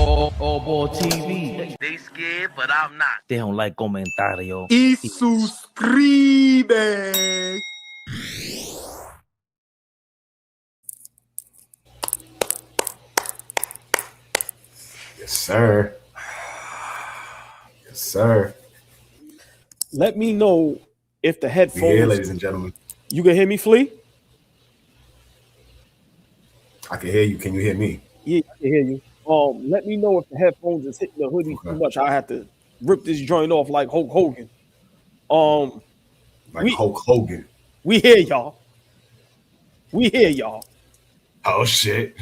AllBall TV. They scared, but I'm not. They don't like comentario. Y suscribe. Yes, sir. Yes, sir. Let me know if the headphones. Yeah, ladies and gentlemen. You can hear me, Flea? I can hear you. Can you hear me? Yeah, I can hear you. Let me know if the headphones is hitting the hoodie too much. I have to rip this joint off like Hulk Hogan. Hulk Hogan. We hear y'all. We hear y'all. Oh shit.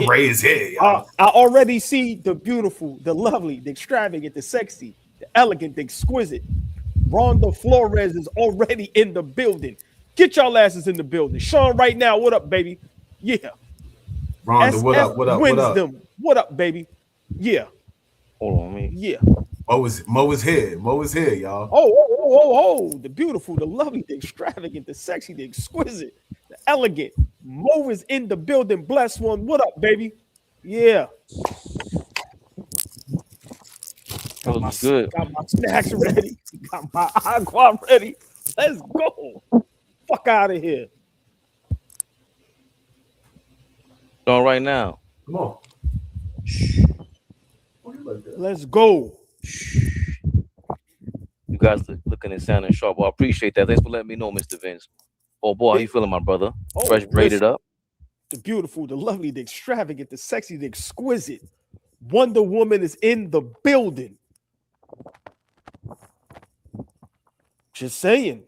Ray is here, y'all. I already see the beautiful, the lovely, the extravagant, the sexy, the elegant, the exquisite. Rhonda Flores is already in the building. Get y'all asses in the building. Sean, right now, what up, baby? Yeah. Rhonda, what up? What up? Wisdom. What up, baby? Yeah. Hold on, man. Yeah. Mo is here. Mo is here, y'all. Oh. The beautiful, the lovely, the extravagant, the sexy, the exquisite, the elegant. Mo is in the building. Bless one. What up, baby? Yeah. That was good. Got my snacks ready. Got my agua ready. Let's go. Fuck out of here. On right now. Come on. Let's go. You guys looking and sounding sharp. Well, I appreciate that. Thanks for letting me know, Mr. Vince. Oh boy, how you feeling, my brother? Fresh braided up. The beautiful, the lovely, the extravagant, the sexy, the exquisite. Wonder Woman is in the building. Just saying.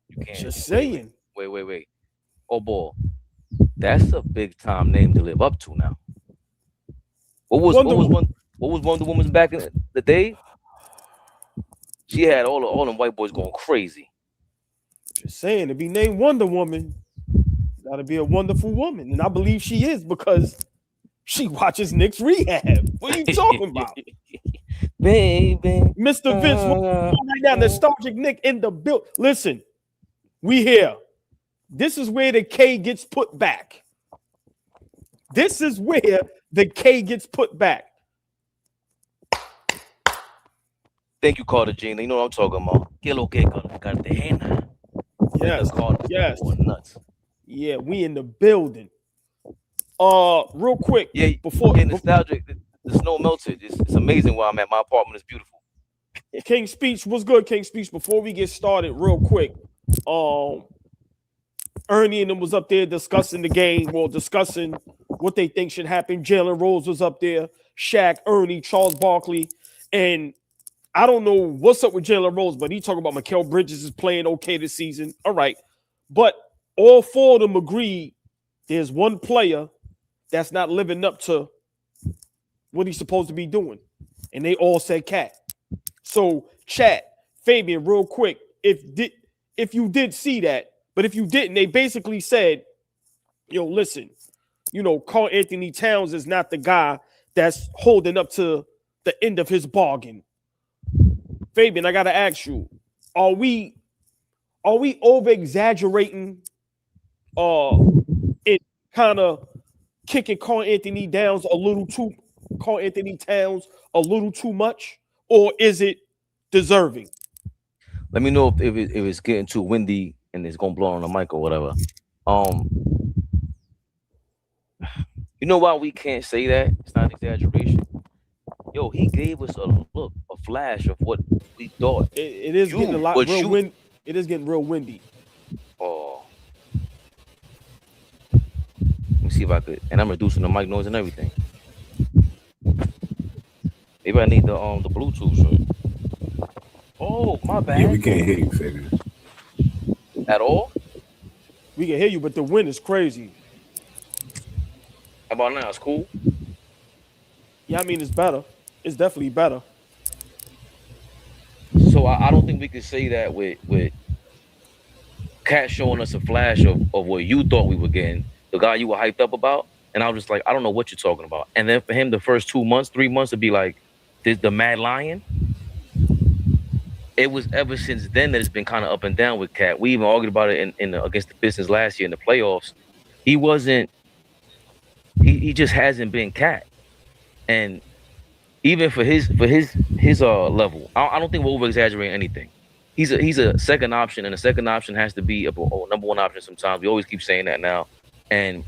You can't. Just saying. Wait. Oh boy, that's a big time name to live up to now. What was Wonder Woman back in the day? She had all them white boys going crazy. Just saying, to be named Wonder Woman, you gotta be a wonderful woman, and I believe she is because she watches Nick's Rehab. What are you talking about? Baby, Mr. Vince, right now, nostalgic Nick in the build. Listen, we here. This is where the K gets put back. This is where the K gets put back. Thank you, Carter Gene. You know what I'm talking about. Que lo que Cartagena. Yes, yes. Nuts. Yeah, we in the building. Real quick. Yeah, before nostalgic. The snow melted. It's amazing where I'm at. My apartment is beautiful. King Speech, what's good, King Speech? Before we get started, real quick, Ernie and them was up there discussing the game, discussing what they think should happen. Jalen Rose was up there, Shaq, Ernie, Charles Barkley, and I don't know what's up with Jalen Rose, but he talking about Mikal Bridges is playing okay this season. All right, but all four of them agreed there's one player that's not living up to what he's supposed to be doing, and they all said Cat. So, chat, Fabian, real quick, if you did see that, but if you didn't, they basically said, yo, listen, Karl Anthony Towns is not the guy that's holding up to the end of his bargain. Fabian, I gotta ask you, are we over exaggerating it kind of kicking Karl Anthony Towns a little too much, or is it deserving? Let me know if it's getting too windy and it's gonna blow on the mic or whatever. You know why we can't say that? It's not exaggeration. Yo, he gave us a flash of what we thought. It is getting a lot real wind. It is getting real windy. Oh. Let me see if I could, and I'm reducing the mic noise and everything. Maybe I need the Bluetooth shirt. Oh, my bad. Yeah, we can't hear you, Fabian. At all? We can hear you, but the wind is crazy. How about now? It's cool? Yeah, I mean, it's better. It's definitely better. So I don't think we could say that with Cat showing us a flash of what you thought we were getting, the guy you were hyped up about. And I was just like, I don't know what you're talking about. And then for him, the first 2 months, 3 months, to be like, the Mad Lion. It was ever since then that it's been kind of up and down with Cat. We even argued about it in against the Pistons last year in the playoffs. He just hasn't been Cat. And even for his level, I don't think we're over exaggerating anything. He's a second option, and a second option has to be a number one option. Sometimes we always keep saying that now, and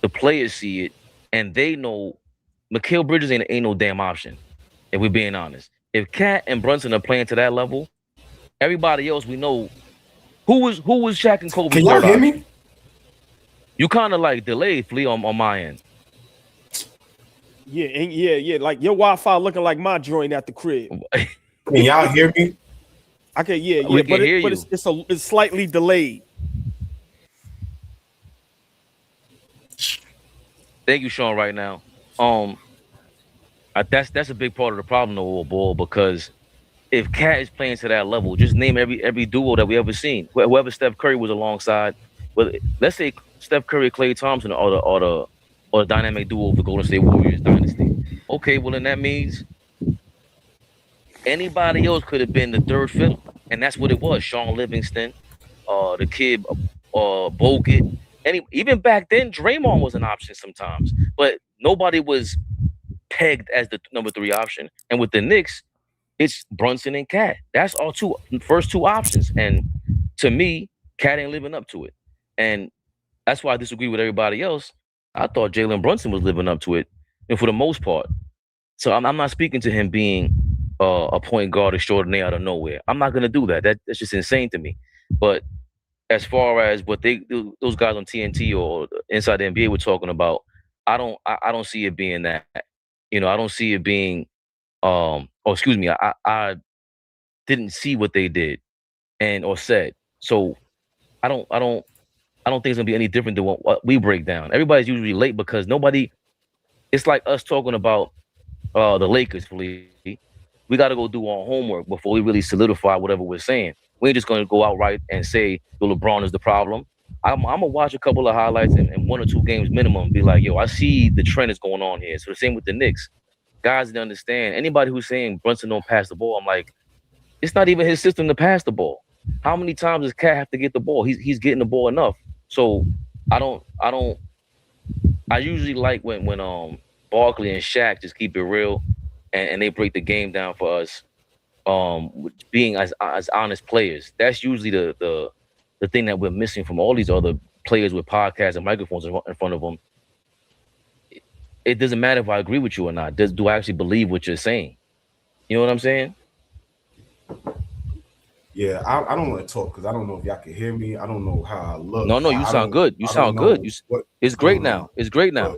the players see it, and they know Mikal Bridges ain't no damn option. If we're being honest, if Cat and Brunson are playing to that level, everybody else we know who was Shaq and Kobe's Can y'all third hear option. me? You kind of like delayed, Flea, on my end. Yeah, and yeah. Like your Wi-Fi looking like my joint at the crib. Can y'all hear me? Okay, yeah, We can hear but you. it's slightly delayed. Thank you, Sean. Right now, that's a big part of the problem, though, ball. Because if Cat is playing to that level, just name every duo that we ever seen. Whoever Steph Curry was alongside, well, let's say Steph Curry, Klay Thompson, or the dynamic duo of the Golden State Warriors dynasty. Okay, well then that means anybody else could have been the third fiddle, and that's what it was. Sean Livingston, the kid, Bogut. Even back then, Draymond was an option sometimes, but nobody was pegged as the number 3 option. And with the Knicks, it's Brunson and Cat. That's our first two options. And to me, Cat ain't living up to it. And that's why I disagree with everybody else. I thought Jalen Brunson was living up to it, and for the most part. So I'm not speaking to him being a point guard extraordinaire out of nowhere. I'm not gonna do that. That's just insane to me. But as far as what those guys on TNT or Inside the NBA were talking about, I don't see it being that. You know, I don't see it being. Excuse me, I didn't see what they did or said. So I don't think it's gonna be any different than what we break down. Everybody's usually late because nobody. It's like us talking about the Lakers, Flea. We got to go do our homework before we really solidify whatever we're saying. We ain't just going to go outright and say LeBron is the problem. I'm gonna watch a couple of highlights and 1 or 2 games minimum and be like, yo, I see the trend is going on here. So the same with the Knicks. Guys didn't understand. Anybody who's saying Brunson don't pass the ball, I'm like, it's not even his system to pass the ball. How many times does Cat have to get the ball? He's getting the ball enough. So I usually like when Barkley and Shaq just keep it real and they break the game down for us, being as honest players. That's usually the thing that we're missing from all these other players with podcasts and microphones in front of them. It doesn't matter if I agree with you or not. Do I actually believe what you're saying? You know what I'm saying? Yeah, I don't want to talk because I don't know if y'all can hear me. I don't know how I look. No, you sound good. You sound good. It's great now. It's great now.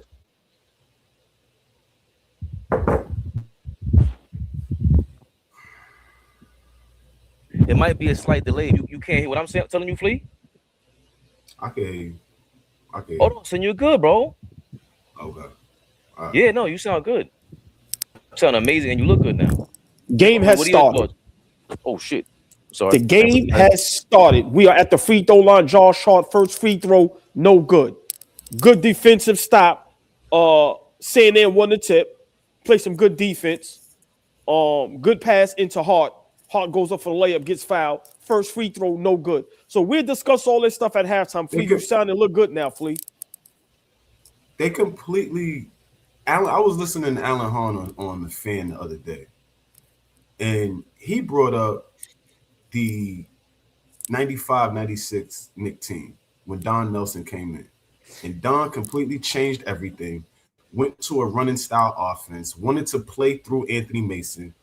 It might be a slight delay. You can't hear what I'm telling you, Flea? I can hear you. Hold on, son, you're good, bro. Okay. Right. Yeah, no, you sound good. You sound amazing, and you look good now. Game has started. Oh shit! Sorry. The game has started. We are at the free throw line. Josh Hart, first free throw, no good. Good defensive stop. Saying there won the tip. Play some good defense. Good pass into Hart. Hart goes up for the layup, gets fouled. First free throw, no good. So we'll discuss all this stuff at halftime. Flea, you sound and look good now, Flea. They completely. I was listening to Alan Hahn on the Fan the other day, and he brought up the 95-96 Knicks team when Don Nelson came in. And Don completely changed everything, went to a running style offense, wanted to play through Anthony Mason.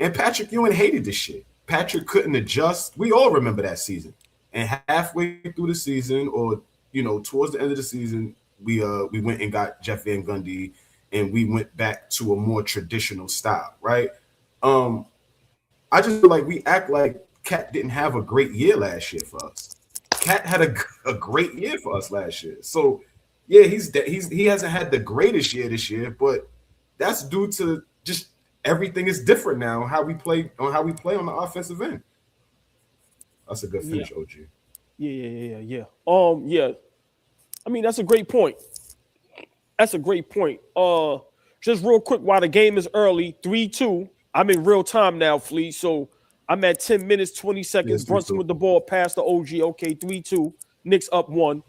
And Patrick Ewing hated this shit. Patrick couldn't adjust. We all remember that season. And halfway through the season, or towards the end of the season, we went and got Jeff Van Gundy, and we went back to a more traditional style, right? I just feel like we act like Cat didn't have a great year last year for us. Cat had a great year for us last year. So yeah, he hasn't had the greatest year this year, but that's due to just everything is different now. How we play on the offensive end. That's a good finish, OG. Yeah. Yeah. I mean, that's a great point. Just real quick, while the game is early, 3-2. I'm in real time now, Flea. So I'm at 10 minutes, 20 seconds. Yes, Brunson with the ball, pass to OG. Okay, 3-2. Knicks up 1.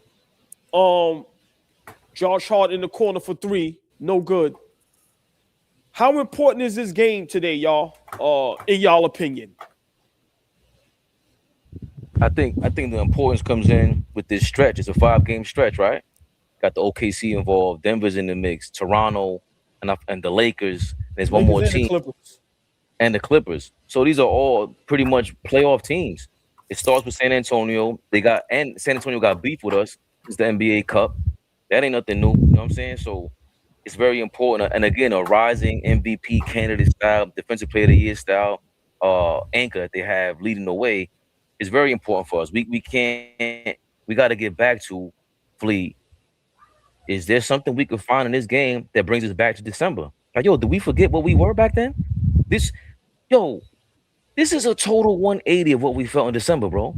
Josh Hart in the corner for 3. No good. How important is this game today, y'all? In y'all opinion? I think the importance comes in with this stretch. It's a 5-game stretch, right? Got the OKC involved, Denver's in the mix, Toronto, and the Lakers. There's one more team, and the Clippers. So these are all pretty much playoff teams. It starts with San Antonio. San Antonio got beef with us. It's the NBA Cup. That ain't nothing new. You know what I'm saying? So it's very important. And again, a rising MVP candidate style, Defensive Player of the Year style, anchor that they have leading the way is very important for us. We got to get back to Flea. Is there something we could find in this game that brings us back to December? Like, yo, did we forget what we were back then? This is a total 180 of what we felt in December, bro.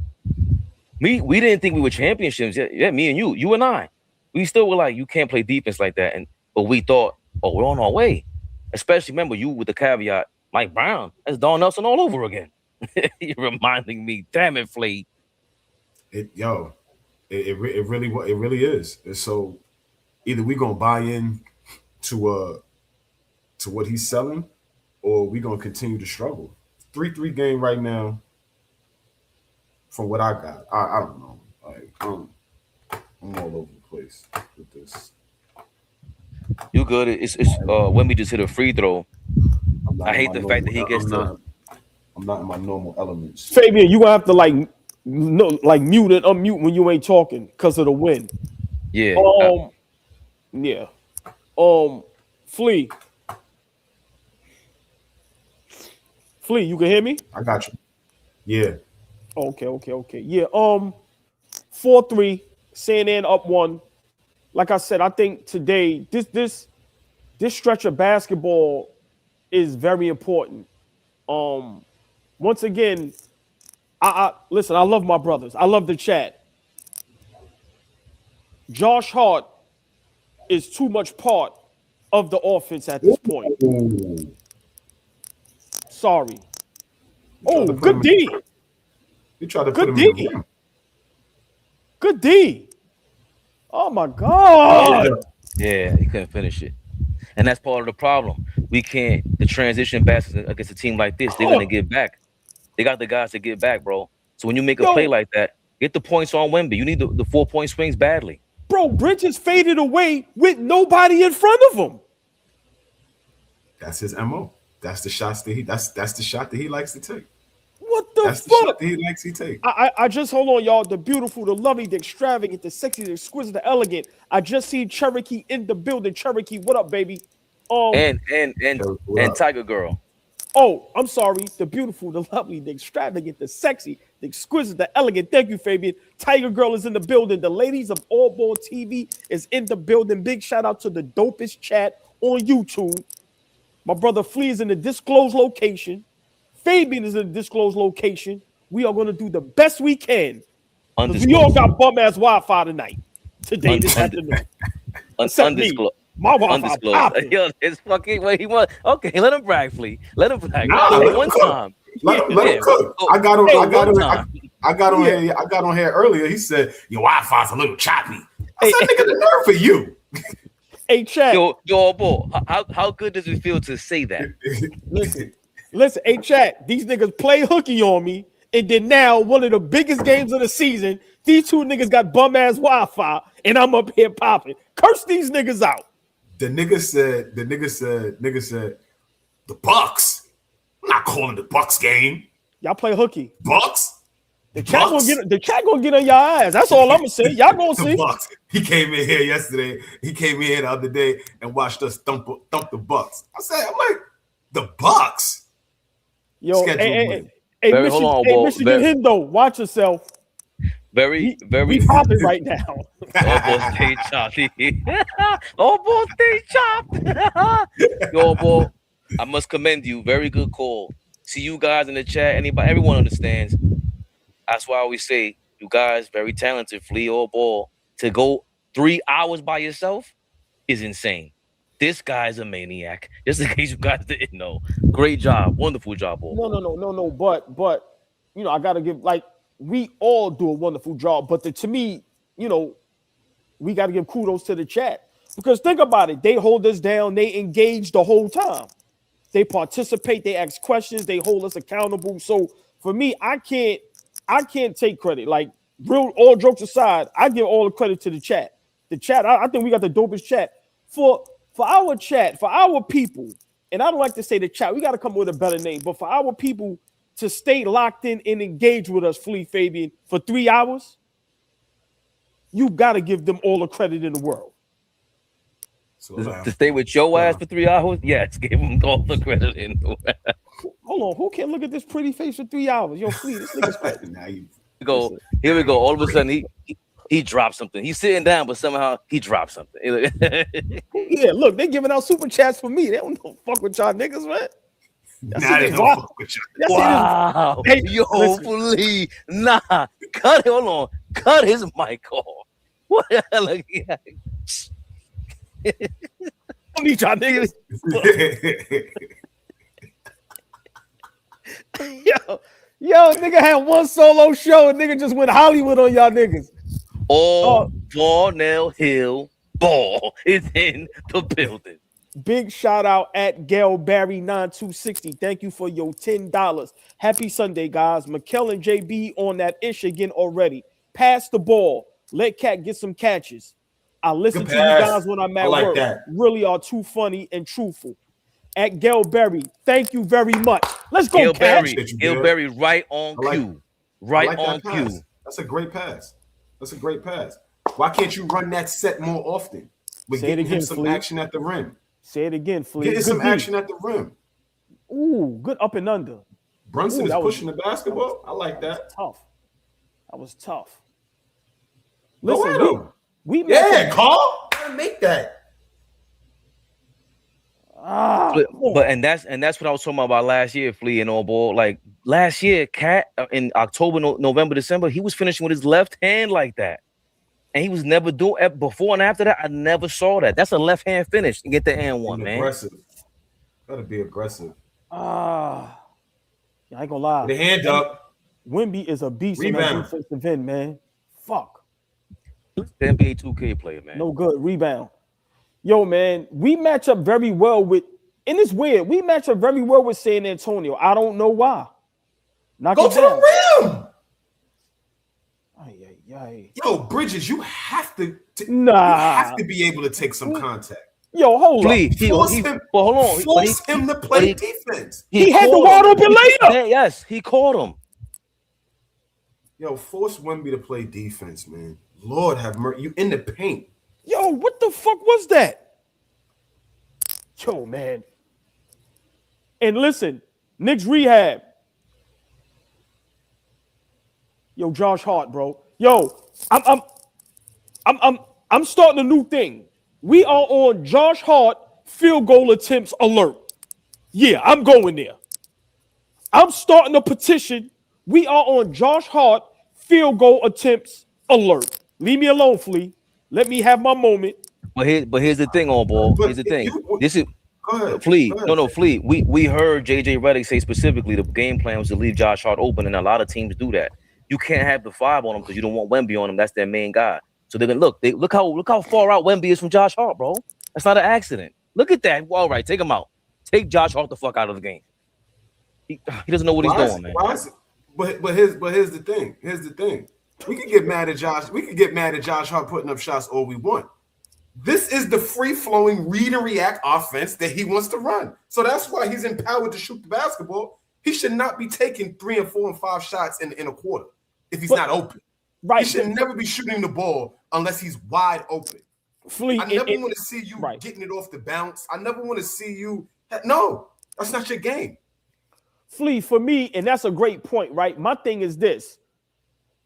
We didn't think we were championships. Yeah, me and you and I. We still were like, you can't play defense like that. But we thought, oh, we're on our way. Especially, remember, you with the caveat, Mike Brown, that's Don Nelson all over again. You're reminding me, damn it, Flea. It really is. And so either we gonna buy in to what he's selling, or we gonna continue to struggle. 3-3 game right now. From what I got, I don't know. Like I'm all over the place with this. You good? It's when we just hit a free throw. I hate the fact that he gets I'm not in my normal elements. Fabian, you gonna have to mute and unmute when you ain't talking because of the wind. Yeah. Yeah. Flea, you can hear me? I got you. Yeah. Okay. Yeah. 4-3, San An up 1. Like I said, I think today this stretch of basketball is very important. Once again, I listen, I love my brothers. I love the chat. Josh Hart is too much part of the offense at this point. Ooh. Sorry. Oh, good D. You tried to put him in the Good D. Oh my God. Yeah, he couldn't finish it. And that's part of the problem. We can't, the transition baskets against a team like this, they're going to get back. They got the guys to get back, bro. So when you make a play like that, get the points on Wemby. You need the 4-point swings badly. Bro, Bridges faded away with nobody in front of him. That's his MO. That's the shots that that's the shot that he likes to take. What the That's fuck? the shot that he likes to take. I just hold on, y'all. The beautiful, the lovely, the extravagant, the sexy, the exquisite, the elegant. I just seen Cherokee in the building. Cherokee, what up, baby? And Tiger Girl. Oh, I'm sorry. The beautiful, the lovely, the extravagant, the sexy, the exquisite, the elegant. Thank you, Fabian. Tiger Girl is in the building. The ladies of AllBall TV is in the building. Big shout out to the dopest chat on YouTube. My brother Flea is in the disclosed location. Fabian is in the disclosed location. We are going to do the best we can. We all got bum ass Wi-Fi tonight. Today, this afternoon. Undisclosed. My Wi-Fi. Yo, it's fucking what he wants. Okay, let him brag, Flea. Let him brag. One time. Let him cook. I got on here earlier. He said your Wi-Fi's a little choppy. I said, nigga, the nerve for you. Hey, chat. Yo, boy, how good does it feel to say that? Listen, hey, chat. These niggas play hooky on me, and then now one of the biggest games of the season, these two niggas got bum ass Wi-Fi, and I'm up here popping. Curse these niggas out. The nigga said, the Bucks. I'm not calling the Bucks game. Y'all play hooky. Bucks? The chat gonna get on y'all ass. That's all I'm gonna say. Y'all gonna see. Bucks. He came in here yesterday. He came in here the other day and watched us thump the Bucks. I'm like, the Bucks? Yo, hey, Michigan Hindo, watch yourself. Very we popping right now. AllBall stay choppy. AllBall stay chopped. Yo, boy, I must commend you. Very good call. See you guys in the chat. Everyone understands. That's why I always say, you guys very talented. Flea AllBall. To go 3 hours by yourself is insane. This guy's a maniac. Just in case you guys didn't know. Great job. Wonderful job, AllBall. No. But you know, I gotta give, like, we all do a wonderful job. But to me, you know, we got to give kudos to the chat. Because think about it. They hold us down. They engage the whole time. They participate. They ask questions. They hold us accountable. So for me, I can't take credit. Like, real, all jokes aside, I give all the credit to the chat. The chat, I think we got the dopest chat. For our chat, for our people, and I don't like to say the chat, we got to come up with a better name, but for our people to stay locked in and engage with us, Flea Fabian, for 3 hours, you got to give them all the credit in the world. To stay with your ass for 3 hours? Yes, give him all the credit in the world. Hold on, who can look at this pretty face for 3 hours? Yo, Flea, this nigga's crazy. Here we go. All of a sudden, he dropped something. He's sitting down, but somehow he dropped something. Yeah, look, they giving out super chats for me. They don't fuck with y'all niggas, man. They don't fuck with y'all. Wow. Hey, yo, Flea. Nah. Cut it. Hold on. Cut his mic off. What the hell? I need y'all niggas. Yo, nigga had one solo show and nigga just went Hollywood on y'all niggas. Barnell Hill Ball is in the building. Big shout out at Gail Barry 9260. Thank you for your $10. Happy Sunday, guys. Mikkel and JB on that ish again already. Pass the ball. Let Cat get some catches. I listen to you guys when I'm at work. That. Really are too funny and truthful. At Gail Berry, thank you very much. Let's go, Cat. Gail Berry, right on cue. Right on cue. That's a great pass. Why can't you run that set more often? With getting him some action at the rim. Say it again, Flea. Get some action at the rim. Ooh, good up and under. Brunson is pushing the basketball. I like that. That was tough. Listen, we Carl. Make that. But that's what I was talking about last year, Flea and AllBall. Like last year, Cat in October, November, December, he was finishing with his left hand like that. And he was never doing it before and after that. I never saw that. That's a left hand finish to get the and one, man. Aggressive. Gotta be aggressive. I ain't gonna lie. The hand up. Wemby is a beast in that defensive end, man. Fuck. The NBA 2K player, man. No good. Rebound. Yo, man, we match up very well with, and it's weird, we match up very well with San Antonio. I don't know why. Go to the rim. Yo, Bridges, you have to you have to be able to take some contact. Yo, hold on. Force him to play defense. He had the wide open later. Yes, he caught him. Yo, force Wemby to play defense, man. Lord have mercy. You in the paint. Yo, what the fuck was that? Yo, man. And listen, Knicks rehab. Yo, Josh Hart, bro. Yo, I'm starting a new thing. We are on Josh Hart field goal attempts alert. Yeah, I'm going there. I'm starting a petition. We are on Josh Hart field goal attempts alert. Leave me alone, Flea. Let me have my moment. But here's the thing, AllBall. Here's the thing. This is Flea. No, Flea. We heard JJ Redick say specifically the game plan was to leave Josh Hart open, and a lot of teams do that. You can't have the 5 on him because you don't want Wemby on him. That's their main guy. So they're gonna look how far out Wemby is from Josh Hart, bro. That's not an accident. Look at that. All right, take him out. Take Josh Hart the fuck out of the game. He doesn't know what he's doing, man. But here's the thing. Here's the thing. We could get mad at Josh. We could get mad at Josh Hart putting up shots all we want. This is the free-flowing read and react offense that he wants to run. So that's why he's empowered to shoot the basketball. He should not be taking 3 and 4 and 5 shots in a quarter if he's not open. Right. He should never be shooting the ball unless he's wide open. Flea, I never want to see you getting it off the bounce. I never want to see you. No, that's not your game. Flea, for me, and that's a great point, right? My thing is this.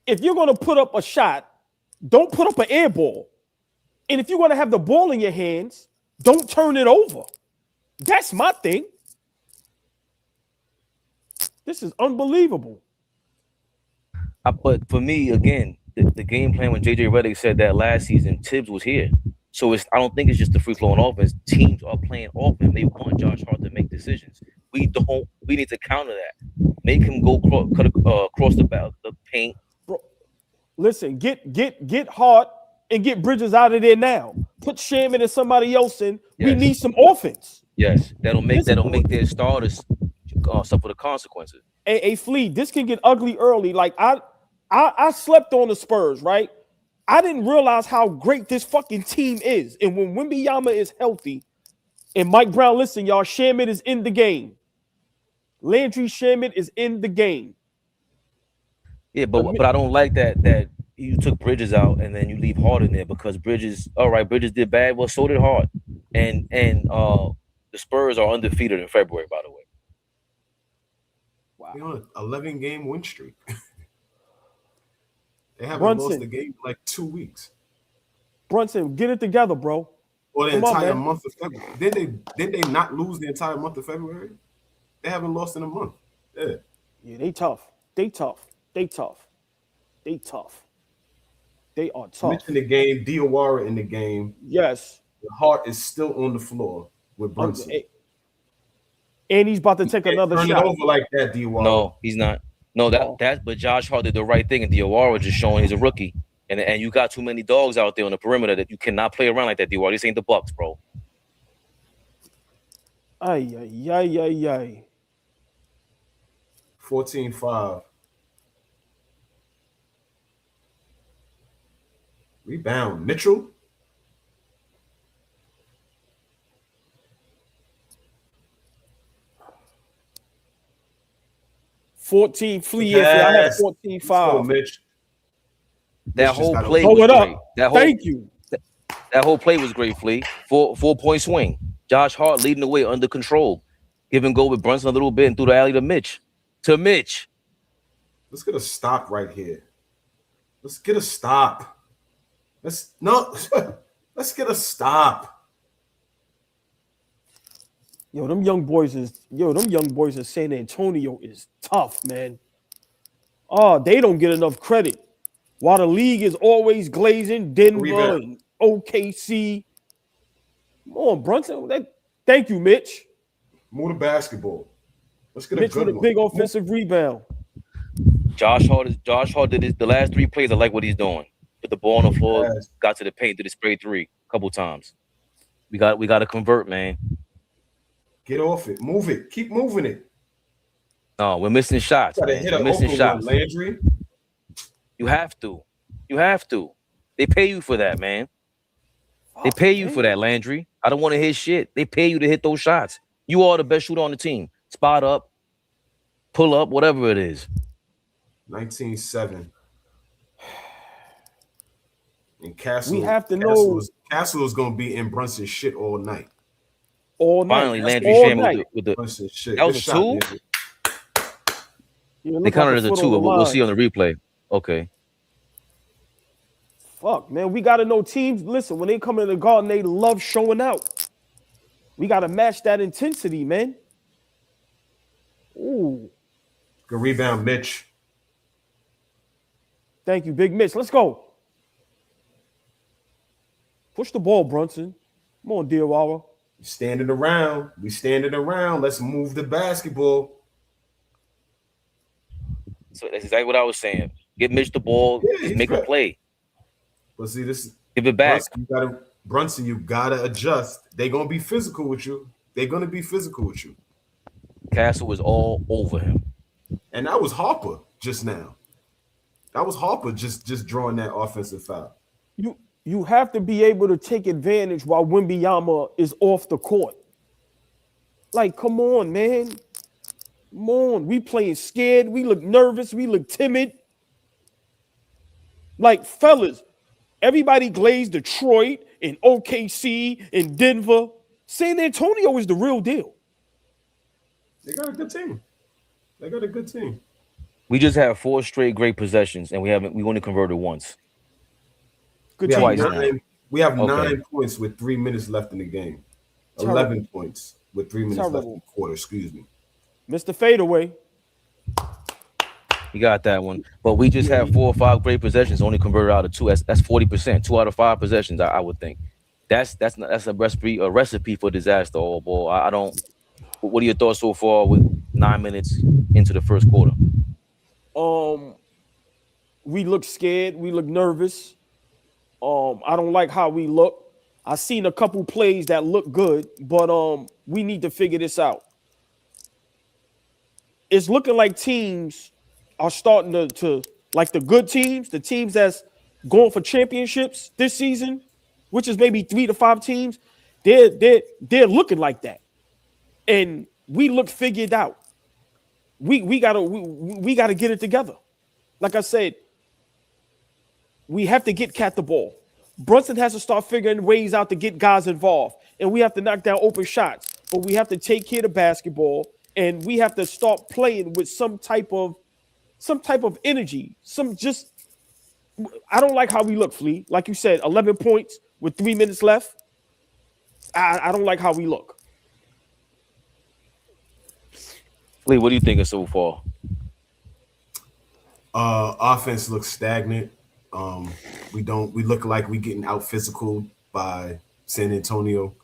If you're going to put up a shot, don't put up an air ball. And if you're going to have the ball in your hands, don't turn it over. That's my thing. This is unbelievable. But for me, again, the game plan when JJ Redick said that last season, Tibbs was here. So I don't think it's just the free-flowing offense. Teams are playing offense. They want Josh Hart to make decisions. We need to counter that. Make him go across the paint. Bro, listen, get Hart and get Bridges out of there now. Put Shaman and somebody else in. Yes. We need some offense. Yes, that'll make their starters suffer the consequences. A Flea, this can get ugly early. Like I slept on the Spurs, right? I didn't realize how great this fucking team is. And when Wembanyama is healthy, and Mike Brown, listen, y'all, Shamet is in the game. Landry Shamet is in the game. Yeah, but I don't like that you took Bridges out and then you leave Hart in there because Bridges did bad. Well, so did Hart. And the Spurs are undefeated in February, by the way. Wow. They're on an 11-game win streak. They haven't lost the game in like 2 weeks. Brunson, get it together, bro. Or the entire month of February. Didn't they not lose the entire month of February? They haven't lost in a month. Yeah. Yeah, they tough. They tough. They tough. They tough. They are tough. Mitch in the game, Diawara in the game. Yes. The Hart is still on the floor with Brunson. And he's about to take another shot. Turn it over like that, Diawara. No, he's not. No, but Josh Hart did the right thing, and Diawara just showing he's a rookie. And you got too many dogs out there on the perimeter that you cannot play around like that, Diawara. This ain't the Bucks, bro. Ay. 14-5. Rebound, Mitchell. Flea. I had 14-5. Mitch. That whole play was great. Thank you. That whole play was great, Flea. 4-point swing. Josh Hart leading the way under control. Give and go with Brunson a little bit and through the alley to Mitch. Let's get a stop right here. Let's get a stop. Let's get a stop. Them young boys in San Antonio is tough, man. Oh, they don't get enough credit. While the league is always glazing Denver and OKC. Come on, Brunson. Thank you, Mitch. Move the basketball. Let's get Mitch a good with a big offensive rebound. Josh Hart did the last 3 plays. I like what he's doing. Put the ball on the floor, got to the paint, did a spray 3 a couple times. We got to convert, man. Get off it. Move it. Keep moving it. No, we're missing shots. We're missing shots. Landry. You have to. They pay you for that, man. They pay you for that, Landry. I don't want to hit shit. They pay you to hit those shots. You are the best shooter on the team. Spot up, pull up, whatever it is. 19-7. And Castle. We have to know. Castle is going to be in Brunson's shit all night. Finally, Landry Shamet with the Brunson shit. That was a 2? They counted as a 2, but we'll see on the replay. Okay. Fuck, man. We got to know teams. Listen, when they come in the Garden, they love showing out. We got to match that intensity, man. Ooh. Good rebound, Mitch. Thank you, Big Mitch. Let's go. Push the ball, Brunson. Come on, Diawara. We standing around. Let's move the basketball. So that's exactly what I was saying. Give Mitch the ball. Just make a play. But see, this give it back. Brunson, you gotta adjust. They're gonna be physical with you. Castle was all over him. And that was Harper just now. That was Harper just drawing that offensive foul. You have to be able to take advantage while Wembanyama is off the court. Like, come on, man. Come on. We playing scared. We look nervous. We look timid. Like, fellas, everybody glazed Detroit and OKC and Denver. San Antonio is the real deal. They got a good team. We just have 4 straight great possessions, and we only converted once. We have 9 points with 3 minutes left in the game. 11 points with 3 minutes left in the quarter. Excuse me. Mr. Fadeaway. You got that one. But we just have 4 or 5 great possessions, only converted out of 2. That's 40%. 2 out of 5 possessions, I would think. That's a recipe for disaster, AllBall. I don't. What are your thoughts so far with 9 minutes into the first quarter? We look scared. We look nervous. I don't like how we look. I seen a couple plays that look good, but we need to figure this out. It's looking like teams are starting to like the good teams, the teams that's going for championships this season, which is maybe 3 to 5 teams. They're looking like that, and we look figured out. We gotta get it together. Like I said, we have to get Cat the ball. Brunson has to start figuring ways out to get guys involved, and we have to knock down open shots. But we have to take care of basketball, and we have to start playing with some type of energy. I don't like how we look, Flea. Like you said, 11 points with 3 minutes left. I don't like how we look. Flea, what do you think of so far? Offense looks stagnant. We look like we getting out physical by San Antonio.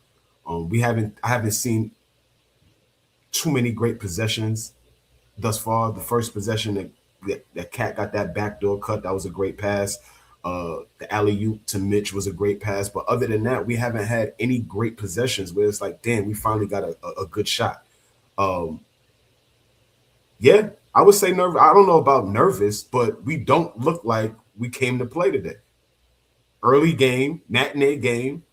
I haven't seen too many great possessions thus far. The first possession that Cat got that backdoor cut, that was a great pass. The alley-oop to Mitch was a great pass. But other than that, we haven't had any great possessions where it's like, damn, we finally got a good shot. Yeah, I would say nervous. I don't know about nervous, but we don't look like we came to play today. Early game, matinee game.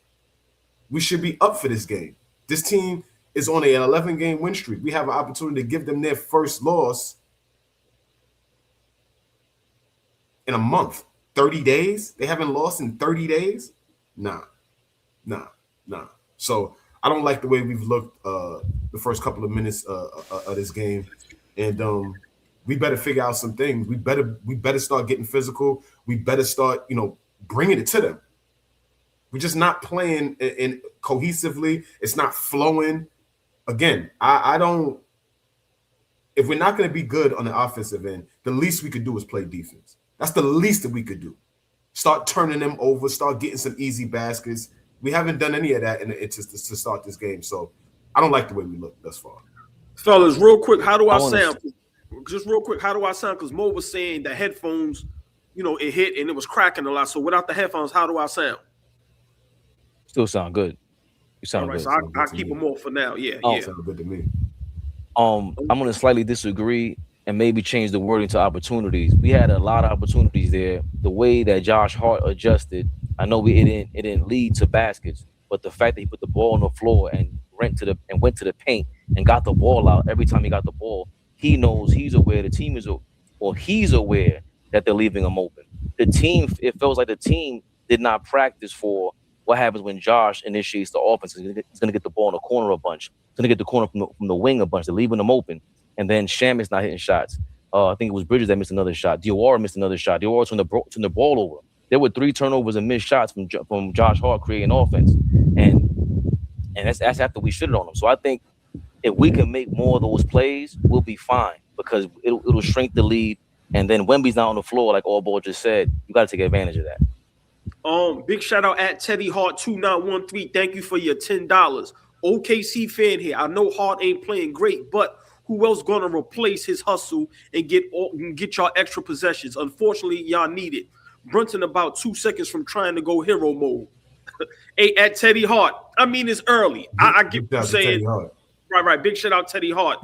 We should be up for this game. This team is on an 11-game win streak. We have an opportunity to give them their first loss in a month. 30 days? They haven't lost in 30 days? Nah. So I don't like the way we've looked the first couple of minutes of this game. And we better figure out some things. We better start getting physical. We better start, bringing it to them. We're just not playing in cohesively. It's not flowing. Again, I don't. If we're not going to be good on the offensive end, the least we could do is play defense. That's the least that we could do. Start turning them over. Start getting some easy baskets. We haven't done any of that to start this game. So I don't like the way we look thus far. Fellas, real quick, how do I sound? Just real quick, how do I sound? Because Mo was saying the headphones, it hit and it was cracking a lot. So without the headphones, how do I sound? Still sound good. You sound good. So I'll keep them off for now. Yeah. Sound good to me. I'm going to slightly disagree and maybe change the wording to opportunities. We had a lot of opportunities there. The way that Josh Hart adjusted, I know it didn't lead to baskets, but the fact that he put the ball on the floor and went to the paint and got the ball out every time he got the ball, he knows he's aware he's aware that they're leaving him open. The team, it feels like the team did not practice for what happens when Josh initiates the offense. He's going to get the ball in the corner a bunch. He's going to get the corner from the wing a bunch. They're leaving them open. And then Shamit's not hitting shots. I think it was Bridges that missed another shot. Diawara missed another shot. Diawara turned the ball over. There were 3 turnovers and missed shots from Josh Hart creating offense. And that's after we shitted on him. So I think if we can make more of those plays, we'll be fine because it'll shrink the lead. And then Wemby's not on the floor, like AllBall just said. You got to take advantage of that. Big shout out at Teddy Hart 2913. Thank you for your $10. OKC fan here. I know Hart ain't playing great, but who else gonna replace his hustle and get y'all extra possessions? Unfortunately, y'all need it. Brunson about 2 seconds from trying to go hero mode. Hey, at Teddy Hart. I mean, it's early. I get what you're saying. Right. Big shout out Teddy Hart.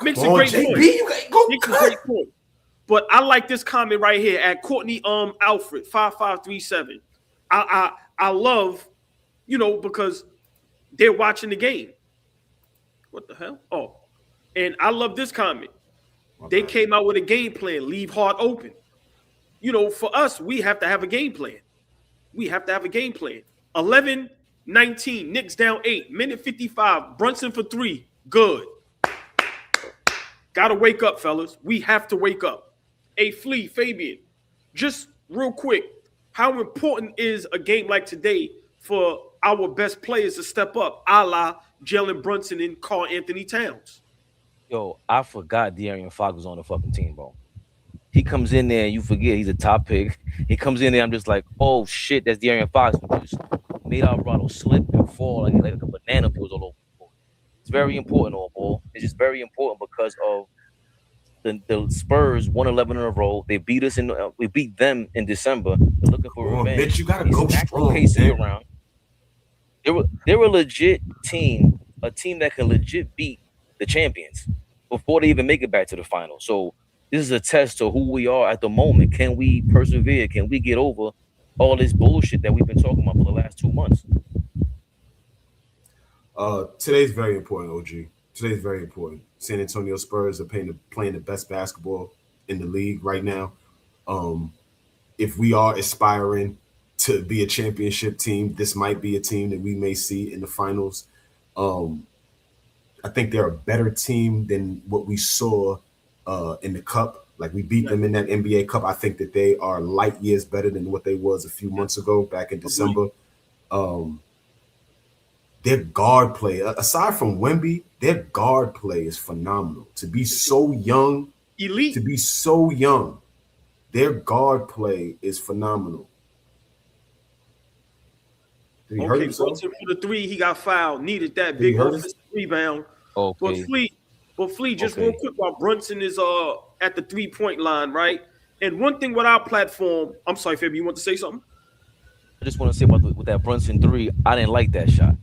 Makes a great point. Makes a great point. But I like this comment right here at Courtney Alfred 5537. I love, because they're watching the game. What the hell? Oh, and I love this comment. They came out with a game plan. Leave Hart open. For us, we have to have a game plan. 11-19. Knicks down 8. Minute 55. Brunson for 3. Good. Gotta wake up, fellas. We have to wake up. Hey, Flea, Fabian, just real quick, how important is a game like today for our best players to step up, a la Jalen Brunson and Karl Anthony Towns? Yo, I forgot De'Aaron Fox was on the fucking team, bro. He comes in there and you forget he's a top pick. He comes in there, I'm just like, oh shit, that's De'Aaron Fox. Just made Alvarado slip and fall like a banana peels all over the board. It's very important, AllBall. It's just very important because of the Spurs won 11 in a row. They beat us we beat them in December. They're looking for revenge. Bitch, you gotta go strong. KC around. They're a legit team, a team that can legit beat the champions before they even make it back to the final. So this is a test to who we are at the moment. Can we persevere? Can we get over all this bullshit that we've been talking about for the last 2 months? Today's very important, OG. Today's very important. San Antonio Spurs are playing the best basketball in the league right now. If we are aspiring to be a championship team, this might be a team that we may see in the finals. I think they're a better team than what we saw in the Cup. Like, we beat them in that NBA Cup. I think that they are light years better than what they was a few months ago, back in December. Their guard play, aside from Wemby, their guard play is phenomenal. To be so young, elite. To be so young, their guard play is phenomenal. Did he hurt himself? Brunson for the three, he got fouled. Needed that big offensive rebound. Okay. But Flea, just real quick, while Brunson is at the 3-point line, right? And one thing with our platform, I'm sorry, Fabi, you want to say something? I just want to say about with that Brunson 3, I didn't like that shot.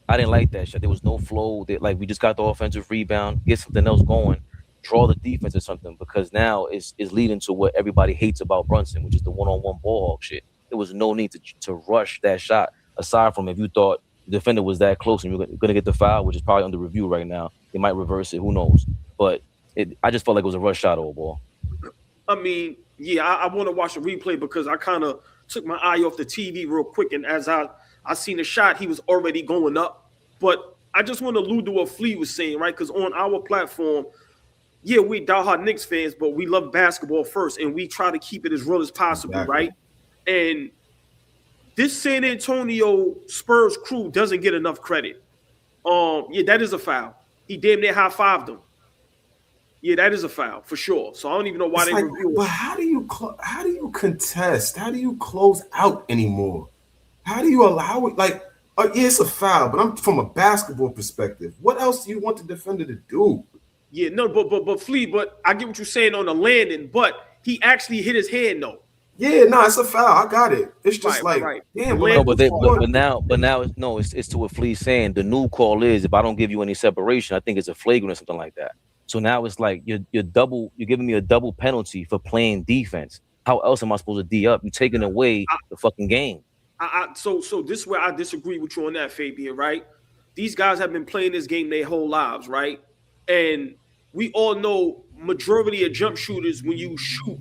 There was no flow. We just got the offensive rebound, get something else going, draw the defense or something, because now it's leading to what everybody hates about Brunson, which is the one-on-one ball hog shit. There was no need to rush that shot, aside from if you thought the defender was that close and you're going to get the foul, which is probably under review right now. They might reverse it. Who knows? But I just felt like it was a rush shot overall. I mean, yeah, I want to watch the replay because I kind of took my eye off the TV real quick, and as I seen the shot, he was already going up. But I just want to allude to what Flea was saying, right? Because on our platform, yeah, we diehard Knicks fans, but we love basketball first, and we try to keep it as real as possible, exactly. Right? And this San Antonio Spurs crew doesn't get enough credit. Yeah, that is a foul. He damn near high-fived him. Yeah, that is a foul for sure. So I don't even know why they review it. But how do you contest? How do you close out anymore? How do you allow it? Like, yeah, it's a foul, but I'm from a basketball perspective. What else do you want the defender to do? Yeah, no, but Flea, but I get what you're saying on the landing, but he actually hit his hand though. Yeah, no, it's a foul. I got it. It's just right. Damn. No, but now it's to what Flea's saying. The new call is, if I don't give you any separation, I think it's a flagrant or something like that. So now it's like you're giving me a double penalty for playing defense. How else am I supposed to D up? You're taking away the fucking game. So this is where I disagree with you on that, Fabian, right? These guys have been playing this game their whole lives, right? And we all know majority of jump shooters, when you shoot,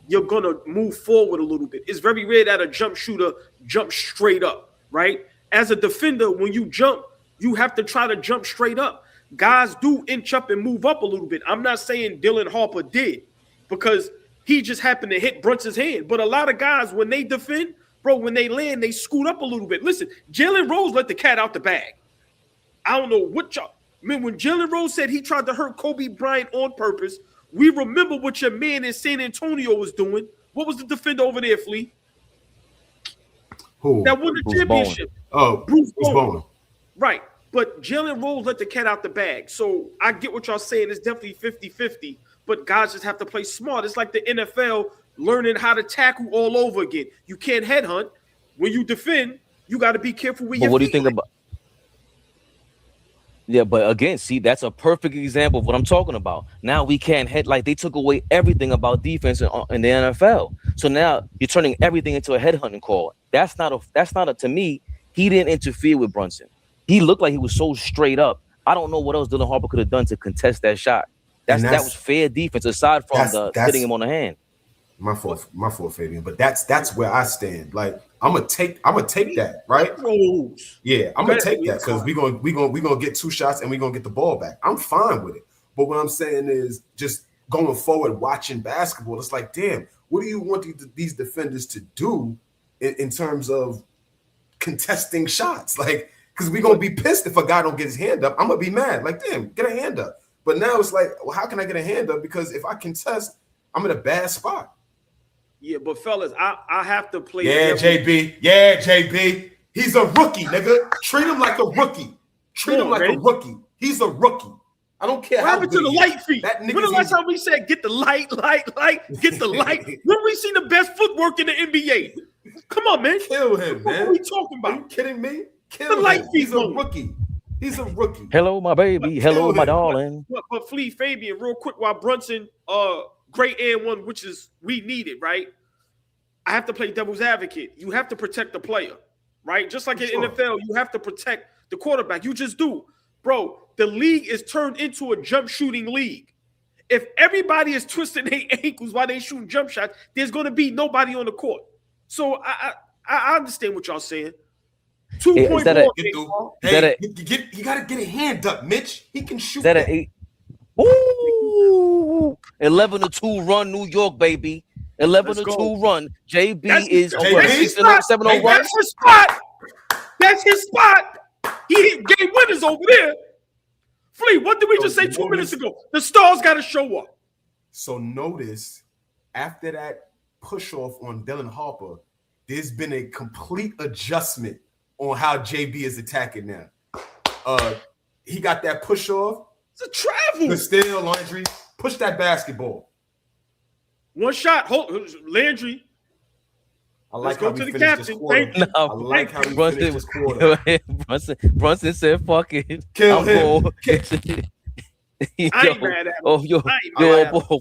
you're going to move forward a little bit. It's very rare that a jump shooter jumps straight up, right? As a defender, when you jump, you have to try to jump straight up. Guys do inch up and move up a little bit. I'm not saying Dylan Harper did, because he just happened to hit Brunson's hand. But a lot of guys, when they defend, bro, when they land, they scoot up a little bit. Listen, Jalen Rose let the cat out the bag. I don't know what y'all. I mean, when Jalen Rose said he tried to hurt Kobe Bryant on purpose, we remember what your man in San Antonio was doing. What was the defender over there, Flea? Who? That won the championship. Bruce Bowen. Right. But Jalen Rose let the cat out the bag. So I get what y'all saying. It's definitely 50-50. But guys just have to play smart. It's like the NFL learning how to tackle all over again. You can't headhunt. When you defend, you got to be careful with your feet. What do you think about? Yeah, but again, see, that's a perfect example of what I'm talking about. Now we can't they took away everything about defense in the NFL. So now you're turning everything into a headhunting call. That's not a to me, he didn't interfere with Brunson. He looked like he was so straight up. I don't know what else Dylan Harper could have done to contest that shot. That was fair defense, aside from hitting him on the hand. My fault, Fabian. But that's where I stand. Like, I'm gonna take that, right? Yeah, I'm gonna take that, because we gonna get 2 shots and we're gonna get the ball back. I'm fine with it. But what I'm saying is, just going forward, watching basketball, it's like, damn, what do you want these defenders to do in terms of contesting shots? Like, because we're gonna be pissed if a guy don't get his hand up. I'm gonna be mad. Like, damn, get a hand up. But now it's like, well, how can I get a hand up? Because if I contest, I'm in a bad spot. Yeah, but fellas, I have to play. Yeah, JB. Yeah, JB. He's a rookie, nigga. Treat him like a rookie. Treat him like a rookie. He's a rookie. I don't care. What happened to the light feet? When the last time we said get the light, get the light? When we seen the best footwork in the NBA? Come on, man. Kill him, man. What are we talking about? Are you kidding me? Kill him. He's a rookie. He's a rookie. Hello, my baby. Hello, my darling. But Flea, Fabian, real quick, while Brunson, great and one, which is we needed, right? I have to play devil's advocate. You have to protect the player, right? Just like in NFL, you have to protect the quarterback. You just do. Bro, the league is turned into a jump shooting league. If everybody is twisting their ankles while they shooting jump shots, there's going to be nobody on the court. So I understand what y'all saying. 2 point ball. He got to get a hand up, Mitch. He can shoot. That 8. Ooh, 11-2 run, New York, baby. 11-2 run. JB is 7-0 run. That's his spot. That's his spot. He hit game winners over there. Flea, what did we just say 2 minutes ago? The stars got to show up. So notice, after that push-off on Dylan Harper, there's been a complete adjustment on how JB is attacking now. He got that push-off. It's a travel. But still, Landry, push that basketball. One shot. Landry. I like how we finished this quarter. No, I like how we finished this quarter. Brunson said, "Fuck it, kill him." I ain't mad at him. Yo,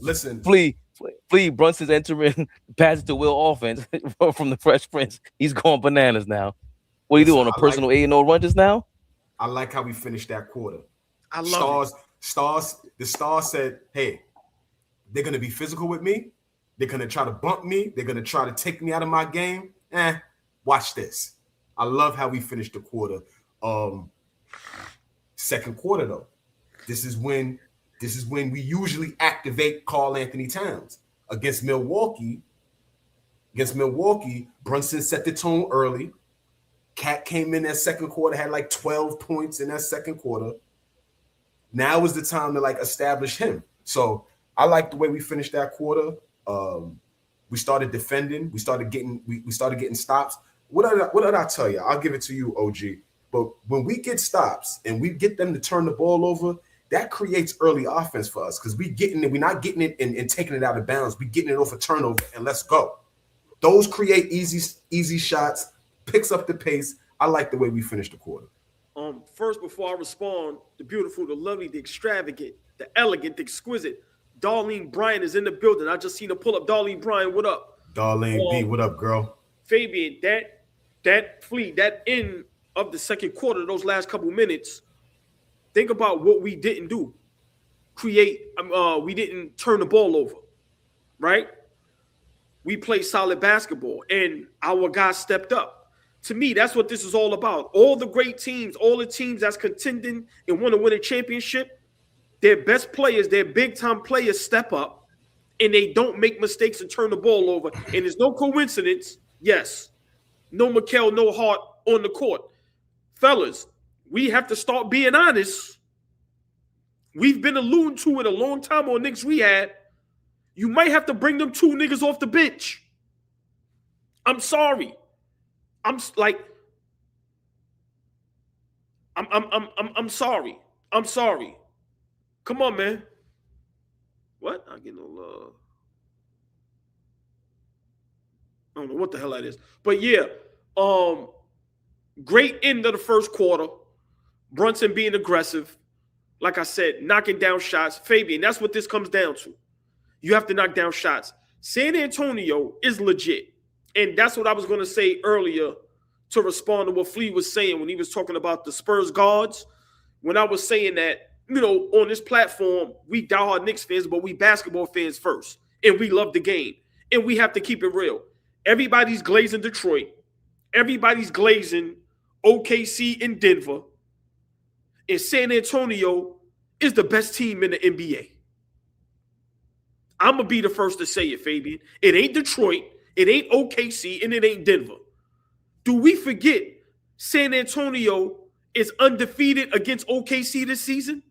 listen, Flea. Brunson's entering passes to Will offense from the Fresh Prince. He's going bananas now. What do you do on a personal 8-0 run just now? I like how we finished that quarter. I love The Stars said, "Hey, they're gonna be physical with me. They're going to try to bump me. They're going to try to take me out of my game. Watch this." I love how we finished the quarter. Second quarter, though. This is when we usually activate Karl Anthony Towns. Against Milwaukee, Brunson set the tone early. Cat came in that second quarter, had like 12 points in that second quarter. Now is the time to establish him. So I like the way we finished that quarter. We started defending. We started getting stops. What did I tell you? I'll give it to you, OG. But when we get stops and we get them to turn the ball over, that creates early offense for us because we're not getting it and taking it out of bounds. We're getting it off a turnover and let's go. Those create easy shots, picks up the pace. I like the way we finished the quarter. First, before I respond, the beautiful, the lovely, the extravagant, the elegant, the exquisite, Darlene Bryan is in the building. I just seen her pull up. Darlene Bryan, what up? Darlene B, what up, girl? Fabian, that Flea, that end of the second quarter, those last couple minutes, think about what we didn't do. We didn't turn the ball over, right? We played solid basketball, and our guys stepped up. To me, that's what this is all about. All the great teams, all the teams that's contending and want to win a championship, their best players, their big-time players step up, and they don't make mistakes and turn the ball over. And there's no coincidence, yes, no Mikal, no Hart on the court. Fellas, we have to start being honest. We've been alluding to it a long time on Knicks Rehab. You might have to bring them 2 niggas off the bench. I'm sorry. I'm sorry. I'm sorry. Come on, man. What? I get no love. I don't know what the hell that is. But yeah, great end of the first quarter. Brunson being aggressive. Like I said, knocking down shots. Fabian, that's what this comes down to. You have to knock down shots. San Antonio is legit. And that's what I was going to say earlier to respond to what Flea was saying when he was talking about the Spurs guards. When I was saying that, on this platform, we diehard Knicks fans, but we basketball fans first. And we love the game. And we have to keep it real. Everybody's glazing Detroit. Everybody's glazing OKC and Denver. And San Antonio is the best team in the NBA. I'm going to be the first to say it, Fabian. It ain't Detroit. It ain't OKC, and it ain't Denver. Do we forget San Antonio is undefeated against OKC this season?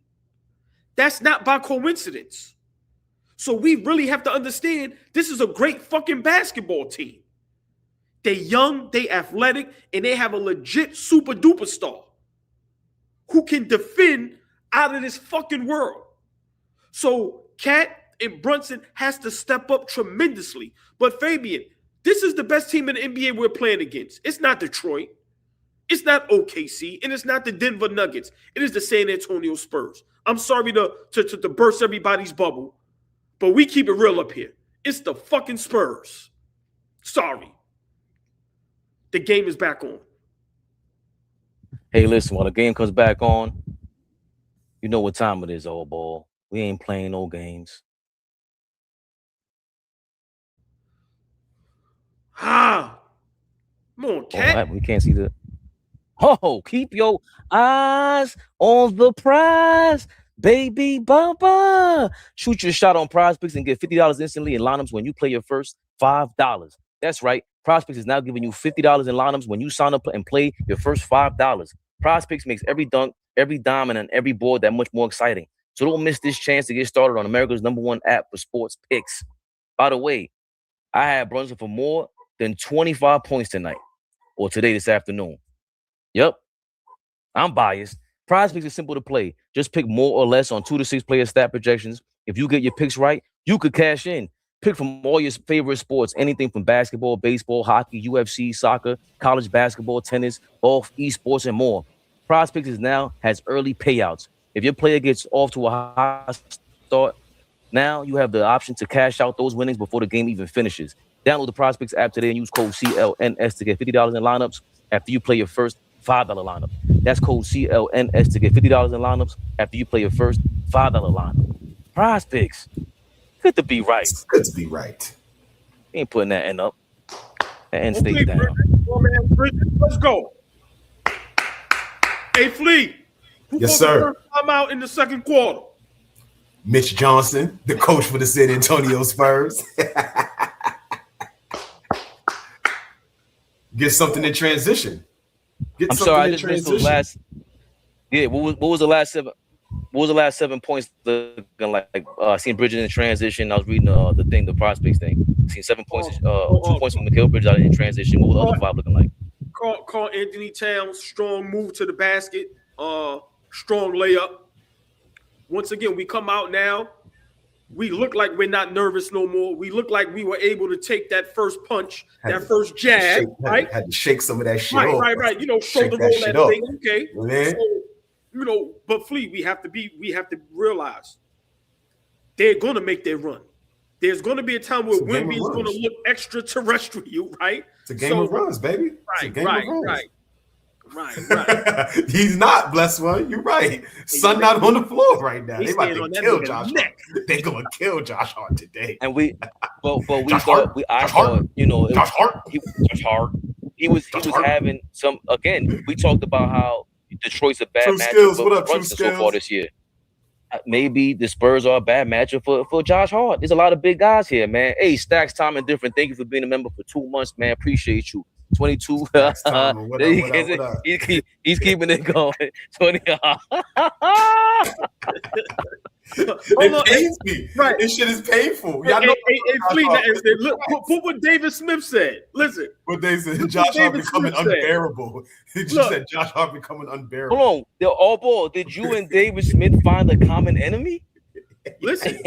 That's not by coincidence. So we really have to understand this is a great fucking basketball team. They young, they athletic, and they have a legit super duper star who can defend out of this fucking world. So Cat and Brunson has to step up tremendously. But Fabian, this is the best team in the NBA we're playing against. It's not Detroit. It's not OKC, and it's not the Denver Nuggets. It is the San Antonio Spurs. I'm sorry to burst everybody's bubble, but we keep it real up here. It's the fucking Spurs. Sorry. The game is back on. Hey, listen, when the game comes back on, you know what time it is, AllBall. We ain't playing no games. Come on, Cat. We can't see the. Oh, keep your eyes on the prize, baby bumper. Shoot your shot on PrizePicks and get $50 instantly in lineups when you play your first $5. That's right. PrizePicks is now giving you $50 in lineups when you sign up and play your first $5. PrizePicks makes every dunk, every diamond, and every board that much more exciting. So don't miss this chance to get started on America's #1 app for sports picks. By the way, I had Brunson for more than 25 points tonight or this afternoon. Yep, I'm biased. PrizePicks is simple to play. Just pick more or less on 2 to 6 player stat projections. If you get your picks right, you could cash in. Pick from all your favorite sports, anything from basketball, baseball, hockey, UFC, soccer, college basketball, tennis, golf, esports, and more. PrizePicks now has early payouts. If your player gets off to a high start, now you have the option to cash out those winnings before the game even finishes. Download the PrizePicks app today and use code CLNS to get $50 in lineups after you play your first $5 lineup. That's code CLNS to get $50 in lineups after you play your first $5 lineup. PrizePicks. Good to be right. It's good to be right. We ain't putting that end up. That end stays down. Let's go. Hey, Flea. Yes, sir. I'm out in the second quarter. Mitch Johnson, the coach for the San Antonio Spurs. Get something in transition. I'm sorry, I just missed those last. Yeah, what was the last 7? What was the last 7 points looking like? Seeing Bridges in transition. I was reading the thing, the prospects thing. Seen 7 points, 2 points from Mikal Bridges out in transition. What was the other 5 looking like? Call Anthony Towns, strong move to the basket, strong layup. Once again, we come out now. We look like we're not nervous no more. We look like we were able to take that first punch, that first jab, right? Had to shake some of that shit off. Right. You know, shoulder roll that thing. Okay. Man. So, you know, but Flea, we have to realize they're gonna make their run. There's gonna be a time where Wemby is gonna look extraterrestrial, right? It's a game of runs, baby. Right. He's not, bless one. You're right. Son not on the floor right now. They about to kill Josh Hart. They gonna kill Josh Hart today. And I thought, you know, Josh Hart. He was having some. Again, we talked about how Detroit's a bad matchup so far this year. Maybe the Spurs are a bad matchup for Josh Hart. There's a lot of big guys here, man. Hey, Stacks, Tom, and Different. Thank you for being a member for 2 months, man. Appreciate you. 22. He's keeping it going. 20. It pains me. Right. This shit is painful. Y'all know. Look, put what David Smith said. Listen. What they said, Josh Hart becoming unbearable. He said Josh Hart becoming unbearable. Hold on. AllBall, did you and David Smith find a common enemy? Listen.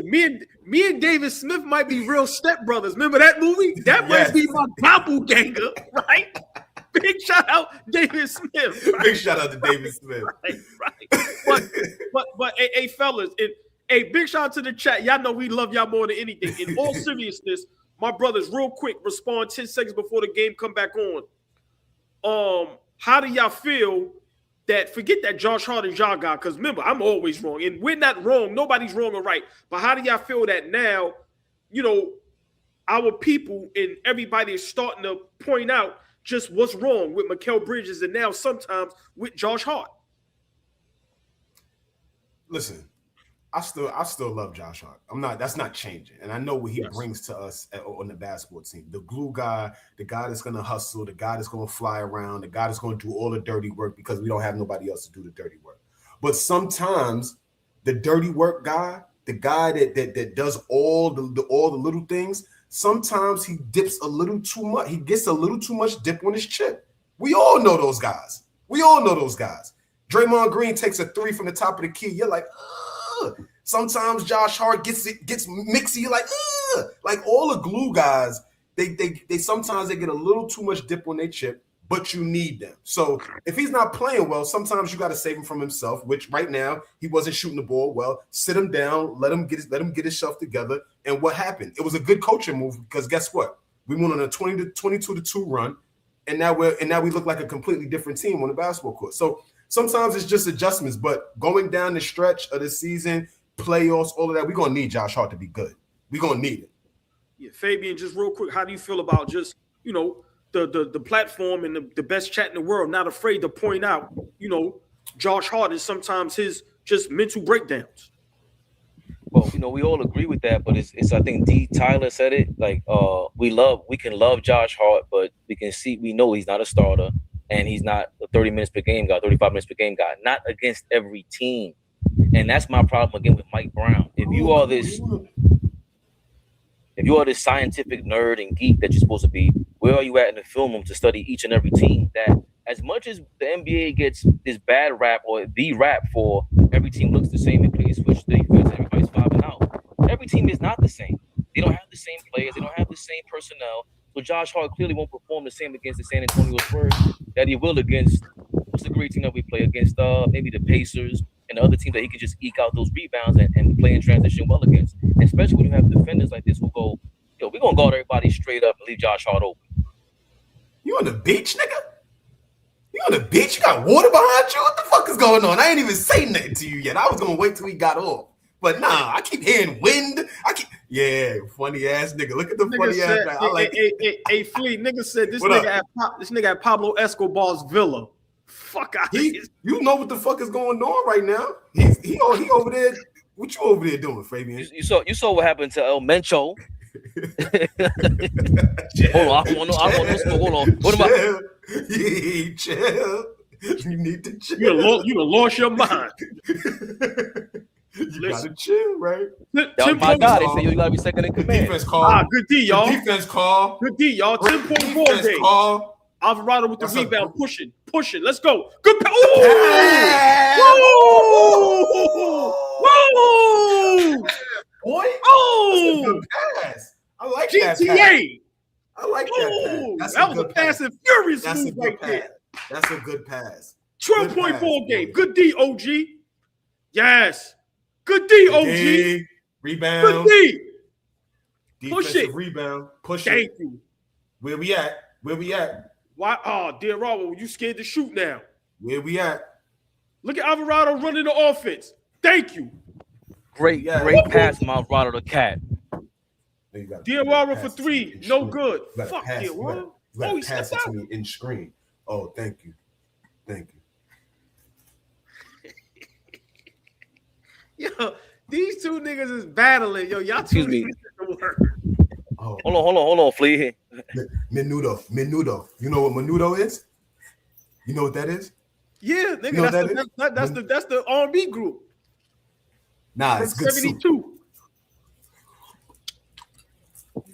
Me and David Smith might be real stepbrothers. Remember that movie? That might be my doppelganger, right? Big shout out David Smith. Right? Big shout out to David Smith. Right. But hey, fellas, big shout out to the chat. Y'all know we love y'all more than anything. In all seriousness, my brothers, real quick, respond 10 seconds before the game come back on. How do y'all feel that, forget that Josh Hart is y'all guy, because remember, I'm always wrong. And we're not wrong. Nobody's wrong or right. But how do y'all feel that now, you know, our people and everybody is starting to point out just what's wrong with Mikal Bridges and now sometimes with Josh Hart? Listen, I still love Josh Hart. That's not changing. And I know what he brings to us on the basketball team. The glue guy, the guy that's gonna hustle, the guy that's gonna fly around, the guy that's gonna do all the dirty work because we don't have nobody else to do the dirty work. But sometimes the dirty work guy, the guy that does all the little things, sometimes he dips a little too much. He gets a little too much dip on his chip. We all know those guys. Draymond Green takes a 3 from the top of the key. You're like, ugh. Sometimes Josh Hart gets mixy. You're like, ugh. Like all the glue guys, they sometimes they get a little too much dip on their chip. but you need them. So if he's not playing well, sometimes you got to save him from himself, which right now he wasn't shooting the ball well. Sit him down, let him get himself together. And what happened? It was a good coaching move because guess what? We went on a 22-2 run, and now we look like a completely different team on the basketball court. So sometimes it's just adjustments, but going down the stretch of the season, playoffs, all of that, we're gonna need Josh Hart to be good. We're gonna need it. Yeah, Fabian, just real quick, how do you feel about just, you know, the platform and the best chat in the world, not afraid to point out, you know, Josh Hart is sometimes his just mental breakdowns? Well, you know, we all agree with that, but it's I think D. Tyler said it, like we can love Josh Hart, but we know he's not a starter and he's not a 30 minutes per game guy, 35 minutes per game guy, not against every team. And that's my problem again with Mike Brown. If you are this scientific nerd and geek that you're supposed to be, where are you at in the film room to study each and every team? That as much as the NBA gets this bad rap or the rap for every team looks the same and plays switch defense, everybody's 5 and out. Every team is not the same. They don't have the same players. They don't have the same personnel. So Josh Hart clearly won't perform the same against the San Antonio Spurs that he will against what's the great team that we play against? Maybe the Pacers and the other teams that he can just eke out those rebounds and play in transition well against. Especially when you have defenders like this who go, yo, we're gonna guard everybody straight up and leave Josh Hart open. You on the beach, nigga? You on the beach? You got water behind you? What the fuck is going on? I ain't even say nothing to you yet. I was gonna wait till he got off. But nah, I keep hearing wind. Yeah, funny ass nigga. Look at the Nigga funny said, ass. I like hey, Flea, nigga said this nigga at Pablo Escobar's villa. Fuck out of here. You know what the fuck is going on right now? He over there. What you over there doing, Fabian? You saw what happened to El Mencho. Hold on, I want no smoke. Hold on. What am I? Chill. You need to chill. You done lost your mind. You gotta chill, right? That was my guy. They say you gotta be second in command. Defense call. Good D, y'all. Defense call. Good D, y'all. 10-point ball game. Call. Alvarado with the rebound, pushing. Let's go. Good pass. Whoa! Boy. Oh! That's a good pass. I like GTA. that pass. I like that pass. That was a fast and furious move right there. That's a good pass. 12-point ball game. Good D, OG. Yes. Good D, OG. Rebound. Good D. Defensive Push it. Rebound. Push it. Thank you. Where we at? Why? Oh, dear Robert, you scared to shoot now. Where we at? Look at Alvarado running the offense. Thank you. Great pass, Alvarado the cat. Dear Robert for 3. No good. Fuck Dear Robert. You gotta pass it to me in screen. Oh, thank you. Yo, these two niggas is battling. Yo, y'all two niggas to work. Oh. Hold on, Flea. Menudo. You know what menudo is? You know what that is? Yeah, nigga, you know that's the R&B group. Nah, it's good 72. soup.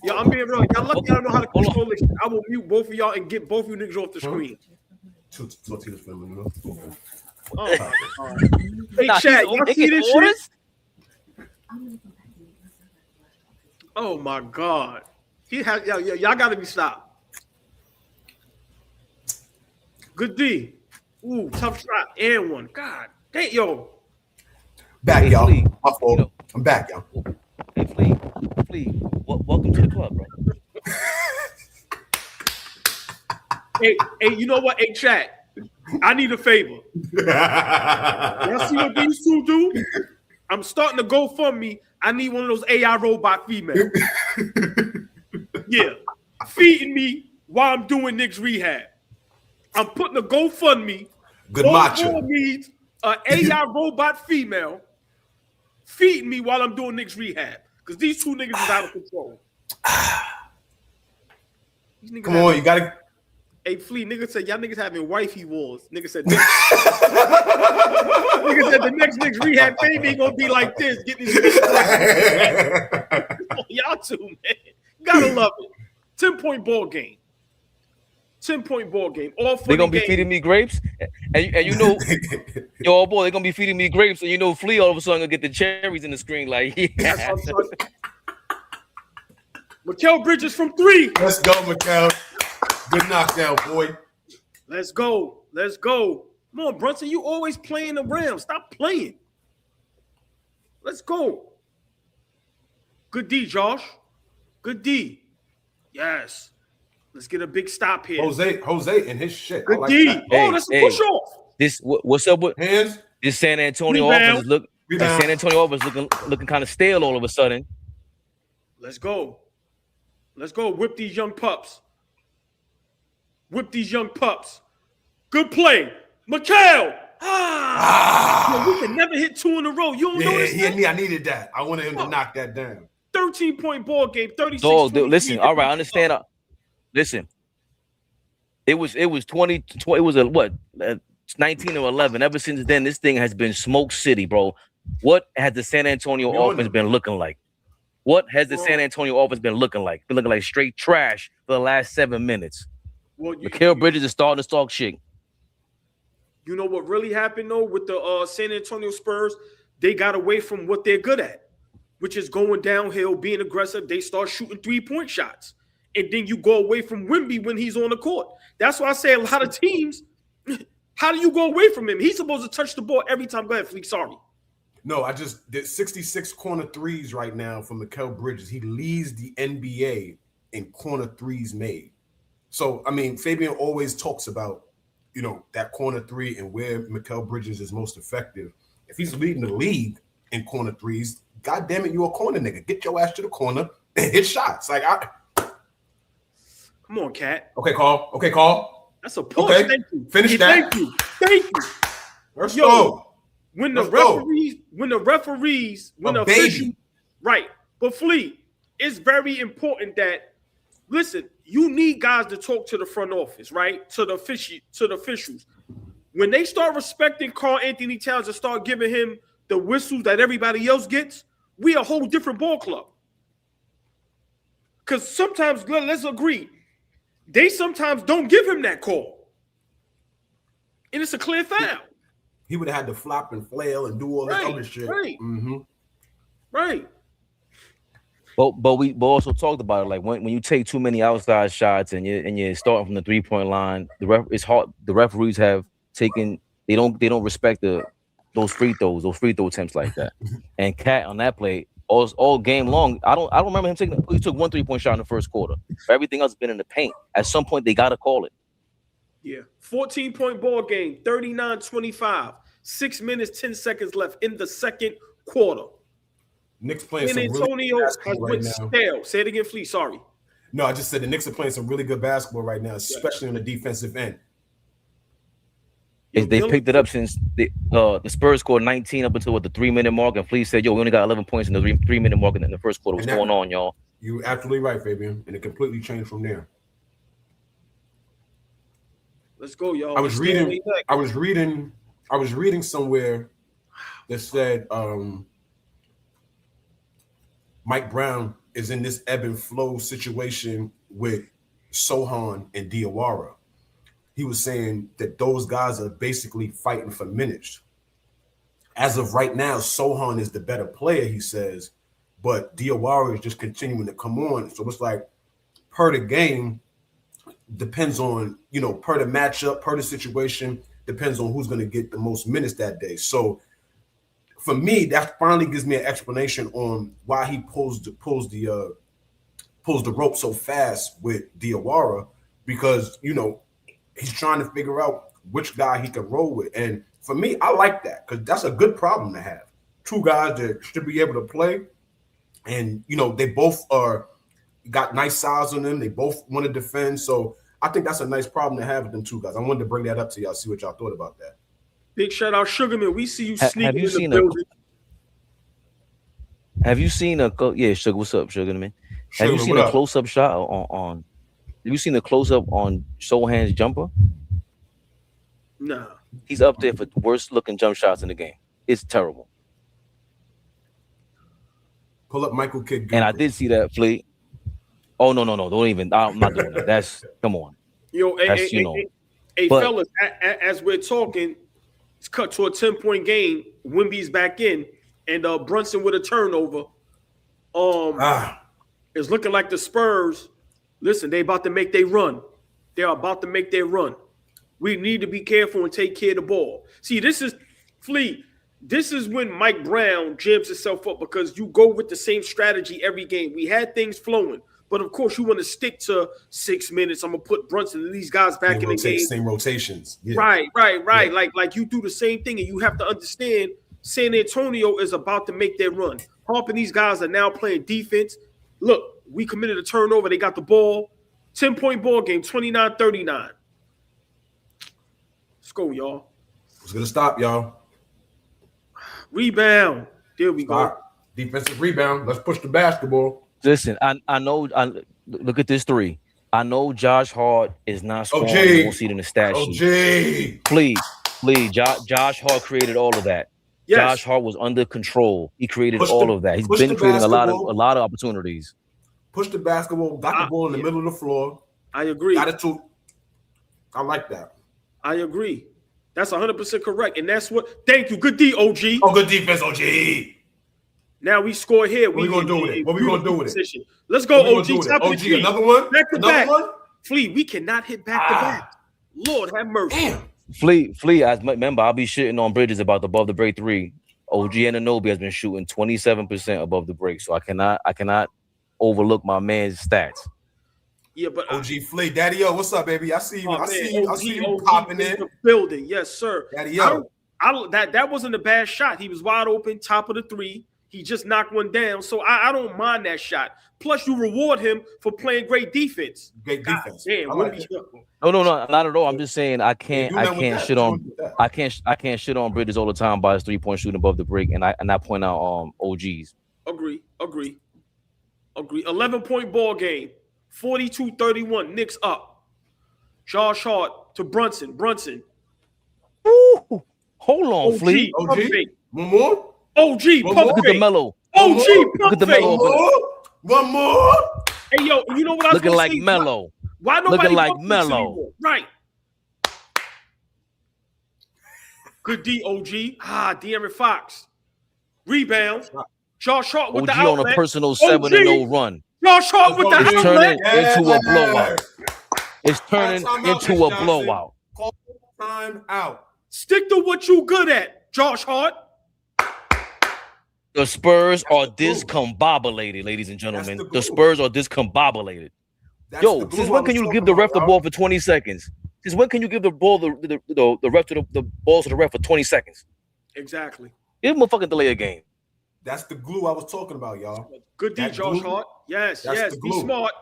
Yo, I'm being real. Y'all lucky I don't know how to control this. I will mute both of y'all and get both of you niggas off the screen. Tortillas for menudo. Oh, hey, chat, y'all see this shit? Oh my God. Y'all gotta be stopped. Good D. Ooh, tough shot and one. God damn, yo. Back, y'all. Flea, My fault. I'm back, y'all. Hey, Flea. Welcome to the club, bro. Hey, you know what? Hey, chat. I need a favor. Y'all see what these two do? I'm starting to GoFundMe. I need one of those AI robot females. Yeah. Feeding me while I'm doing Knicks rehab. I'm putting a GoFundMe. Good macho. Needs an AI robot female feeding me while I'm doing Knicks rehab. Because these two niggas is out of control. Come on, you gotta. Hey, Flea, nigga said y'all niggas having wifey wars. Nigga said the next Knicks rehab baby ain't gonna be like this. Get these y'all two, man. Gotta love it. 10-point ball game. 10-point ball game. All for they're gonna be feeding me grapes, and you know, yo, boy, they're gonna be feeding me grapes, and you know, Flea all of a sudden gonna get the cherries in the screen, like yeah. Mikal Bridges from 3. Let's go, Mikal. Good knockdown, boy. Let's go. Let's go. Come on, Brunson. You always playing the Rams. Stop playing. Let's go. Good D, Josh. Good D. Yes. Let's get a big stop here. Jose and his shit. Good like D. that. That's a push off. What's up with hands? This San Antonio offense San Antonio offense looking kind of stale all of a sudden. Let's go. Let's go. Whip these young pups. Whip these young pups. Good play. Mikal. We can never hit 2 in a row. You don't notice that? Yeah, I needed that. I wanted him to knock that down. 13-point ball game, 36. Dog, listen, all right, I understand. Listen, it was 20. It was 19 or 11. Ever since then, this thing has been smoke city, bro. What has the San Antonio offense been looking like? What has the San Antonio offense been looking like? Been looking like straight trash for the last 7 minutes. Mikal Bridges is starting to talk shit. You know what really happened though with the San Antonio Spurs? They got away from what they're good at, which is going downhill, being aggressive. They start shooting 3-point shots, and then you go away from Wemby when he's on the court. That's why I say a lot of teams. How do you go away from him? He's supposed to touch the ball every time. Go ahead, Fleek. Sorry. No, I just did 66 corner threes right now for Mikal Bridges. He leads the NBA in corner threes made. So, I mean, Fabian always talks about, that corner three and where Mikal Bridges is most effective. If he's leading the league in corner threes, God damn it, you a corner nigga. Get your ass to the corner and hit shots. Come on, Cat. Okay, call. That's a push. Okay. Thank you. Finish that. Thank you. Let's go. When the officials, right. But Flea, it's very important that, listen, you need guys to talk to the front office, right? To the officials. When they start respecting Karl Anthony Towns and start giving him the whistles that everybody else gets, we a whole different ball club. Because sometimes, let's agree, they sometimes don't give him that call. And it's a clear foul. He would have had to flop and flail and do all that other shit. Right. Mm-hmm. Right. But we also talked about it. Like when you take too many outside shots and you're starting from the 3-point line, it's hard. The referees have taken they don't respect those free throw attempts like that. And Cat on that play all game long, I don't remember him taking. He took 1 3-point shot in the first quarter. But everything else has been in the paint. At some point they gotta call it. Yeah, 14-point ball game, 39-25, 6 minutes 10 seconds left in the second quarter. Knicks playing and some Antonio really has good basketball went right now. stale. Say it again, Flea. Sorry. No, I just said the Knicks are playing some really good basketball right now, especially on the defensive end. They picked it up since the Spurs scored 19 up until the 3-minute mark, and Flea said, "Yo, we only got 11 points in the 3-minute mark in the first quarter. What's going on, y'all?" You're absolutely right, Fabian, and it completely changed from there. Let's go, y'all. I was reading somewhere that said Mike Brown is in this ebb and flow situation with Sohan and Diawara. He was saying that those guys are basically fighting for minutes. As of right now, Sohan is the better player, he says, but Diawara is just continuing to come on. So it's like per the game, depends on, per the matchup, per the situation, depends on who's going to get the most minutes that day. So for me, that finally gives me an explanation on why he pulls the rope so fast with Diawara, because he's trying to figure out which guy he can roll with. And for me, I like that because that's a good problem to have. 2 guys that should be able to play, and they both got nice size on them. They both want to defend, so I think that's a nice problem to have with them 2 guys. I wanted to bring that up to y'all, see what y'all thought about that. Big shout out, Sugarman. We see you sneaking in the building. Have you seen Sugar? What's up, Sugarman? Have you seen a close-up shot on? Have you seen the close-up on Sohan's jumper? No. He's up there for the worst-looking jump shots in the game. It's terrible. Pull up Michael Kidd. And I did see that, Fleet. Oh, no. Don't even. I'm not doing that. That's, come on. Fellas, as we're talking, it's cut to a 10-point game. Wemby's back in, and Brunson with a turnover. It's looking like the Spurs. Listen, they about to make their run. They are about to make their run. We need to be careful and take care of the ball. See, this is Flea. This is when Mike Brown jams himself up because you go with the same strategy every game. We had things flowing, but of course you want to stick to 6 minutes. I'm gonna put Brunson and these guys back in the game. Same rotations. Yeah. Right. Yeah. Like you do the same thing, and you have to understand San Antonio is about to make their run. Harp and these guys are now playing defense. Look, we committed a turnover. They got the ball. 10-point ball game, 29-39. Let's go, y'all. Who's gonna stop, y'all? Rebound. There we go. Defensive rebound. Let's push the basketball. Listen, I know. Look at this three. I know Josh Hart is not scoring. You won't see it in the stat sheet. Please, Josh Hart created all of that. Yes. Josh Hart was under control. He created all of that. He's been creating a lot of opportunities. Push the basketball. Got the ball in the middle of the floor. I agree. Got it too. I like that. I agree. That's 100% correct. And that's what – thank you. Good D, OG. Oh, good defense, OG. Now we score here. What we going to do with it? What we going to do with it? Let's go, OG. OG, another one? Back to back. Flea, we cannot hit back to back. Lord have mercy. Damn. Flea, I remember I'll be shitting on Bridges about the above the break three. OG Anunoby has been shooting 27% above the break. So I cannot overlook my man's stats. Yeah, but OG Flea, Daddy O, what's up, baby? I see you. I see you popping in the building. Yes, sir. Daddy O. That wasn't a bad shot. He was wide open, top of the three. He just knocked one down. So I don't mind that shot. Plus, you reward him for playing great defense. Great defense. Damn, No, not at all. I'm just saying I can't shit on Bridges all the time by his 3-point shooting above the break, and I point out OGs. Agree. 11-point ball game. 42-31. Knicks up. Josh Hart to Brunson. Ooh, hold on, Flea. OG. One more. OG. Look at the Melo. OG. Look at the Melo. One more. Hey, yo, you know what I was looking like Melo. Why nobody looking like Melo? Right. Good D, OG. De'Aaron Fox. Rebound. Josh Hart with OG the outlet. on a personal 7-0 run. Josh Hart with the outlet. It's turning into a blowout. It's turning into a blowout. Call time out. Stick to what you good at, Josh Hart. The Spurs are discombobulated, ladies and gentlemen. The Spurs are discombobulated. Yo, since when can you give the ref the ball for 20 seconds? Since when can you give the ball the ref to the balls to the ref for 20 seconds? Exactly. Give him a fucking delay a game. That's the glue I was talking about, y'all. Good D, Josh Hart. Yes. Be smart.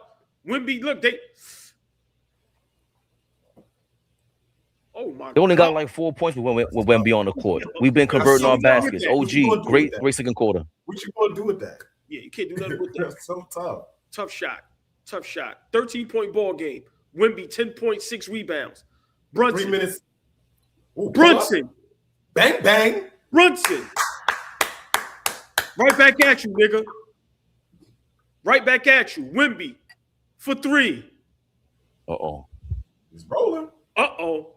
Wimby, look, they. Oh my! They only got like 4 points when Wemby on the court. We've been converting our baskets. OG, great second quarter. What you gonna do with that? Yeah, you can't do nothing with that. That's so tough. Tough shot. 13-point ball game. Wemby 10.6 rebounds. Brunson. 3 minutes. Ooh, Brunson. Bang bang. Brunson. Right back at you, nigga. Right back at you. Wemby for 3. Uh-oh. He's rolling. Uh-oh.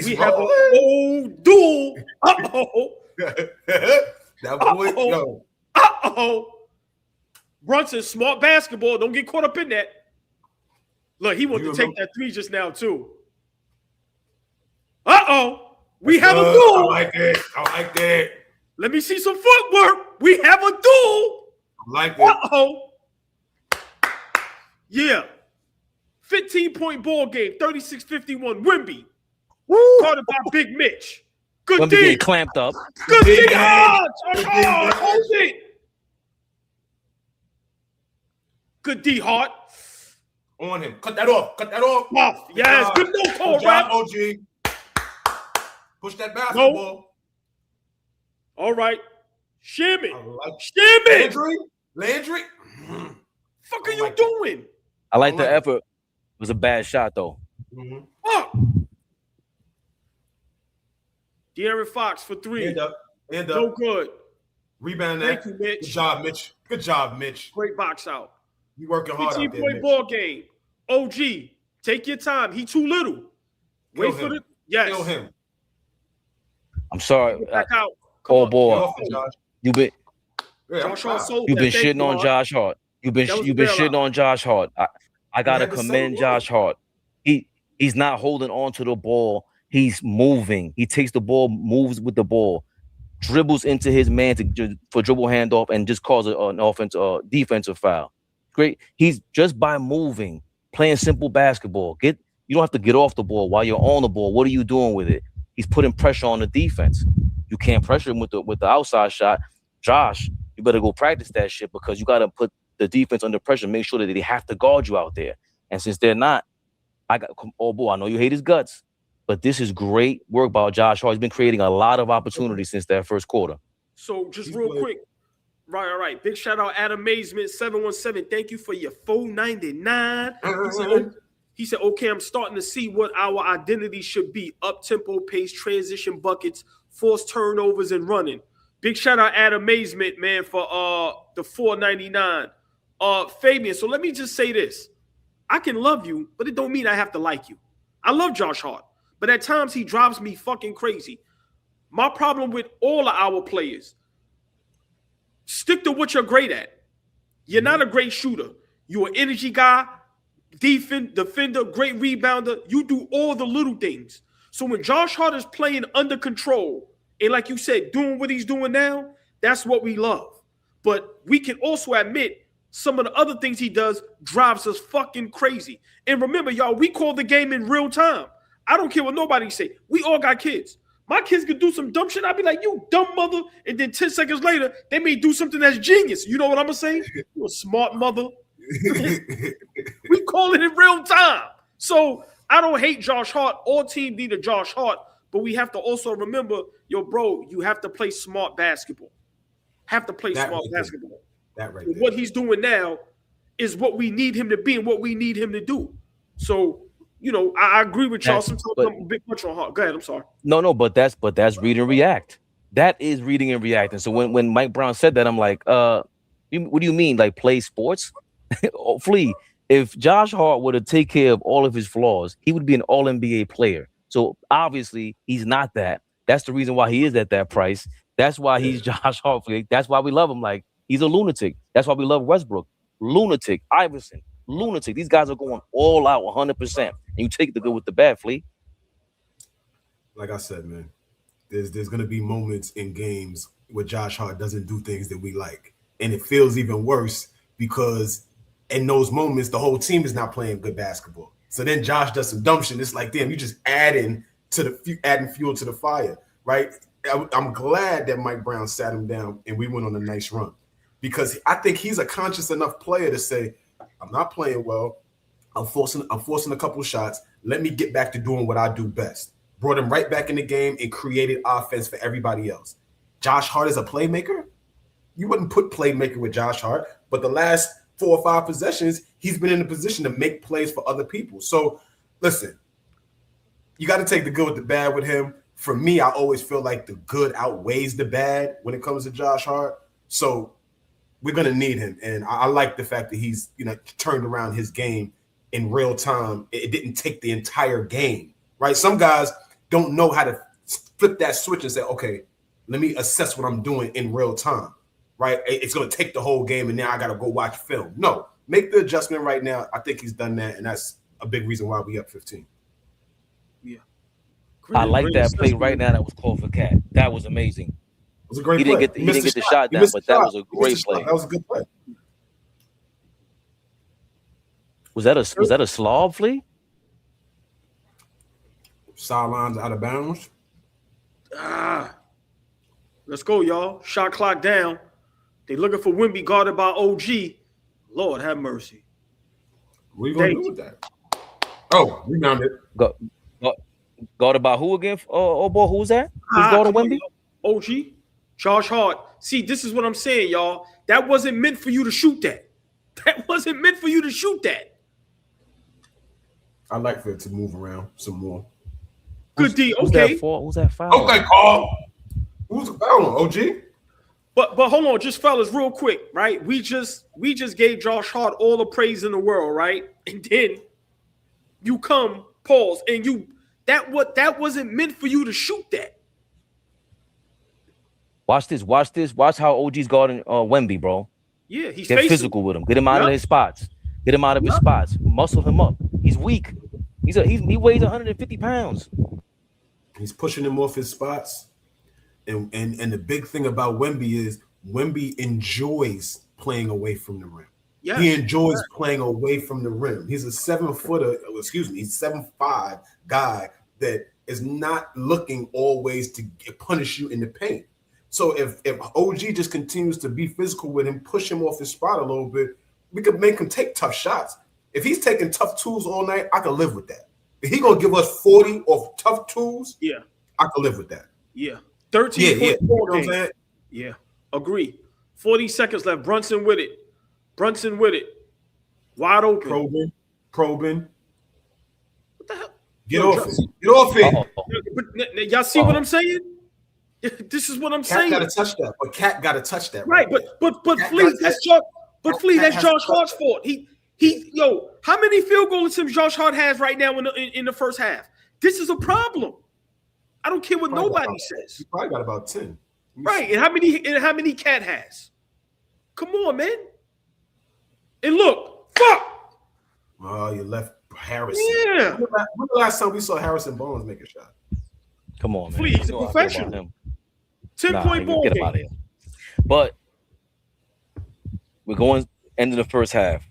We have a whole duel. Uh-oh. That boy. Yo. Uh-oh. Brunson, smart basketball. Don't get caught up in that. Look, he wanted to take that 3 just now, too. Uh-oh. We have a duel. I like that. Let me see some footwork. We have a duel. I like it. Uh-oh. Yeah. 15-point ball game. 36-51. Wemby. Woo. Caught it by Big Mitch. Good Wemby D. getting clamped up. Good D. Hold it. Good D, Hart. On him. Cut that off. Off. Yes. Good no call, right? OG. Push that basketball. No. All right. Shimmy. Landry. Fuck are you doing? I like the effort. It was a bad shot, though. Mm-hmm. Fuck. De'Aaron Fox for 3. End up. No good. Rebound Thank that. you, Mitch. Good job, Mitch. Great box out. You working hard out there, 15-point ball game. OG, take your time. He too little. Wait for the yes. Kill him. I'm sorry. Back out. Oh boy, you've been shitting on Josh Hart. You've been shitting on Josh Hart. I gotta commend Josh Hart. He's not holding on to the ball. He's moving. He takes the ball, moves with the ball, dribbles into his man for dribble handoff, and just cause an defensive foul. Great. He's just by moving, playing simple basketball. You don't have to get off the ball while you're on the ball. What are you doing with it? He's putting pressure on the defense. You can't pressure him with the outside shot. Josh, you better go practice that shit, because you got to put the defense under pressure. Make sure that they have to guard you out there. And since they're not, I know you hate his guts, but this is great work by Josh Hart. He's been creating a lot of opportunities since that first quarter. So just real quick. Right. Big shout out Adam Amazement 717. Thank you for your $4.99. He said, okay, I'm starting to see what our identity should be. Up-tempo pace, transition buckets, forced turnovers, and running. Big shout out Adam Amazement, man, for the $4.99. Fabian, so let me just say this. I can love you, but it don't mean I have to like you. I love Josh Hart, but at times he drives me fucking crazy. My problem with all of our players, stick to what you're great at. You're not a great shooter. You're an energy guy, defender, great rebounder. You do all the little things. So when Josh Hart is playing under control, and like you said, doing what he's doing now, that's what we love. But we can also admit some of the other things he does drives us fucking crazy. And remember, y'all, we call the game in real time. I don't care what nobody say. We all got kids. My kids could do some dumb shit. I'd be like, you dumb mother. And then 10 seconds later, they may do something that's genius. You know what I'm going to say? You a smart mother. We call it in real time. So I don't hate Josh Hart. All team need a Josh Hart. But we have to also remember, yo, bro, you have to play smart basketball. Basketball. That right there. What he's doing now is what we need him to be and what we need him to do. So, you know, I agree with y'all. Sometimes I'm a bit much on Hart. Go ahead. I'm sorry. No, but that's read and react. That is reading and reacting. So when Mike Brown said that, I'm like, what do you mean? Like play sports? Flea, if Josh Hart were to take care of all of his flaws, he would be an all-NBA player. So obviously he's not that. That's the reason why he is at that price. That's why he's Josh Hart. That's why we love him. Like, he's a lunatic. That's why we love Westbrook. Lunatic. Iverson. Lunatic. These guys are going all out 100%. And you take the good with the bad, Flea. Like I said, man, there's going to be moments in games where Josh Hart doesn't do things that we like. And it feels even worse because in those moments, the whole team is not playing good basketball. So then Josh does some dumb shit. It's like, damn, you just adding fuel to the fire, right? I'm glad that Mike Brown sat him down and we went on a nice run, because I think he's a conscious enough player to say, I'm not playing well. I'm forcing a couple shots. Let me get back to doing what I do best. Brought him right back in the game and created offense for everybody else. Josh Hart is a playmaker. You wouldn't put playmaker with Josh Hart, but the last 4 or 5 possessions, he's been in a position to make plays for other people. So listen, you got to take the good with the bad with him. For me, I always feel like the good outweighs the bad when it comes to Josh Hart. So we're going to need him. And I like the fact that he's, turned around his game in real time. It didn't take the entire game, right? Some guys don't know how to flip that switch and say, okay, let me assess what I'm doing in real time, right? It's going to take the whole game and now I got to go watch film. No, make the adjustment right now. I think he's done that, and that's a big reason why we up 15. Yeah. I like that play right now that was called for Cat. That was amazing. It was a great play. He didn't get the shot down, but that was a great play. That was a good play. Was that a slob, Flea? Sidelines out of bounds. Let's go, y'all. Shot clock down. They looking for Wemby guarded by OG. Lord have mercy. What are you going to do with that? Oh, rebounded. Guarded by who again? Oh boy, who's that? Who's guarding Wemby? OG. Josh Hart. See, this is what I'm saying, y'all. That wasn't meant for you to shoot that. That wasn't meant for you to shoot that. I'd like for it to move around some more. Good D. Okay. Who's that foul? Okay, Carl. Who's the foul on? OG? But hold on, just fellas, real quick, right? We just gave Josh Hart all the praise in the world, right? And then you come, pause, and that wasn't meant for you to shoot that. Watch this. Watch how OG's guarding Wemby, bro. Yeah, he's Get physical with him. Get him out of his spots. Get him out of his spots. Muscle him up. He's weak. He weighs 150 pounds. He's pushing him off his spots. And the big thing about Wemby is Wemby enjoys playing away from the rim. Yes. He enjoys playing away from the rim. He's a 7-footer, he's 7'5" guy that is not looking always to punish you in the paint. So if OG just continues to be physical with him, push him off his spot a little bit, we could make him take tough shots. If he's taking tough twos all night, I can live with that. If he gonna give us 40 off tough twos, I can live with that. 13 You know what I'm saying? Yeah, agree. 40 seconds left. Brunson with it. Wide open. Probing. What the hell? Get off it. But y'all see what I'm saying? This is what I'm saying. Cat got to touch that, but Cat got to touch that. Right, but Fleet, that's Josh Hart's fault. How many field goal attempts Josh Hart has right now in the first half? This is a problem. I don't care what nobody says. He probably got about 10. Right, and how many Cat has? Come on, man. And look, fuck. Oh, you left Harrison. Yeah. When the last time we saw Harrison Barnes make a shot? Come on, man. Fleet, he's a professional. 10-point ball get game. him out of here. But we're going end of the first half.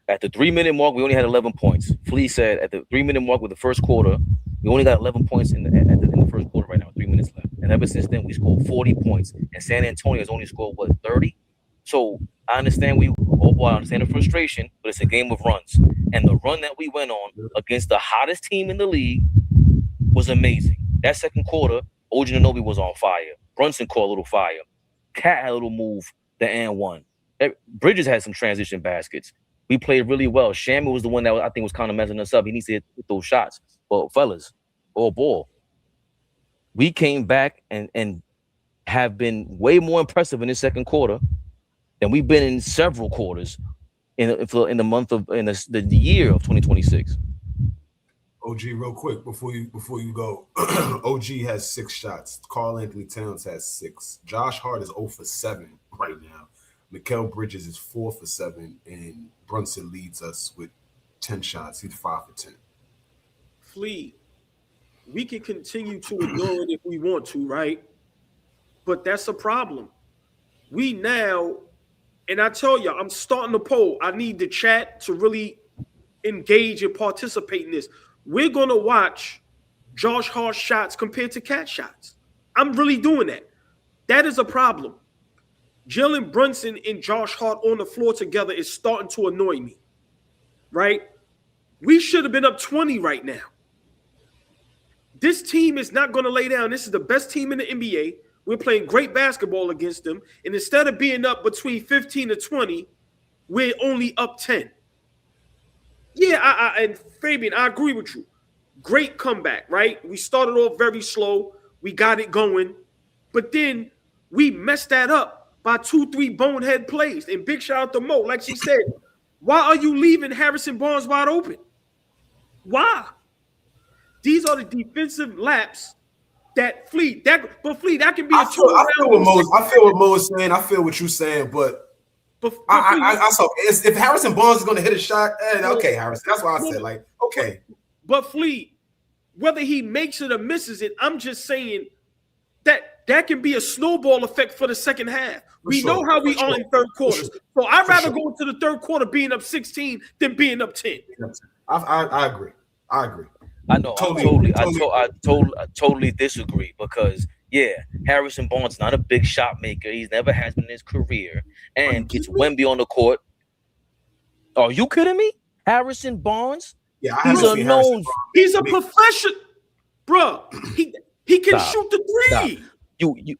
At the 3-minute mark, we only had 11 points. Flea said at the 3-minute mark with the first quarter, we only got 11 points in the first quarter right now, 3 minutes left. And ever since then, we scored 40 points. And San Antonio has only scored, 30? So I understand I understand the frustration, but it's a game of runs. And the run that we went on against the hottest team in the league was amazing. That second quarter, OG Anunoby was on fire. Brunson caught a little fire. Cat had a little move, the and one. Bridges had some transition baskets. We played really well. Shammy was the one that I think was kind of messing us up. He needs to hit those shots. But fellas, all ball. We came back and have been way more impressive in this second quarter than we've been in several quarters in the year of 2026. OG, real quick before you go, OG has 6 shots. Karl Anthony Towns has 6. Josh Hart is 0 for 7 right now. Mikal Bridges is 4 for 7, and Brunson leads us with 10 shots. He's 5 for 10. Flea, we can continue to ignore it if we want to, right? But that's a problem. We now, and I tell you, I'm starting the poll. I need the chat to really engage and participate in this. We're going to watch Josh Hart shots compared to Cat shots. I'm really doing that. That is a problem. Jalen Brunson and Josh Hart on the floor together is starting to annoy me, right? We should have been up 20 right now. This team is not going to lay down. This is the best team in the NBA. We're playing great basketball against them. And instead of being up between 15 to 20, we're only up 10. Yeah, and Fabian, I agree with you. Great comeback, right? We started off very slow. We got it going. But then we messed that up by 2-3 bonehead plays. And big shout out to Mo. Like she said, why are you leaving Harrison Barnes wide open? Why? These are the defensive laps that Fleet. That can be a I feel what Mo is saying. I feel what you're saying, but I saw if Harrison Barnes is going to hit a shot, okay, Harrison. That's why I said, like, okay. But Fleet, whether he makes it or misses it, I'm just saying that can be a snowball effect for the second half. We know how we are in third quarters. So I'd rather go into the third quarter being up 16 than being up 10. I agree. I know. I totally disagree because, Harrison Barnes is not a big shot maker. He's never has been in his career. And it's Wemby on the court. Are you kidding me? Harrison Barnes? Yeah, he's a professional. Bro, he can shoot the 3.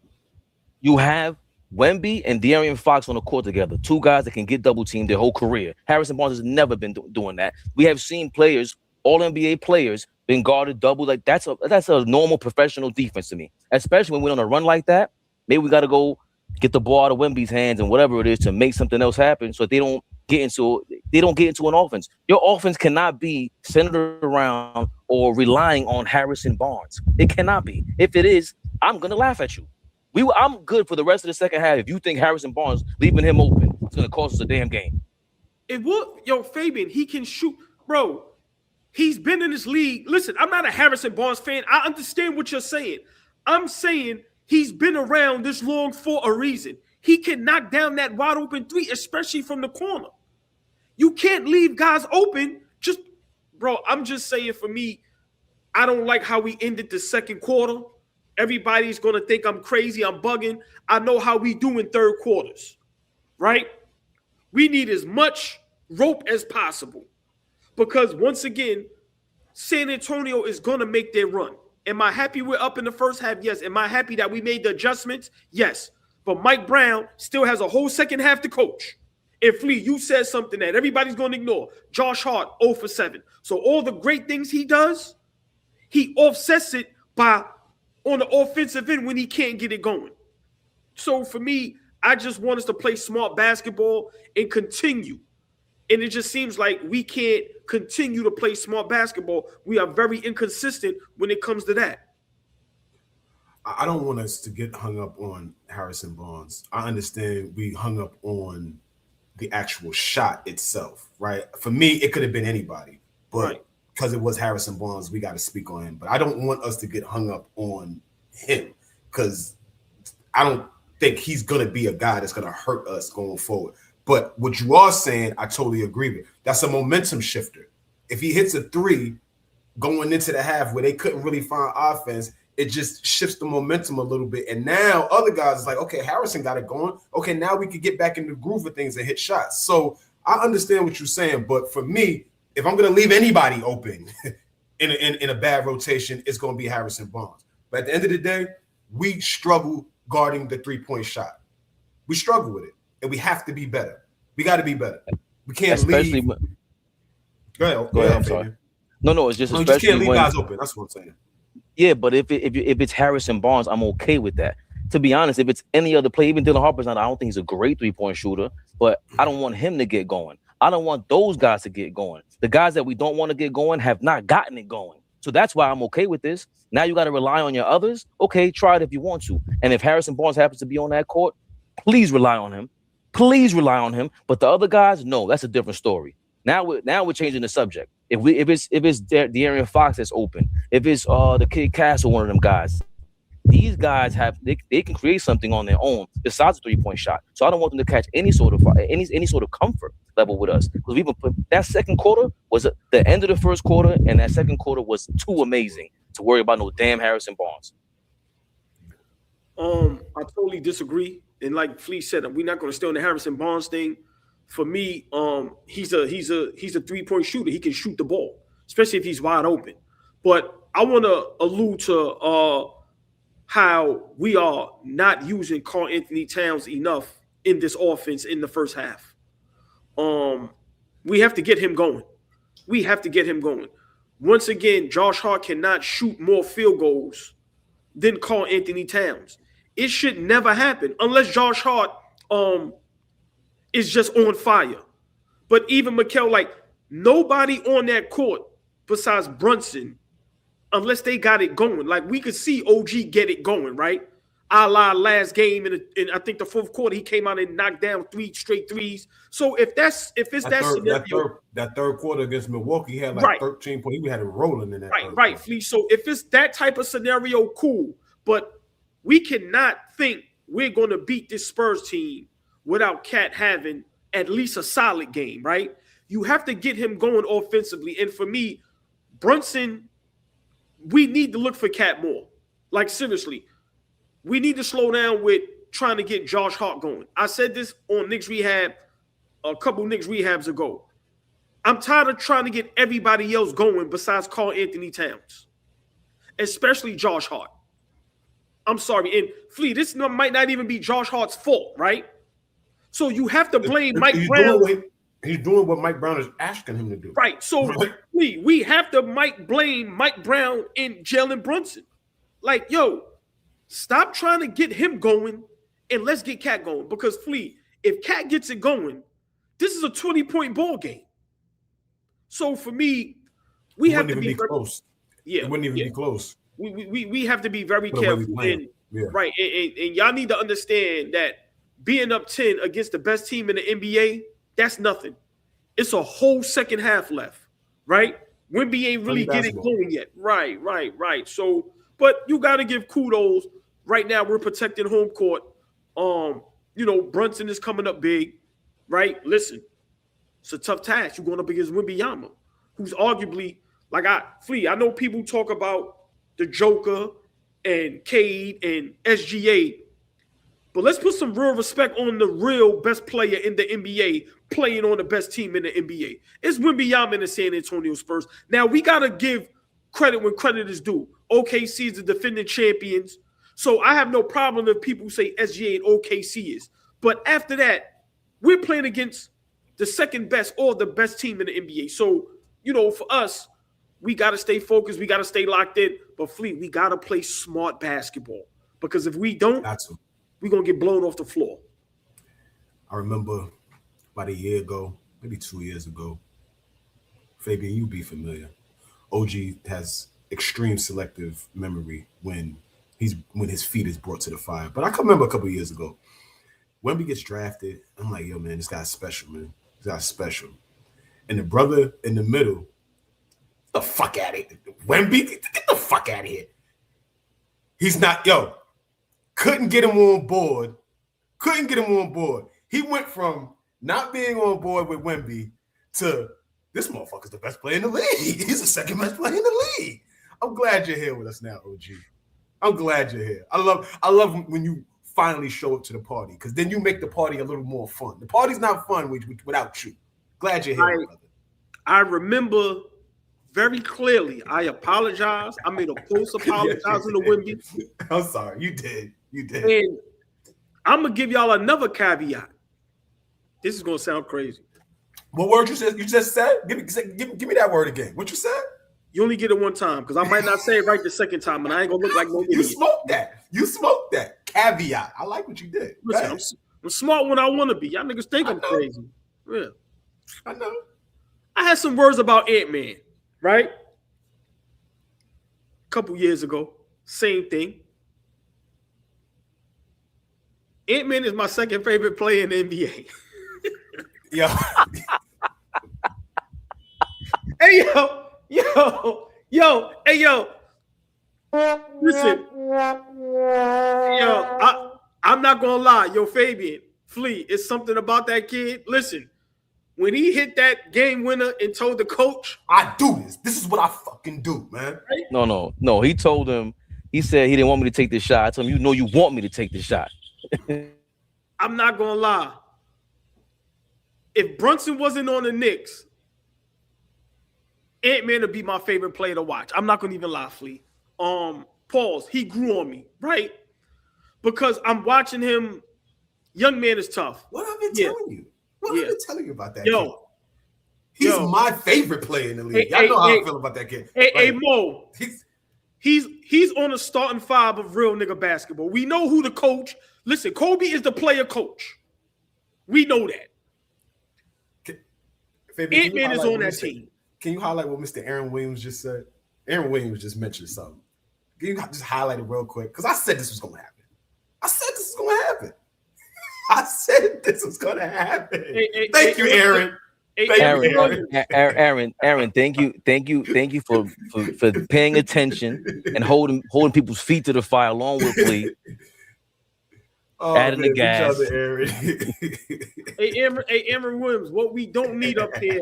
You have Wemby and De'Aaron Fox on the court together. 2 guys that can get double teamed their whole career. Harrison Barnes has never been doing that. We have seen players, all NBA players, been guarded double. Like that's a normal professional defense to me. Especially when we're on a run like that. Maybe we got to go get the ball out of Wemby's hands and whatever it is to make something else happen so they don't get into an offense. Your offense cannot be centered around or relying on Harrison Barnes. It cannot be. If it is, I'm gonna laugh at you. I'm good for the rest of the second half. If you think Harrison Barnes leaving him open, it's gonna cost us a damn game. It will, Fabian, he can shoot, bro. He's been in this league. Listen, I'm not a Harrison Barnes fan. I understand what you're saying. I'm saying he's been around this long for a reason. He can knock down that wide open three, especially from the corner. You can't leave guys open. Bro, I'm just saying for me, I don't like how we ended the second quarter. Everybody's going to think I'm crazy, I'm bugging. I know how we do in third quarters, right? We need as much rope as possible because, once again, San Antonio is going to make their run. Am I happy we're up in the first half? Yes. Am I happy that we made the adjustments? Yes. But Mike Brown still has a whole second half to coach. And Flea, you said something that everybody's going to ignore. Josh Hart, 0 for 7. So all the great things he does, he offsets it by on the offensive end when he can't get it going. So for me, I just want us to play smart basketball and continue. And it just seems like we can't continue to play smart basketball. We are very inconsistent when it comes to that. I don't want us to get hung up on Harrison Barnes. I understand we hung up on the actual shot itself, right? For me, it could have been anybody, but because it was Harrison Barnes, we got to speak on him. But I don't want us to get hung up on him because I don't think he's going to be a guy that's going to hurt us going forward. But what you are saying, I totally agree with. That's a momentum shifter. If he hits a three going into the half where they couldn't really find offense, it just shifts the momentum a little bit. And now other guys is like, okay, Harrison got it going. Okay, now we can get back in the groove of things and hit shots. So I understand what you're saying. But for me, if I'm going to leave anybody open in a bad rotation, it's going to be Harrison Barnes. But at the end of the day, we struggle guarding the three-point shot. We struggle with it. And we have to be better. We got to be better. We can't leave. Go ahead. I'm sorry. No, it's just you especially just can't leave when, guys open. That's what I'm saying. Yeah, but if it's Harrison Barnes, I'm okay with that. To be honest, if it's any other player, even Dylan Harper's not, I don't think he's a great three-point shooter, but I don't want him to get going. I don't want those guys to get going. The guys that we don't want to get going have not gotten it going. So that's why I'm okay with this. Now you got to rely on your others. Okay, try it if you want to. And if Harrison Barnes happens to be on that court, please rely on him. Please rely on him. But the other guys, no, that's a different story. Now we're changing the subject. If it's De'Aaron Fox that's open, if it's the Kid Castle, one of them guys, these guys they can create something on their own besides a 3-point shot. So I don't want them to catch any sort of comfort level with us because we put that second quarter was the end of the first quarter, and that second quarter was too amazing to worry about no damn Harrison Barnes. I totally disagree. And like Flea said, we're not going to stay on the Harrison Barnes thing. For me, he's a 3-point shooter. He can shoot the ball, especially if he's wide open. But I want to allude to how we are not using Karl Anthony Towns enough in this offense in the first half. We have to get him going. Once again, Josh Hart cannot shoot more field goals than Karl Anthony Towns. It should never happen unless Josh Hart is just on fire. But even Mikal, like nobody on that court besides Brunson, unless they got it going. Like we could see OG get it going, right? A la last game in I think the fourth quarter, he came out and knocked down 3 straight threes. So if it's that scenario, that third quarter against Milwaukee, he had like 13 points. He had it rolling in that. Right, Flea. So if it's that type of scenario, cool. But we cannot think we're going to beat this Spurs team without Cat having at least a solid game, right? You have to get him going offensively. And for me, Brunson, we need to look for Cat more. Like, seriously, we need to slow down with trying to get Josh Hart going. I said this on Knicks Rehab a couple Knicks Rehabs ago. I'm tired of trying to get everybody else going besides Karl Anthony Towns, especially Josh Hart. I'm sorry. And Flea, this might not even be Josh Hart's fault, right? So you have to blame Mike Brown. He's doing what Mike Brown is asking him to do. Right. So we have to blame Mike Brown and Jalen Brunson. Like, yo, stop trying to get him going and let's get Cat going. Because Flea, if Cat gets it going, this is a 20-point ball game. So for me, we have to be close. Yeah, it wouldn't even be close. We have to be very careful. Right. And y'all need to understand that being up 10 against the best team in the NBA, that's nothing. It's a whole second half left, right? Wemby ain't really getting going yet. Right. So, but you got to give kudos. Right now, we're protecting home court. Brunson is coming up big, right? Listen, it's a tough task. You're going up against Wembanyama, who's arguably I know people talk about the Joker and Cade and SGA, but let's put some real respect on the real best player in the NBA playing on the best team in the NBA. It's Wembanyama in the San Antonio Spurs. Now, we got to give credit when credit is due. OKC is the defending champions. So I have no problem if people say SGA and OKC is. But after that, we're playing against the second best or the best team in the NBA. So, for us, we got to stay focused. We got to stay locked in. But, Fleet, we got to play smart basketball. Because if we don't, we're going to get blown off the floor. I remember about a year ago, maybe 2 years ago, Fabian, you be familiar. OG has extreme selective memory when his feet is brought to the fire. But I can remember a couple of years ago, Wemby gets drafted. I'm like, yo, man, this guy's special, man. This guy's special. And the brother in the middle, the fuck out of here. Wemby, get the fuck out of here. He's not, couldn't get him on board. He went from not being on board with Wemby to this motherfucker's the best player in the league. He's the second best player in the league. I'm glad you're here with us now, OG. I'm glad you're here. I love when you finally show up to the party, because then you make the party a little more fun. The party's not fun without you. Glad you're here, brother. I remember very clearly. I apologize. I made a post apologizing to Wemby. I'm sorry. You did. And I'm gonna give y'all another caveat. This is gonna sound crazy. What word you just said? Give me that word again. What you said? You only get it one time, because I might not say it right the second time, and I ain't gonna look like no idiot. You smoked that. Caveat. I like what you did. Listen, I'm smart when I want to be. Y'all niggas think I'm crazy. Yeah. I know. I had some words about Ant-Man, right? A couple years ago. Same thing. Ant-Man is my second favorite player in the NBA. Yo. Hey, yo. Listen. I'm not going to lie. Yo, Fabian, Flea, it's something about that kid. Listen, when he hit that game winner and told the coach, I do this. This is what I fucking do, man. Right? No. He told him, he said he didn't want me to take this shot. I told him, you want me to take this shot. I'm not going to lie. If Brunson wasn't on the Knicks, Ant-Man would be my favorite player to watch. I'm not going to even lie, Flea. Pause. He grew on me, right? Because I'm watching him. Young man is tough. What have I been telling you? What have I been telling you about that kid? He's my favorite player in the league. Y'all know how I feel about that kid. Hey, Mo. He's on the starting five of real nigga basketball. We know who the coach. Listen, Kobe is the player coach. We know that. Ant-Man is on that team. Can you highlight what Mr. Aaron Williams just said? Aaron Williams just mentioned something. Can you just highlight it real quick? Because I said this was going to happen. Thank you, Aaron. Aaron, thank you for paying attention and holding people's feet to the fire along with Flea. Adding the gas. Aaron Williams, what we don't need up here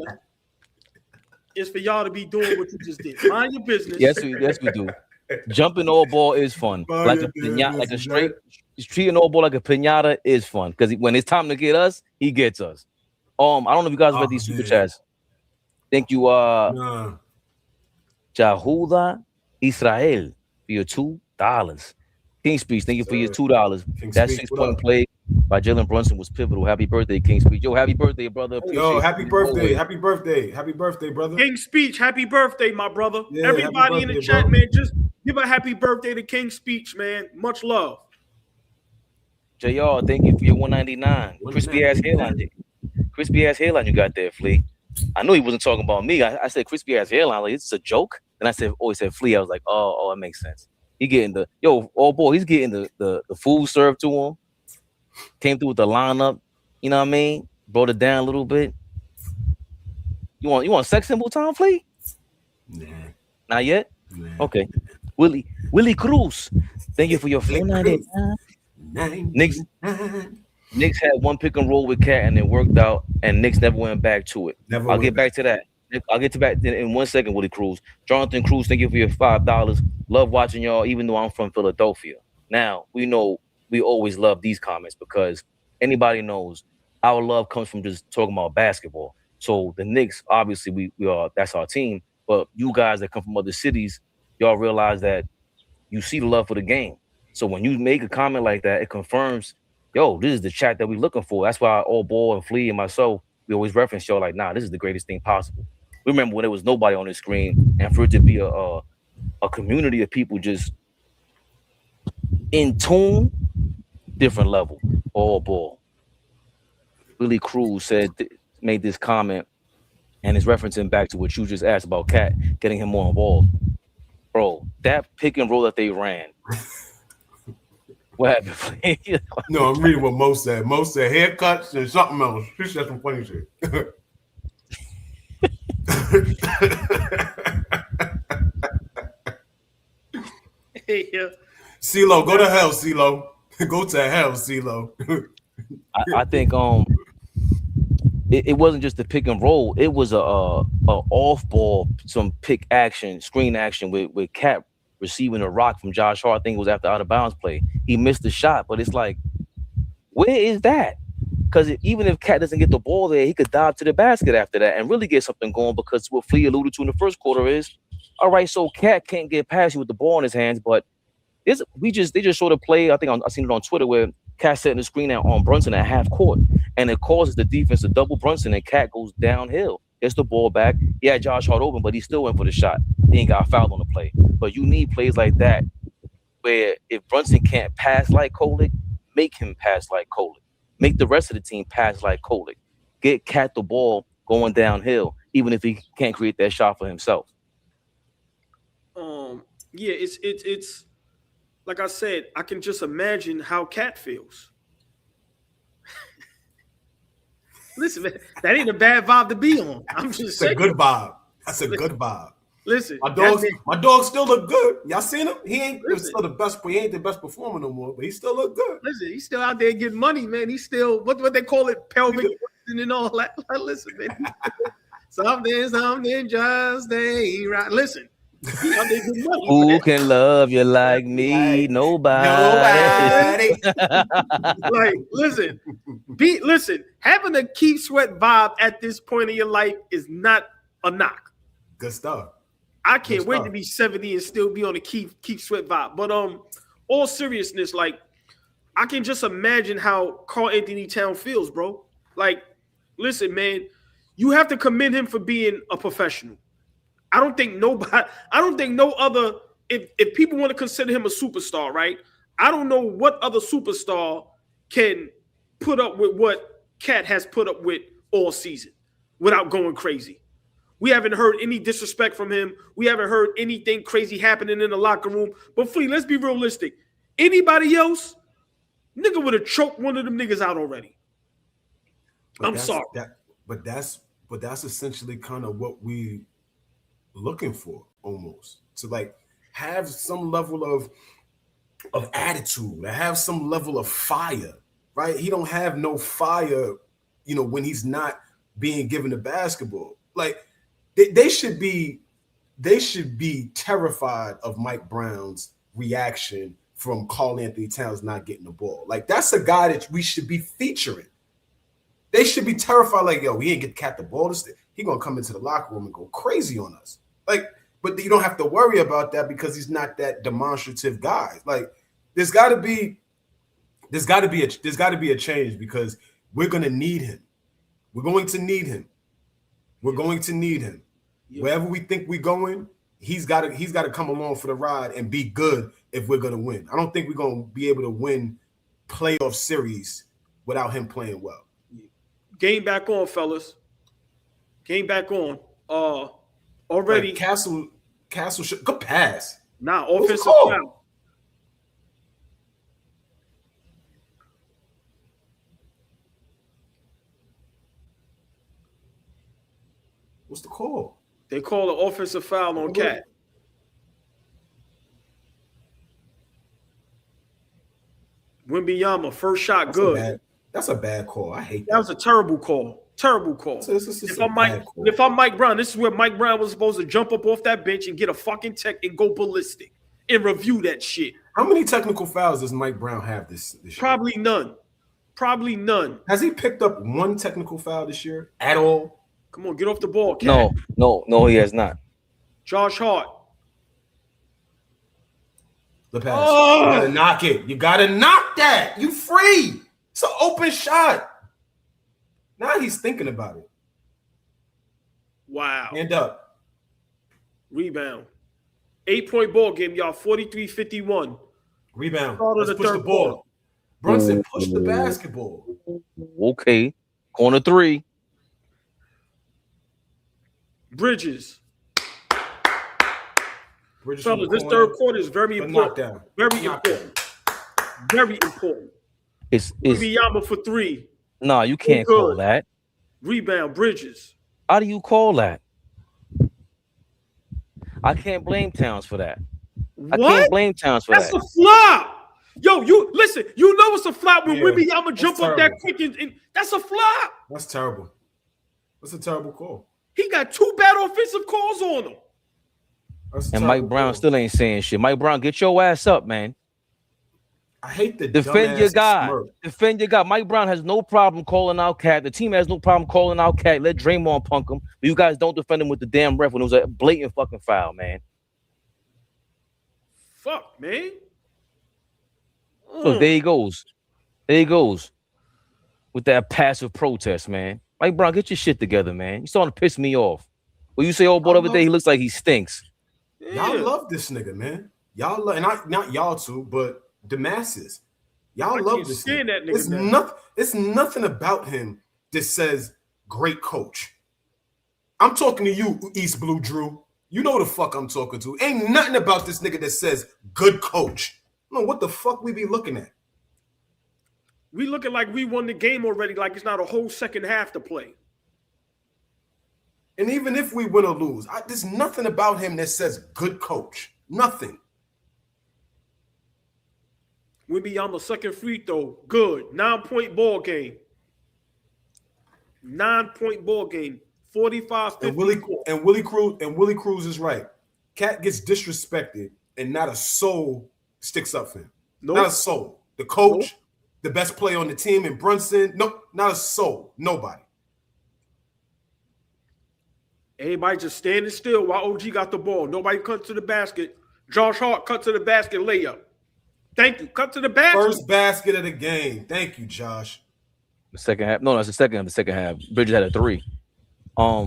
is for y'all to be doing what you just did. Mind your business. Yes, we do. Jumping all ball is fun. Treating all ball like a pinata is fun, because when it's time to get us, he gets us. I don't know if you guys read these super chats. Thank you, Jahuda Israel, for your $2. King Speech, thank you for your $2. That 6-point play by Jalen Brunson was pivotal. Happy birthday, King Speech. Yo, happy birthday, brother. Happy birthday, brother. King Speech, happy birthday, my brother. Yeah, everybody in the chat, man, just give a happy birthday to King Speech, man. Much love. JR, thank you for your $1.99. Crispy ass hairline you got there, Flea. I knew he wasn't talking about me. I said crispy ass hairline, like it's a joke. And I said, he said Flea. I was like, oh, it makes sense. He getting he's getting the food served to him. Came through with the lineup, you know what I mean? Brought it down a little bit. You want sex symbol time, Flea? Nah. Not yet? Nah. Okay. Willie Cruz, thank you for your $4.99. Knicks had one pick and roll with Cat and it worked out, and Knicks never went back to it. Never I'll went get back to that. I'll get to back in 1 second, Willie Cruz. Jonathan Cruz, thank you for your $5. Love watching y'all, even though I'm from Philadelphia. Now, we know we always love these comments because anybody knows our love comes from just talking about basketball. So the Knicks, obviously, we are that's our team. But you guys that come from other cities, y'all realize that you see the love for the game. So when you make a comment like that, it confirms, yo, this is the chat that we're looking for. That's why AllBall and Flea and myself, we always reference y'all like, nah, this is the greatest thing possible. We remember when there was nobody on the screen, and for it to be a community of people just in tune, different level. AllBall. Willie Cruz made this comment and is referencing back to what you just asked about Cat getting him more involved. Bro, that pick and roll that they ran. What happened? No, I'm reading what Mo said. Mo said haircuts and something else. He said some funny shit. CeeLo, go to hell, CeeLo. Go to hell, CeeLo. I think it wasn't just the pick and roll. It was a off ball, some pick action, screen action with Cat receiving a rock from Josh Hart. I think it was after out of bounds play. He missed the shot, but it's like, where is that? Because even if Cat doesn't get the ball there, he could dive to the basket after that and really get something going. Because what Flea alluded to in the first quarter is, all right, so Cat can't get past you with the ball in his hands, but they just sort of play. I think I seen it on Twitter where Cat setting the screen out on Brunson at half court, and it causes the defense to double Brunson, and Cat goes downhill, gets the ball back. He had Josh Hart open, but he still went for the shot. He ain't got fouled on the play. But you need plays like that where if Brunson can't pass like Kolek, make him pass like Kolek. Make the rest of the team pass like Kolek. Get Cat the ball going downhill, even if he can't create that shot for himself. Yeah, it's like I said, I can just imagine how Cat feels. Listen, man, that ain't a bad vibe to be on. I'm just saying. It's a good vibe. That's a good vibe. Listen, my dog still look good. Y'all seen him? He ain't still the best. He ain't the best performer no more, but he still look good. Listen, he's still out there getting money, man. He's still what they call it, pelvic and all that. Listen, man. something just ain't right. Listen. Who can love you like me? Nobody. Like, listen, having a Keith Sweat vibe at this point in your life is not a knock. Good stuff. I can't wait to be 70 and still be on a Keith Sweat vibe. But all seriousness, like, I can just imagine how Karl Anthony Towns feels, bro. Like, listen, man, you have to commend him for being a professional. I don't think no other, if people want to consider him a superstar, right? I don't know what other superstar can put up with what Cat has put up with all season without going crazy. We haven't heard any disrespect from him. We haven't heard anything crazy happening in the locker room. But Flea, let's be realistic. Anybody else, nigga would have choked one of them niggas out already. I'm sorry. But that's essentially kind of what we looking for, almost, to like have some level of attitude, to have some level of fire, right? He don't have no fire, when he's not being given the basketball. Like they should be terrified of Mike Brown's reaction from Karl Anthony Towns not getting the ball. Like, that's a guy that we should be featuring. They should be terrified, like, yo, we ain't get Cat the ball. He gonna come into the locker room and go crazy on us. Like, but you don't have to worry about that because he's not that demonstrative guy. Like, there's got to be a change because we're gonna need him. We're going to need him. We're going to need him. Yeah. Wherever we think we're going, he's got to come along for the ride and be good if we're gonna win. I don't think we're gonna be able to win playoff series without him playing well. Game back on, fellas. Game back on. Already. Like Castle should good pass. Nah, offensive foul. What's the call? They call an offensive foul on Cat. Wembanyama, first shot, good. That's a bad call. I hate that. That was a terrible call. Terrible call. If I'm Mike Brown, this is where Mike Brown was supposed to jump up off that bench and get a fucking tech and go ballistic and review that shit. How many technical fouls does Mike Brown have this year? Probably none. Probably none. Has he picked up one technical foul this year at all? Come on, get off the ball, Cat. No, he has not. Josh Hart. The pass. You gotta knock it. You gotta knock that. You free. It's an open shot. Now he's thinking about it. Wow. Hand up. Rebound. 8-point ball game, y'all. 43-51. Rebound. Let's push the ball. Quarter. Brunson, push the basketball. Okay. Corner 3. Bridges. Fellas, this third quarter is very important. Very important. Very important. It's Wembanyama for 3. No, you can't call that. Rebound, Bridges. How do you call that? I can't blame Towns for that. What? I can't blame Towns for that. That's a flop. Yo, you listen. You know it's a flop when Wembanyama jump up that quick and that's a flop. That's terrible. That's a terrible call. He got 2 bad offensive calls on him. And Mike Brown still ain't saying shit. Mike Brown, get your ass up, man. I hate the defend your guy. Defend your guy. Mike Brown has no problem calling out Cat. The team has no problem calling out Cat. Let Draymond punk him. But you guys don't defend him with the damn ref when it was a blatant fucking foul, man. Fuck, man. So there he goes. There he goes. With that passive protest, man. Mike Brown, get your shit together, man. You're starting to piss me off. When you say, oh, boy, over there, he looks like he stinks. Y'all love this nigga, man. Y'all love, and not y'all too, but the masses. Y'all love this nigga. It's nothing about him that says great coach. I'm talking to you, East Blue Drew. You know the fuck I'm talking to. Ain't nothing about this nigga that says good coach. No, what the fuck we be looking at? We looking like we won the game already, like it's not a whole second half to play. And even if we win or lose, there's nothing about him that says good coach. Nothing. We be on the second free throw. Good. 9-point ball game. 9-point ball game. 45-50. And Willie Cruz is right. Cat gets disrespected and not a soul sticks up for him. Nope. Not a soul. The coach, the best player on the team in Brunson. Nope, not a soul. Nobody. Everybody just standing still while OG got the ball. Nobody cut to the basket. Josh Hart cut to the basket layup. Thank you. Cut to the basket. First basket of the game. Thank you, Josh. The second half. No, that's the second half. Bridges had a 3. I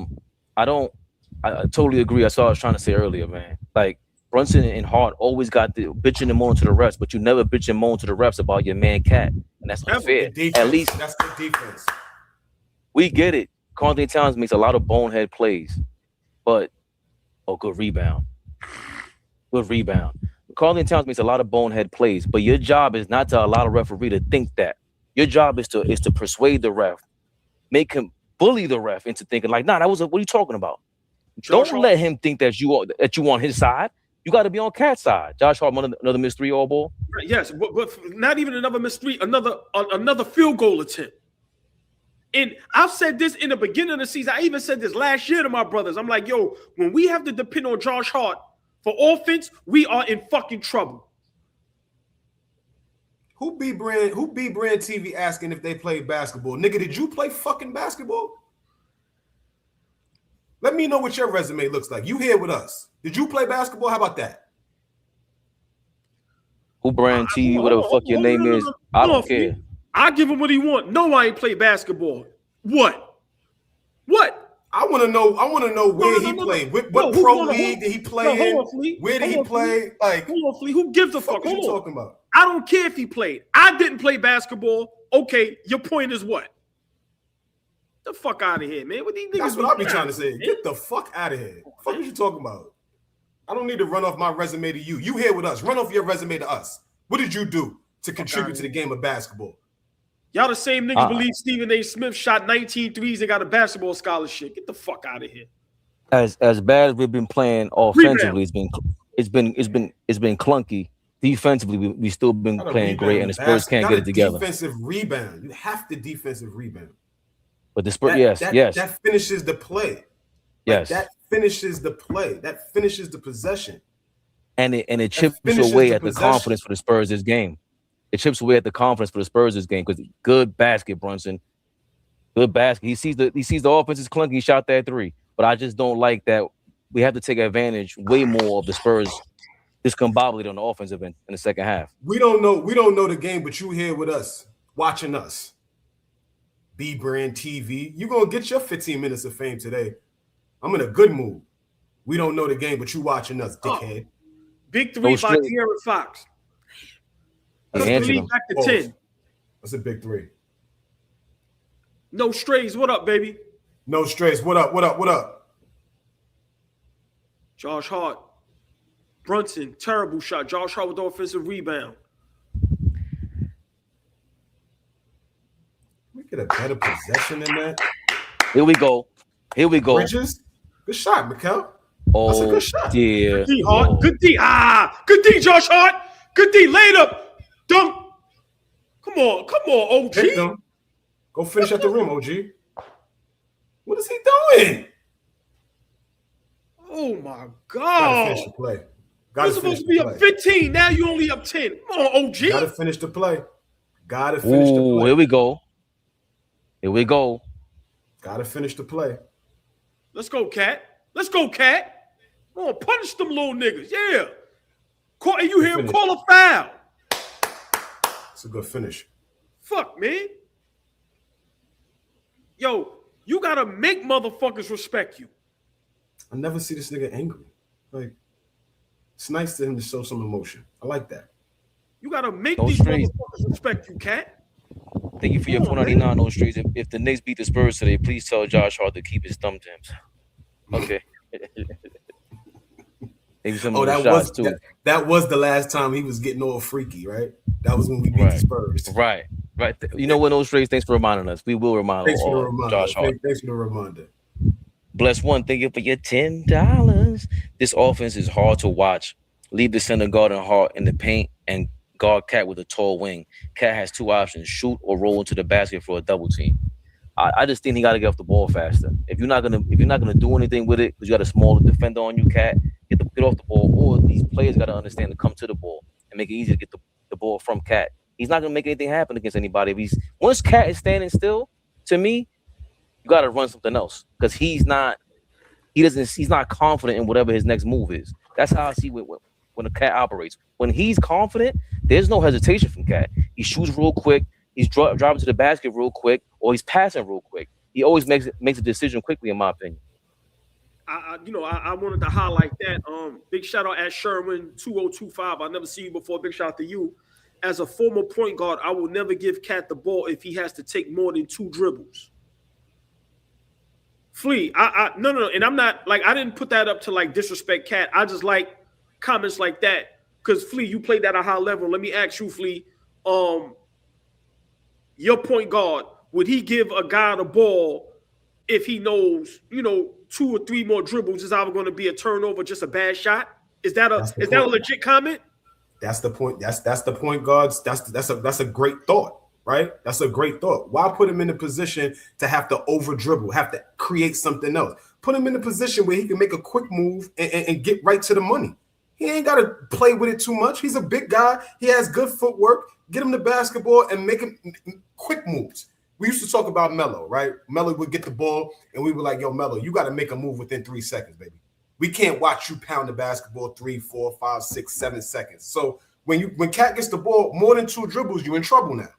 totally agree. That's what I was trying to say earlier, man. Like Brunson and Hart always got the bitching and moaning to the refs, but you never bitch and moan to the refs about your man Cat. And that's unfair. At least that's the defense. We get it. Carlton Towns makes a lot of bonehead plays, but good rebound. Good rebound. Carlton Towns makes a lot of bonehead plays, but your job is not to allow the referee to think that. Your job is to persuade the ref, make him bully the ref into thinking like, nah, what are you talking about? Don't let him think that you on his side. You got to be on Cat's side. Josh Hart, another missed 3 all ball. Yes, but not even another missed 3, another field goal attempt. And I've said this in the beginning of the season. I even said this last year to my brothers. I'm like, yo, when we have to depend on Josh Hart for offense, we are in fucking trouble. Who B Brand TV asking if they play basketball? Nigga, did you play fucking basketball? Let me know what your resume looks like. You here with us. Did you play basketball? How about that? Who Brand TV, whatever the fuck your name is, I don't care. I give him what he want. No, I ain't play basketball. What? I want to know where he played. What pro league did he play in? Where did he play? Like, hold on, Flea. Who gives a fuck? What you talking about? I don't care if he played. I didn't play basketball. Okay, your point is what? The fuck out of here, man. What these niggas That's what I be trying to say. Get the fuck out of here. Fuck what you talking about? I don't need to run off my resume to you. You here with us. Run off your resume to us. What did you do to contribute to the game of basketball? Y'all the same niggas believe Stephen A. Smith shot 19 threes and got a basketball scholarship. Get the fuck out of here. As bad as we've been playing offensively, Rebound. it's been clunky. Defensively, we still been Got a playing great, rebound and in the Spurs basket. can't Got get a it together. defensive rebound. You have to defensive rebound. But the Spurs, yes, That finishes the play. Like yes, that finishes the play. That finishes the possession. and it chips finishes away the at the possession. confidence for the Spurs this game. It chips away at the confidence for the Spurs this game because good basket, Brunson. Good basket. He sees the offense is clunky. He shot that three, but I just don't like that. We have to take advantage way more of the Spurs discombobulated on the offensive end in the second half. We don't know the game, but you here with us, watching us. B Brand TV. You're gonna get your 15 minutes of fame today. I'm in a good mood. We don't know the game, but you watching us, dickhead. Big three by De'Aaron Fox. Let's lead back to 10. That's a big three. No strays. What up, baby? No strays. What up? What up? What up? Josh Hart. Brunson, terrible shot. Josh Hart with the offensive rebound. We get a better possession than that. Here we go. Bridges. Good shot, Mikel. That's a good shot. Dear. Good D, Hart. Good D. Good D, Josh Hart. Good D. Laid up. Dunk. Come on, OG. Pick them. Go finish at the rim, OG. What is he doing? Oh my God. Gotta finish the play. You're supposed to be up 15. Now you only up 10. Come on, OG. Gotta finish the play. Gotta finish the play. Here we go. Gotta finish the play. Let's go, Cat. Come on, punish them little niggas. Yeah. And you hear him call a foul. It's a good finish. Fuck, man. Yo, you gotta make motherfuckers respect you. I never see this nigga angry. Like, it's nice to him to show some emotion. I like that. You gotta make these motherfuckers respect you, Cat. Thank you for your $4.99 on those streets. If the Knicks beat the Spurs today, please tell Josh Hart to keep his thumb tims. Okay. Maybe some of the shots too. That was the last time he was getting all freaky, right? That was when we beat the Spurs. Right. You know what, those streets? Thanks for reminding us. We will remind Josh Hart. Thanks for the reminder. Bless one. Thank you for your $10. This offense is hard to watch. Leave the center guard and Hart in the paint and guard Cat with a tall wing. Cat has two options: shoot or roll into the basket for a double team. I just think he got to get off the ball faster. If you're not gonna do anything with it, because you got a smaller defender on you, Cat, get off the ball. Or these players got to understand to come to the ball and make it easy to get the ball from Cat. He's not gonna make anything happen against anybody. Once Cat is standing still, to me, you got to run something else because he's not confident in whatever his next move is. That's how I see when the Cat operates. When he's confident, there's no hesitation from Cat. He shoots real quick. He's driving to the basket real quick, or he's passing real quick. He always makes a decision quickly, in my opinion. I wanted to highlight that. Big shout out at Sherwin 2025. I've never seen you before. Big shout out to you. As a former point guard, I will never give Cat the ball if he has to take more than 2 dribbles. Flea, no, and I'm not like I didn't put that up to like disrespect Cat. I just like comments like that because Flea, you played at a high level. Let me ask you, Flea, your point guard, would he give a guy the ball if he knows, 2 or 3 more dribbles is either going to be a turnover, just a bad shot? Is that a legit comment? That's the point. That's the point guards. That's a great thought. Right? That's a great thought. Why put him in a position to have to over dribble, have to create something else? Put him in a position where he can make a quick move and get right to the money. He ain't got to play with it too much. He's a big guy. He has good footwork. Get him the basketball and make him quick moves. We used to talk about Melo, right? Melo would get the ball and we were like, yo, Melo, you got to make a move within 3 seconds, baby. We can't watch you pound the basketball 3, 4, 5, 6, 7 seconds. So when Cat gets the ball, more than 2 dribbles, you're in trouble now.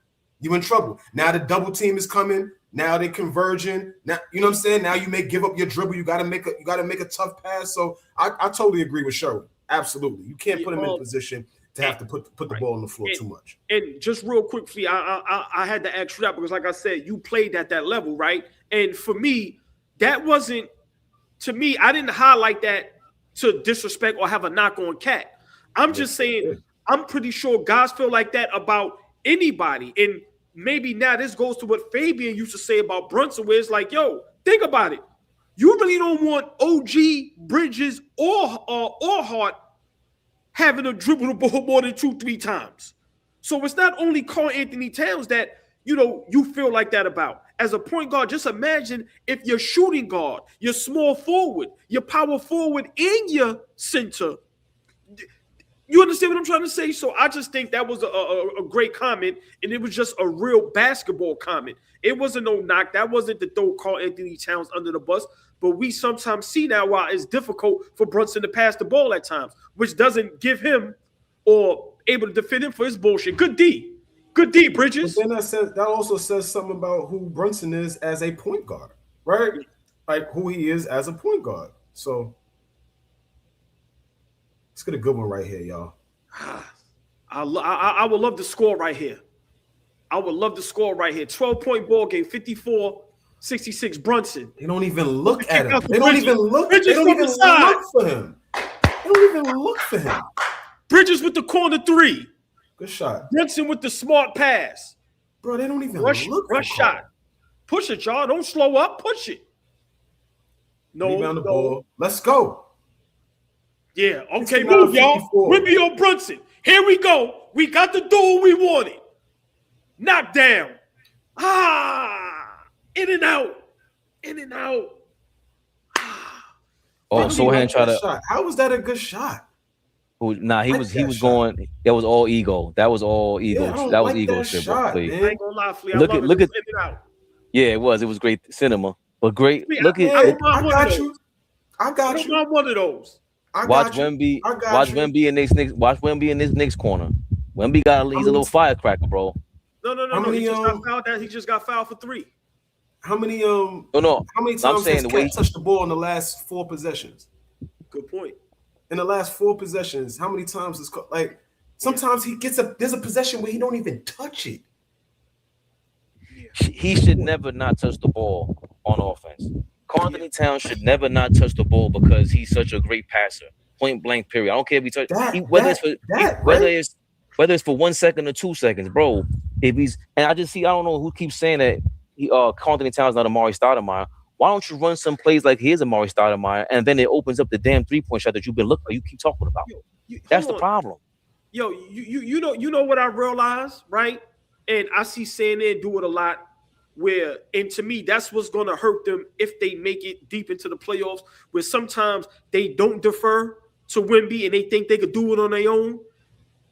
You're in trouble. Now the double team is coming. Now they're converging. Now, you know what I'm saying? Now you may give up your dribble. You gotta make a tough pass. So I totally agree with Sherwood. Absolutely. You can't put him in a position to have to put the ball on the floor too much. And just real quickly, I had to ask you that because, like I said, you played at that level, right? And for me, that wasn't to me. I didn't highlight that to disrespect or have a knock on Cat. I'm just saying. I'm pretty sure guys feel like that about anybody. And maybe now this goes to what Fabian used to say about Brunson, where it's like, yo, think about it. You really don't want OG, Bridges, or Hart having to dribble the ball more than 2-3 times. So it's not only Karl Anthony Towns that you feel like that about. As a point guard, just imagine if your shooting guard, your small forward, your power forward, and your center. You understand what I'm trying to say? So I just think that was a great comment, and it was just a real basketball comment. It wasn't no knock. That wasn't to throw Karl Anthony Towns under the bus. But we sometimes see now why it's difficult for Brunson to pass the ball at times, which doesn't give him or able to defend him for his bullshit. Good D, Bridges. But then that also says something about who Brunson is as a point guard, right? Like who he is as a point guard. So let's get a good one right here, y'all. I would love to score right here. 12-point ball game, 54-66 Brunson. They don't even look at him. They don't even look for him. They don't even look for him. Bridges with the corner three. Good shot. Brunson with the smart pass. Bro, they don't even look rush shot. Push it, y'all. Don't slow up. Push it. Rebound the ball. Let's go. Yeah. Okay, move, y'all. Whippy on Brunson. Here we go. We got the duel we wanted. Knock down. In and out. Oh, Sohan tried to. Shot. How was that a good shot? Nah, he was going. That was all ego. That was all ego. Yeah, that was like ego that shit, shot, bro. man. I ain't gonna lie, Flea. Look at. In and out. Yeah, it was. It was great cinema, but great. Flea, Look at. I got you. I'm one of those. Watch Wemby. Watch Wemby in this Knicks. Watch Wemby in this Knicks corner. Wemby he's a little firecracker, bro. No. He just got fouled. He just got fouled for 3. How many No. How many times has the way Cat touched the ball in the last 4 possessions? Good point. In the last 4 possessions, how many times is like sometimes he gets there's a possession where he don't even touch it. He should never not touch the ball on offense. Karl Anthony Towns should never not touch the ball because he's such a great passer. Point blank. Period. I don't care if he touch whether it's for 1 second or 2 seconds, bro. If he's and I don't know who keeps saying that Karl Anthony Towns not Amari Stoudemire. Why don't you run some plays like he is Amari Stoudemire, and then it opens up the damn 3-point shot that you've been looking for? You keep talking about. That's the problem. Yo, you know what I realize, right? And I see CNN do it a lot. And to me, that's what's going to hurt them if they make it deep into the playoffs. Where sometimes they don't defer to Wemby and they think they could do it on their own.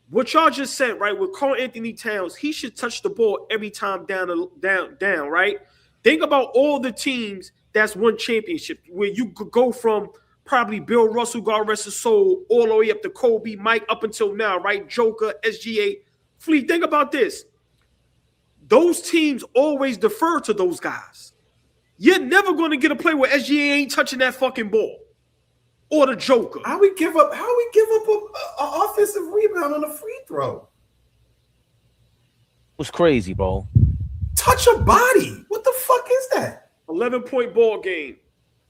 What y'all just said, right? With Karl Anthony Towns, he should touch the ball every time down, right? Think about all the teams that's won championship, where you could go from probably Bill Russell, God rest his soul, all the way up to Kobe, Mike, up until now, right? Joker, SGA, Fleet. Think about this. Those teams always defer to those guys. You're never going to get a play where SGA ain't touching that fucking ball. Or the Joker. How we give up an offensive rebound on a free throw? It was crazy, bro. Touch a body. What the fuck is that? 11-point ball game.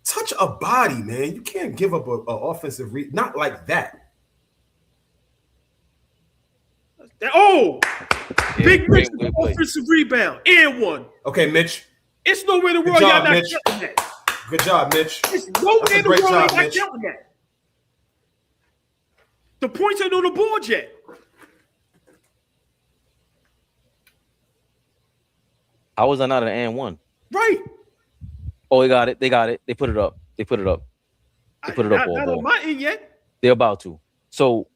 Touch a body, man. You can't give up an offensive rebound. Not like that. Big Mitch offensive rebound. And one. Okay, Mitch. It's no way in the world y'all not counting that. Good job, Mitch. It's no way in the world y'all not counting that. The points ain't on the board yet. How was I not an and one? Right. Oh, they got it. They put it up. Not on my end yet. They're about to. So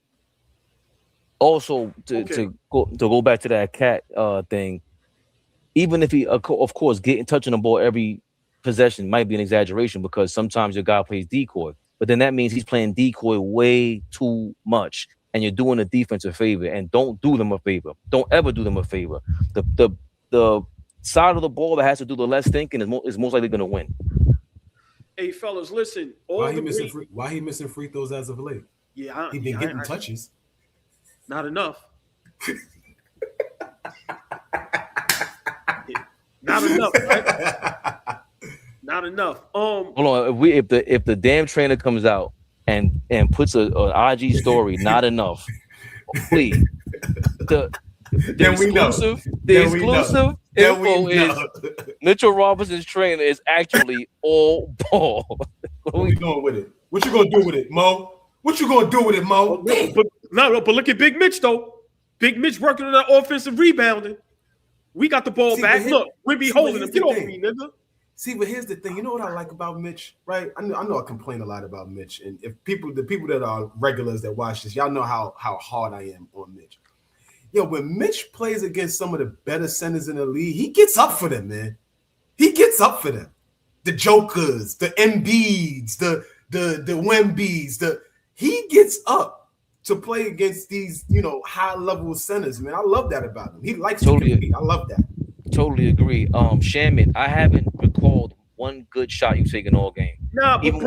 also to go back to that Cat thing, even if he of course touching the ball every possession might be an exaggeration because sometimes your guy plays decoy, but then that means he's playing decoy way too much, and you're doing a defense a favor. And don't do them a favor. Don't ever do them a favor. The side of the ball that has to do the less thinking is most likely going to win. Hey, fellas, listen. Why he missing free throws as of late? Yeah, he been getting touches. Not enough. Not enough, right? Not enough. Hold on. If the damn trainer comes out and puts an IG story, not enough. Please. The exclusive info is Mitchell Robinson's trainer is actually all ball. What we doing with it? What you gonna do with it, Mo? What you gonna do with it, Mo? But look at Big Mitch though. Big Mitch working on that offensive rebounding. We got the ball back. Look, we be holding him. Get off me, nigga. See, but here's the thing. You know what I like about Mitch, right? I know I complain a lot about Mitch, and if the people that are regulars that watch this, y'all know how hard I am on Mitch. Yo, when Mitch plays against some of the better centers in the league, he gets up for them, man. He gets up for them. The Jokers, the Embiids, the Wembys, he gets up to play against these, high level centers, man. I love that about him. He likes to compete. I love that. Totally agree. Shaman, I haven't recalled one good shot you've taken all game. Nah, but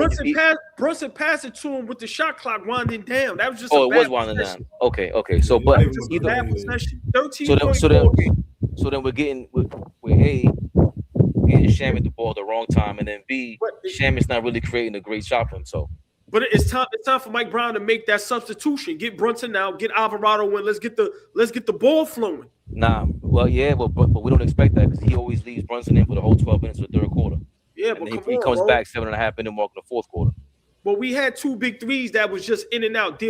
Brunson passed it to him with the shot clock winding down. That was just it was winding down. Okay. So, but bad possession. 13. So then we're getting Shaman the ball at the wrong time, and then B, Shaman's not really creating a great shot for himself. But it's time for Mike Brown to make that substitution. Get Brunson out, get Alvarado in. Let's get the ball flowing. Nah, well, yeah, but we don't expect that because he always leaves Brunson in for the whole 12 minutes of the third quarter. Yeah, but he comes back 7.5 minute mark in the fourth quarter. But we had two big threes that was just in and out.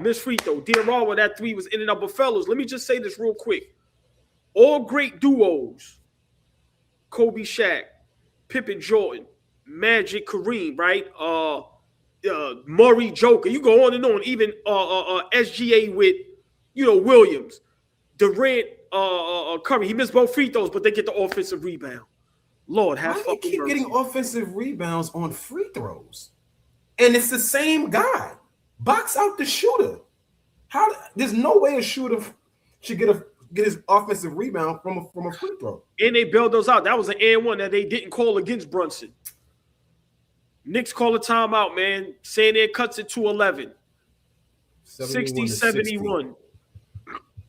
Miss free throw. Where that three was in and out. But fellas, let me just say this real quick. All great duos, Kobe Shaq, Pippen Jordan, Magic Kareem, right? Murray Joker. You go on and on. Even SGA with, Williams. Durant, Curry. He missed both free throws, but they get the offensive rebound. Lord, have fucking mercy. Why do you keep getting offensive rebounds on free throws? And it's the same guy. Box out the shooter. There's no way a shooter should get his offensive rebound from a free throw. And they bailed those out. That was an and one that they didn't call against Brunson. Knicks call a timeout, man. Saying it cuts it to 11. 60-71.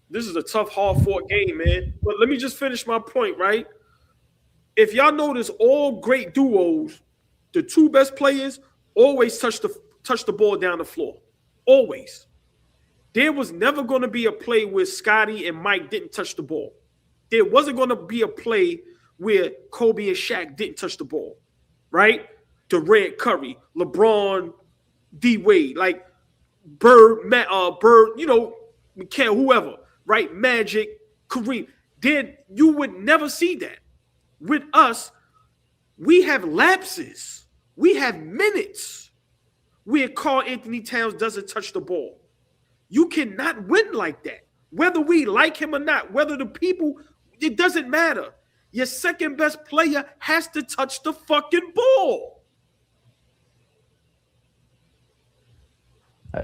This is a tough, hard-fought game, man. But let me just finish my point, right? If y'all notice, all great duos, the two best players always touch the ball down the floor. Always. There was never going to be a play where Scottie and Mike didn't touch the ball. There wasn't going to be a play where Kobe and Shaq didn't touch the ball, right? Durant, Curry, LeBron, D-Wade, like Bird, McHale, whoever, right? Magic, Kareem. You would never see that. With us, we have lapses. We have minutes where Karl Anthony Towns doesn't touch the ball. You cannot win like that. Whether we like him or not, whether the people, it doesn't matter. Your second best player has to touch the fucking ball.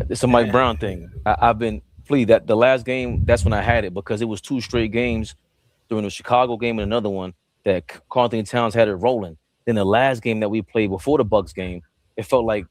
It's a Mike Brown thing. I've been that the last game, that's when I had it because it was two straight games during the Chicago game and another one that Karl Anthony Towns had it rolling. Then the last game that we played before the Bucks game, it felt like,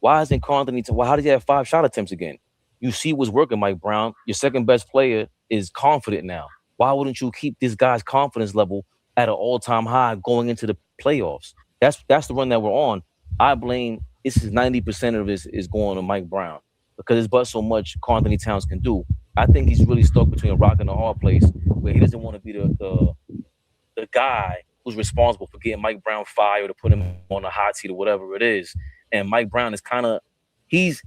why isn't Karl Anthony Towns? How did he have 5 shot attempts again? You see what's working, Mike Brown. Your second best player is confident now. Why wouldn't you keep this guy's confidence level at an all-time high going into the playoffs? That's the run that we're on. I blame this is 90% of this is going to Mike Brown because it's but so much Karl Anthony Towns can do. I think he's really stuck between a rock and a hard place where he doesn't want to be the guy who's responsible for getting Mike Brown fired or put him on a hot seat or whatever it is. And Mike Brown is kind of he's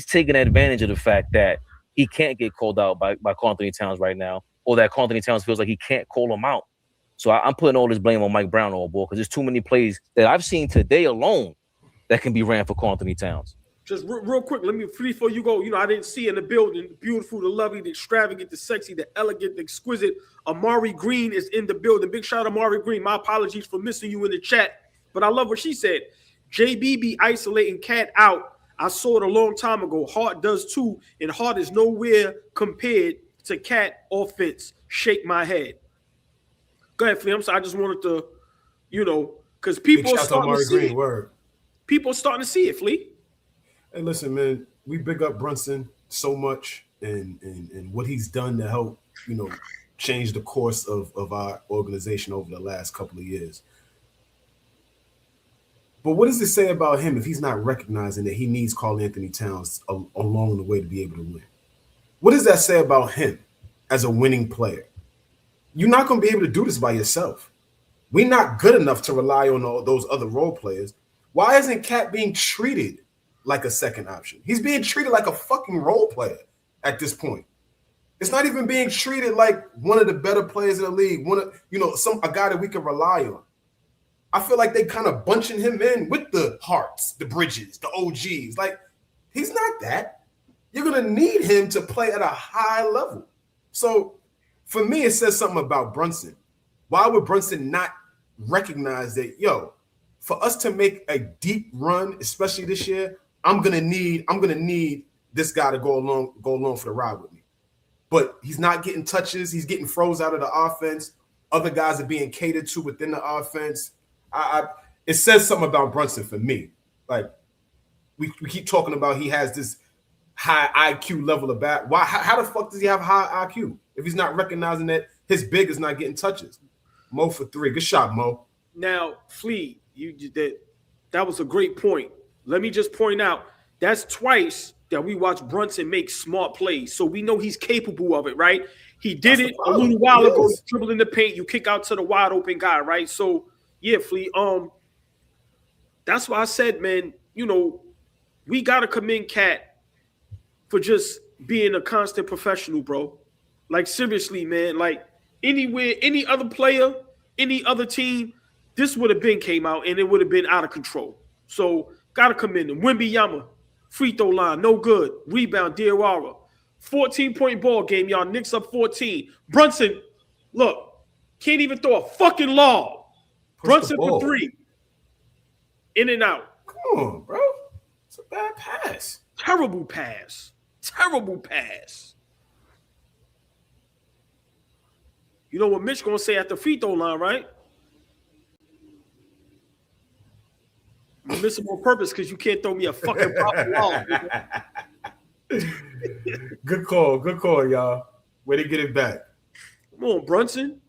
taking advantage of the fact that he can't get called out by Karl Anthony Towns right now, or that Karl Anthony Towns feels like he can't call him out. So I'm putting all this blame on Mike Brown all ball because there's too many plays that I've seen today alone that can be ran for Karl Anthony Towns. Just real quick, let me before you go. I didn't see in the building. Beautiful, the lovely, the extravagant, the sexy, the elegant, the exquisite. Amari Green is in the building. Big shout out to Amari Green. My apologies for missing you in the chat, but I love what she said. JB be isolating Cat out. I saw it a long time ago. Hart does too, and Hart is nowhere compared to Cat offense. Shake my head. Go ahead, Flea. I'm sorry. I just wanted to, because people are starting to see it. People are starting to see it, Flea. Hey, listen, man, we big up Brunson so much and what he's done to help, change the course of our organization over the last couple of years. But what does it say about him if he's not recognizing that he needs Karl Anthony Towns along the way to be able to win? What does that say about him as a winning player? You're not going to be able to do this by yourself. We're not good enough to rely on all those other role players. Why isn't Cat being treated like a second option? He's being treated like a fucking role player at this point. It's not even being treated like one of the better players in the league, a guy that we can rely on. I feel like they kind of bunching him in with the Harts, the Bridges, the OGs. Like, he's not that. You're going to need him to play at a high level. So, for me, it says something about Brunson. Why would Brunson not recognize that, for us to make a deep run, especially this year, I'm gonna need this guy to go along for the ride with me. But he's not getting touches. He's getting froze out of the offense. Other guys are being catered to within the offense. It says something about Brunson for me. Like, we keep talking about he has this high IQ level of bat. Why? How the fuck does he have high IQ if he's not recognizing that his big is not getting touches? Mo for 3. Good shot, Mo. Now, Flea, that was a great point. Let me just point out, that's twice that we watched Brunson make smart plays. So we know he's capable of it, right? He did it a little while ago, dribble in the paint, you kick out to the wide open guy, right? So, yeah, Flea, that's why I said, man, we got to commend Cat for just being a constant professional, bro. Like, seriously, man, like, anywhere, any other player, any other team, this would have been came out and it would have been out of control. So, got to commend him. Wembanyama, free throw line, no good. Rebound, Diarra. 14-point ball game, y'all. Knicks up 14. Brunson, look, can't even throw a fucking lob. Brunson for 3. In and out. Come on, bro. It's a bad pass. Terrible pass. Terrible pass. You know what Mitch gonna say at the free throw line, right? You miss him on purpose because you can't throw me a fucking proper lob. Good call, y'all. Way to get it back. Come on, Brunson.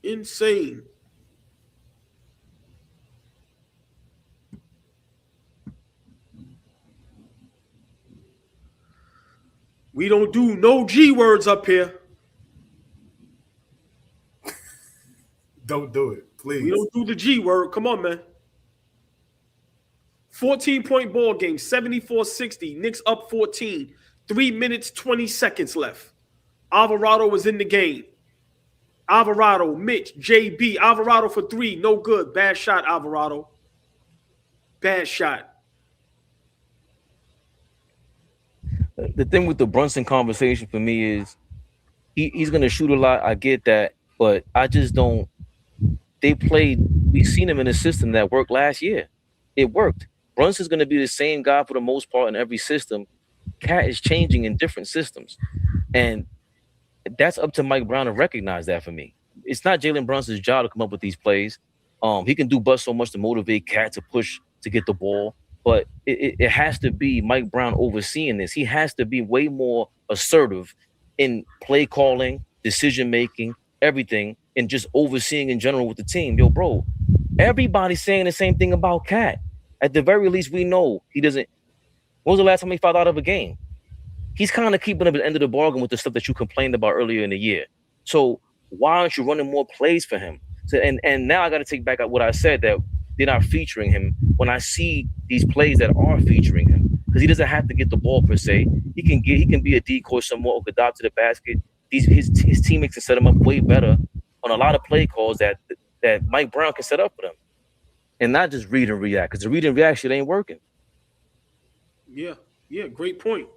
Insane. We don't do no G words up here. Don't do it, please. We don't do the G word. Come on, man. 14-point ball game, 74-60. Knicks up 14. 3 minutes, 20 seconds left. Alvarado was in the game. Alvarado, Mitch, JB. Alvarado for 3. No good. Bad shot, Alvarado. Bad shot. The thing with the Brunson conversation for me is he's going to shoot a lot. I get that. But I just don't. We've seen him in a system that worked last year. It worked. Brunson's going to be the same guy for the most part in every system. Cat is changing in different systems. And that's up to Mike Brown to recognize that for me. It's not Jalen Brunson's job to come up with these plays. He can do but so much to motivate Cat to push to get the ball. But it has to be Mike Brown overseeing this. He has to be way more assertive in play calling, decision making, everything, and just overseeing in general with the team. Yo, bro, everybody's saying the same thing about Cat. At the very least, we know he doesn't. When was the last time he fouled out of a game? He's kind of keeping up at the end of the bargain with the stuff that you complained about earlier in the year. So why aren't you running more plays for him? So, and now I got to take back what I said, that they're not featuring him when I see these plays that are featuring him, because he doesn't have to get the ball per se. He can be a decoy somewhat or could dive to the basket. His teammates can set him up way better on a lot of play calls that Mike Brown can set up for them, and not just read and react, because the read and react shit ain't working. Yeah, great point.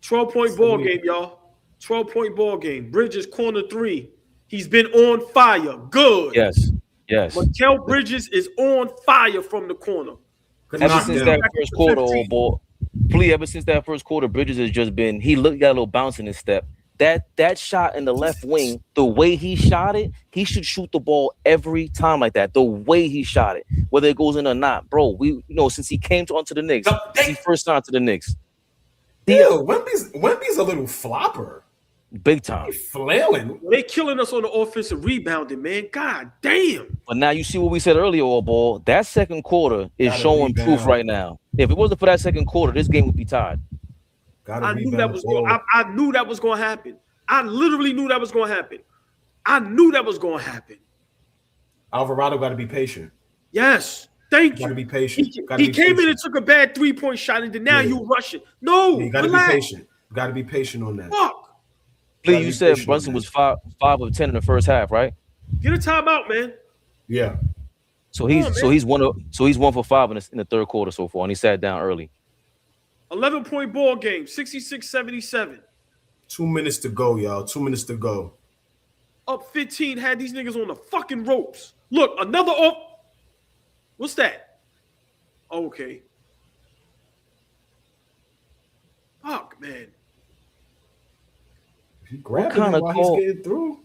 12-point ball game, y'all. 12-point ball game. Bridges corner 3. He's been on fire. Good. Yes. Mikal Bridges is on fire from the corner. Ever since that first quarter, old boy. Flea, ever since that first quarter, Bridges has just been, got a little bounce in his step. That shot in the left wing, the way he shot it, he should shoot the ball every time like that. The way he shot it, whether it goes in or not, bro. Since he came onto the Knicks, he first signed to the Knicks. Wemby's a little flopper. Big time. He's flailing. They killing us on the offensive rebounding, man. God damn. But now you see what we said earlier, AllBall. That second quarter is showing proof right now. If it wasn't for that second quarter, this game would be tied. Gotta I knew rebound that the was ball. I knew that was going to happen. I literally knew that was going to happen. I knew that was going to happen. Alvarado got to be patient. Yes. Thank Got to you. be patient. He came in and took a bad 3-point shot, and then now you rushing. No, you got to be patient. Got to be patient on that. Fuck. Please, you said Brunson was 5 of 10 in the first half, right? Get a timeout, man. Yeah. So he's 1 for 5 in the third quarter so far, and he sat down early. 11-point ball game, 66-77. 2 minutes to go, y'all. 2 minutes to go. Up 15, had these niggas on the fucking ropes. Look, another up. What's that? Okay. Fuck, man. If you grab him while he's getting through.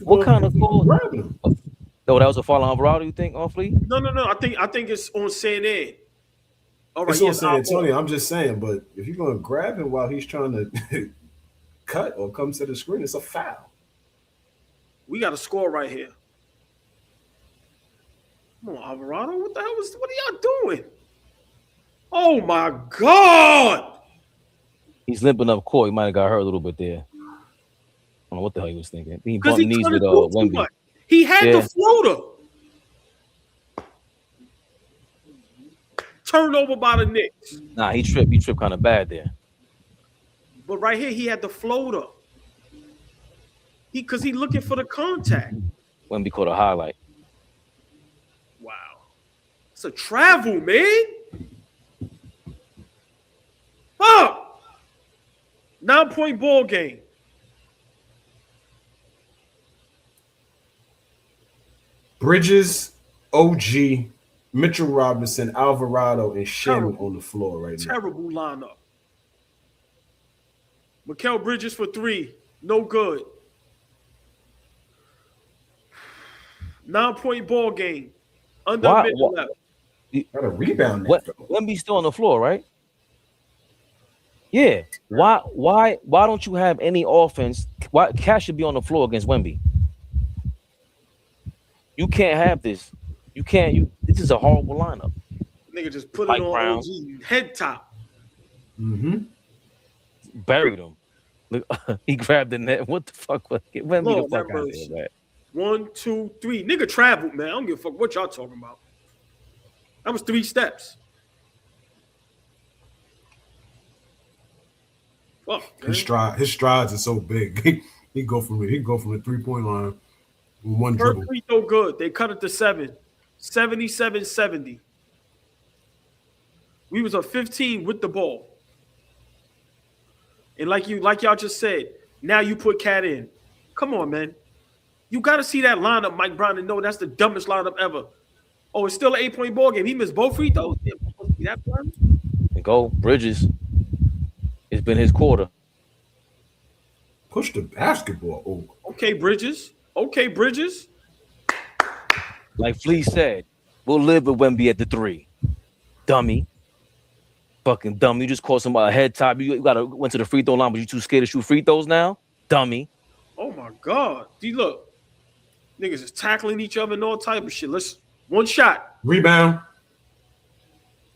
What kind of call? Oh, that was a foul on Alvarado, you think, on Flea? No. I think it's on San Ed. All right, it's on San Antonio. I'm just saying, but if you're gonna grab him while he's trying to cut or come to the screen, it's a foul. We got a score right here. Come on, Alvarado. What are y'all doing? Oh my God. He's limping up court. He might have got hurt a little bit there. I don't know what the hell he was thinking. He bumped knees with Wemby. He had the floater. Turnover by the Knicks. Nah, he tripped kind of bad there. But right here, he had the floater. Because he looking for the contact. Wemby caught a highlight. Wow. It's a travel, man. Fuck. 9-point ball game. Bridges, OG, Mitchell Robinson, Alvarado, and Shannon on the floor right now. Terrible lineup. Mikal Bridges for 3. No good. 9-point ball game. Under a minute left. Got a rebound. Wemby's still on the floor, right? Yeah. Why don't you have any offense? Why Cash should be on the floor against Wemby? You can't have this. You can't. This is a horrible lineup. Nigga just put it on OG head top. Mm-hmm. Buried him. Look, he grabbed the net. What the fuck was it? Wemby the fuck out of here, man. 1, 2, 3. Nigga traveled, man. I don't give a fuck what y'all talking about. That was 3 steps. Fuck, man. His strides are so big. he go from the 3-point line with one dribble. First free throw good. They cut it to 7. 77-70. We was a 15 with the ball. And like y'all just said, now you put Cat in. Come on, man. You got to see that lineup, Mike Brown, and know that's the dumbest lineup ever. Oh, it's still an 8-point ball game. He missed both free throws. And go Bridges. It's been his quarter. Push the basketball over. Okay, Bridges. Like Flea said, we'll live with Wemby at the 3. Dummy. Fucking dummy. You just called somebody a head top. You went to the free throw line, but you too scared to shoot free throws now? Dummy. Oh my God. See, look. Niggas is tackling each other and all type of shit. Let's one shot. Rebound.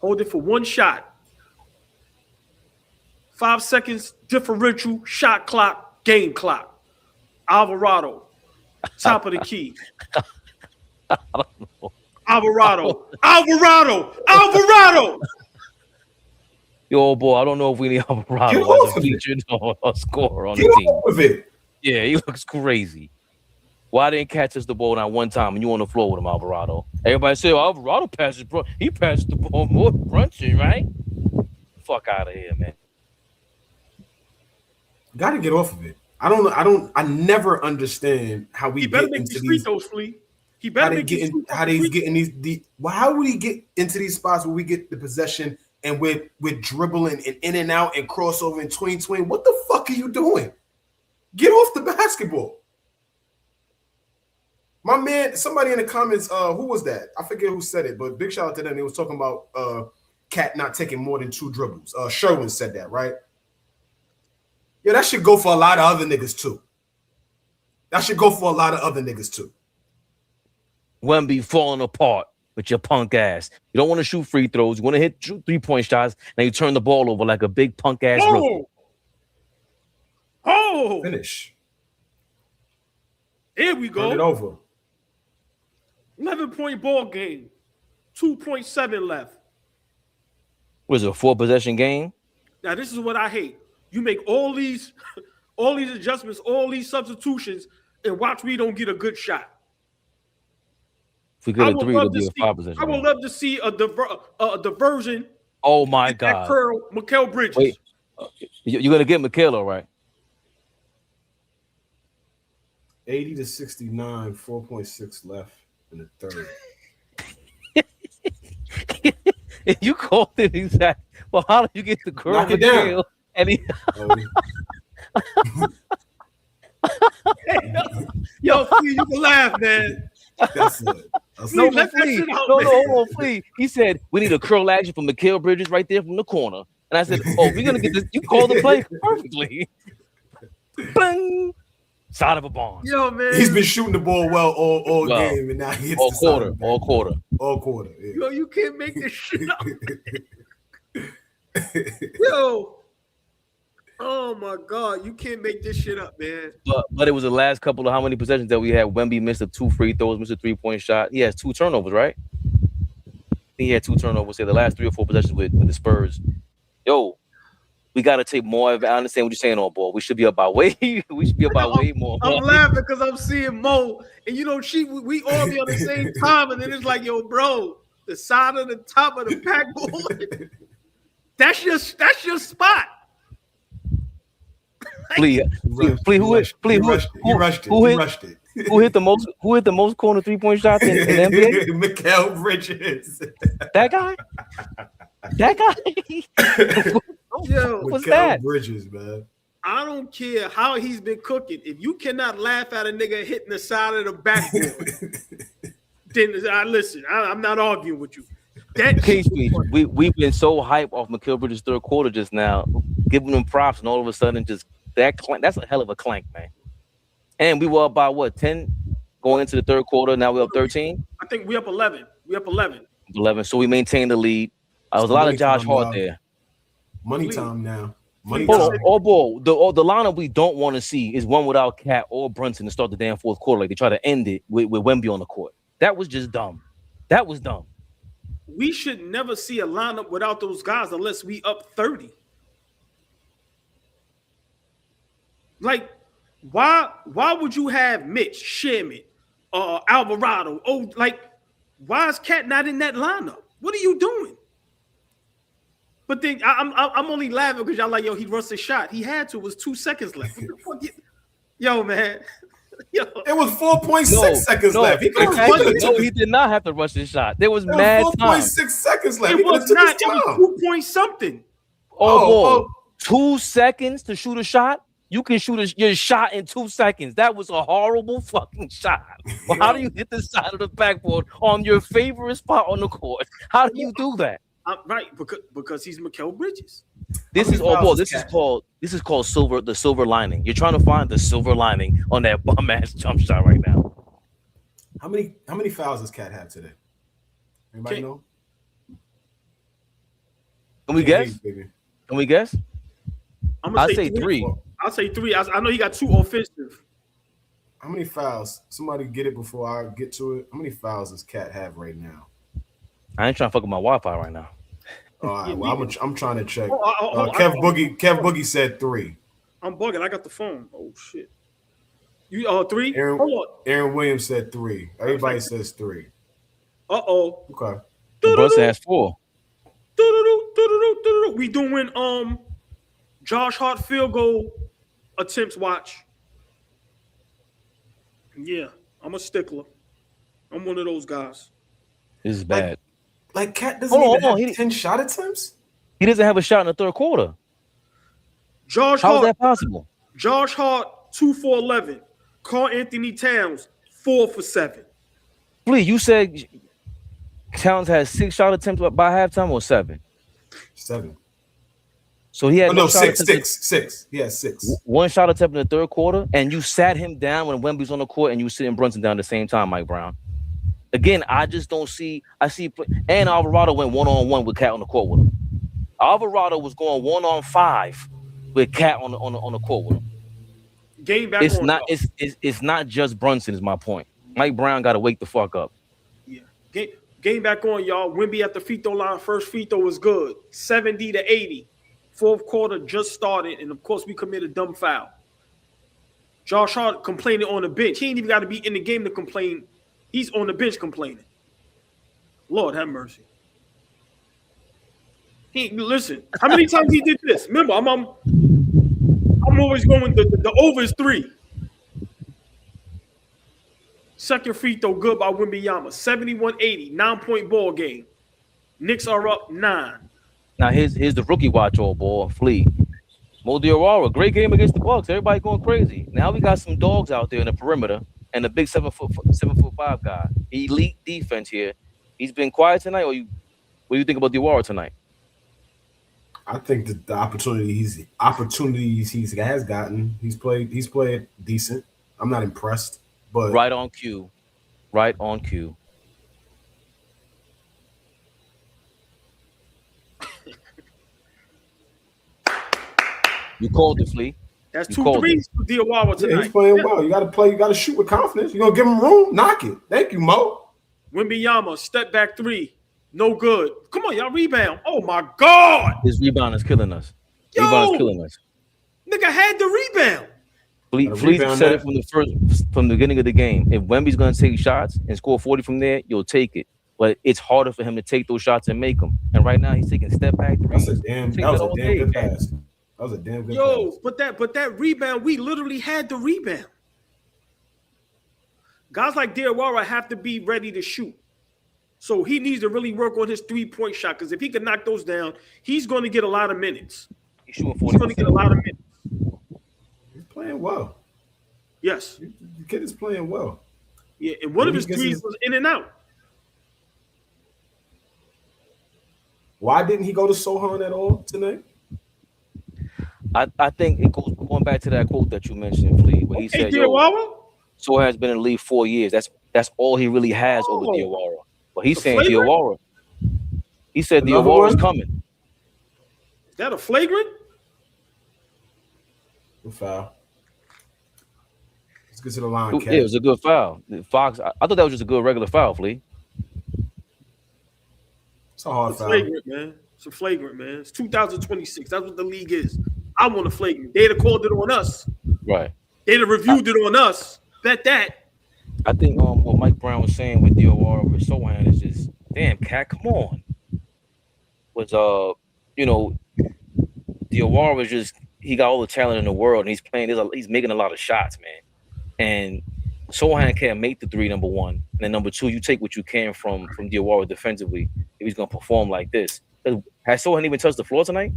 Hold it for one shot. 5 seconds differential shot clock, game clock. Alvarado, top of the key. I don't know. Alvarado. Yo, boy, I don't know if we need Alvarado as a featured scorer on the team. Get off of it. Yeah, he looks crazy. Why didn't catch us the ball not one time and you on the floor with him, Alvarado? Everybody say, Alvarado passes, bro. He passes the ball more Brunson, right? Fuck out of here, man. Got to get off of it. I never understand how we get into these free throws, Flea. He better how he's getting these. How would he get into these spots where we get the possession and we're dribbling and in and out and crossover and tween? What the fuck are you doing? Get off the basketball. My man, somebody in the comments, who was that? I forget who said it, but big shout out to them. They was talking about Cat not taking more than 2 dribbles. Sherwin said that, right? Yeah, that should go for a lot of other niggas too. Wemby falling apart with your punk ass. You don't want to shoot free throws. You want to hit 3-point shots. Now you turn the ball over like a big punk ass rookie. Oh, Finish. Here we go. Turn it over. 11-point ball game. 2.7 left. Was it a 4-possession game? Now, this is what I hate. You make all these adjustments, all these substitutions, and watch me don't get a good shot. If we get a 3, it'll be a 5-possession. I would love to see a diversion. Oh my God. That curl, Mikal Bridges. Wait, you're gonna get Mikal, all right? 80-69, 4.6 left in the third. You called it exact. Well, how did you get the curl? Knock it down. And he... Yo, please, you can laugh, man. That's it. No, hold on, please. He said we need a curl action from Mikal Bridges right there from the corner. And I said, oh, we're gonna get this. You called the play perfectly. Bang! Side of a barn. Yo, man. He's been shooting the ball well all game, and now he hits all the quarter. side. All quarter. All quarter. Yeah. Yo, you can't make this shit up. Yo. Oh my God, you can't make this shit up, man. But it was the last couple of how many possessions that we had. Wemby missed 2 free throws, missed a 3-point shot. He has 2 turnovers, right? He had 2 turnovers. Say the last 3 or 4 possessions with the Spurs. Yo, we got to take more of it. I understand what you're saying, AllBall. We should be up by way. We should be up by way more. I'm laughing because I'm seeing Mo, and you know, we all be on the same time, and then it's like, yo, bro, the side of the top of the backboard. That's your spot. Please, who hit the most corner 3-point shots in NBA? Mikal Bridges. That guy? Yo, what's Mikal that? Bridges, man. I don't care how he's been cooking. If you cannot laugh at a nigga hitting the side of the backboard, then listen, I'm not arguing with you. That we've been so hyped off Mikal Bridges' third quarter just now, giving them props, and all of a sudden just that's a hell of a clank, man. And we were up by what, 10 going into the third quarter. Now we're up 13. I think we up 11. 11. So we maintained the lead. There was a lot of Josh Hart there. Money time now. Hold on. AllBall, the lineup we don't want to see is one without Cat or Brunson to start the damn fourth quarter. Like they try to end it with Wemby on the court. That was just dumb. That was dumb. We should never see a lineup without those guys unless we up 30. Like, why would you have Mitch, Sherman, Alvarado? Oh, like, why is Cat not in that lineup? What are you doing? But then I'm only laughing because y'all like, yo, he rushed a shot. He had to. It was 2 seconds left. What the fuck? Yo, man. Yo. It was 4.6 seconds left. He he did not have to rush his shot. There was mad 4.6 seconds left. It was not. It was 2 point something. Oh, 2 seconds to shoot a shot? You can shoot your shot in 2 seconds. That was a horrible fucking shot. Well, how do you hit the side of the backboard on your favorite spot on the court? How do you do that? Right, because he's Mikal Bridges. This is AllBall. This is called the silver lining. You're trying to find the silver lining on that bum ass jump shot right now. How many fouls does Cat have today? Anybody know? Can we guess? Can we guess? I'll say 3. I'll say 3. I know he got 2 offensive. How many fouls? Somebody get it before I get to it. How many fouls does Cat have right now? I ain't trying to fuck with my Wi-Fi right now. All right, well, I'm trying to check. Kev Boogie said 3. I'm bugging. I got the phone. Oh shit. You 3? Aaron Williams said 3. Everybody says 3. Okay. Brunson has 4. We doing Josh Hart field goal attempts watch. Yeah, I'm a stickler. I'm one of those guys. This is bad. Like Cat doesn't even have 10 shot attempts? He doesn't have a shot in the third quarter. How is that possible? Josh Hart, 2 for 11. Karl Anthony Towns, 4 for 7. Please, you said Towns has 6 shot attempts by halftime or 7? 7. So he had 6. He has 6. 1 shot attempt in the third quarter, and you sat him down when Wemby's on the court, and you sitting Brunson down at the same time, Mike Brown. Again, I just don't see. And Alvarado went 1-on-1 with Cat on the court with him. Alvarado was going 1-on-5 with Cat on the court with him. Game back It's on. not. It's not just Brunson. Is my point. Mike Brown got to wake the fuck up. Yeah. Game back on, y'all. Wemby at the free throw line. First free throw was good. 70-80. Fourth quarter just started, and of course we committed a dumb foul. Josh Hart complaining on the bench. He ain't even got to be in the game to complain. He's on the bench complaining. Lord have mercy. Listen, how many times he did this? Remember, I'm always going. The over is 3. Second free throw good by Wembanyama. 71-80. 9-point ball game. Knicks are up 9. Now here's the rookie watch all ball. Flea. Mo Diawara, great game against the Bucks. Everybody going crazy. Now we got some dogs out there in the perimeter and a big 7'5" guy. Elite defense here. He's been quiet tonight, or what do you think about Diawara tonight? I think that the opportunities he has gotten, he's played decent. I'm not impressed, but right on cue. Right on cue. You called it, Flea. That's 2 threes for Diawara tonight. Yeah, he's playing well. You got to play. You got to shoot with confidence. You gonna give him room? Knock it. Thank you, Mo. Wembanyama, step back 3. No good. Come on, y'all rebound. Oh, my God. His rebound is killing us. Nigga had the rebound. Flea said it from the beginning of the game. If Wemby's going to take shots and score 40 from there, you'll take it. But it's harder for him to take those shots and make them. And right now, he's taking step back 3. That was a damn good pass. That was a damn good pass. But that rebound, we literally had the rebound. Guys like Diawara have to be ready to shoot. So he needs to really work on his 3-point shot, because if he can knock those down, he's going to get a lot of minutes. He's shooting 40%. He's going to get a lot of minutes. He's playing well. Yes. The kid is playing well. Yeah, and one of his threes was in and out. Why didn't he go to Sohan at all tonight? I think it goes going back to that quote that you mentioned, Flea, where he said, Sohan has been in the league 4 years. That's all he really has over Diawara. But he's saying Diawara. He said Diawara's coming. Is that a flagrant? Good foul. Let's get to the line, Cat. Yeah, it was a good foul. Fox, I thought that was just a good regular foul, Flea. It's a hard foul. Flagrant, man. It's a flagrant, man. It's 2026. That's what the league is. I want a flagrant. They'd have called it on us. Right. They'd have reviewed it on us. Bet that. I think what Mike Brown was saying with Diawara with Sohan is just, damn, Cat, come on. Was Diawara was just, he got all the talent in the world and he's playing. He's making a lot of shots, man. And Sohan can't make the 3, number 1, and then number 2, you take what you can from Diawara defensively if he's gonna perform like this. Has Sohan even touched the floor tonight?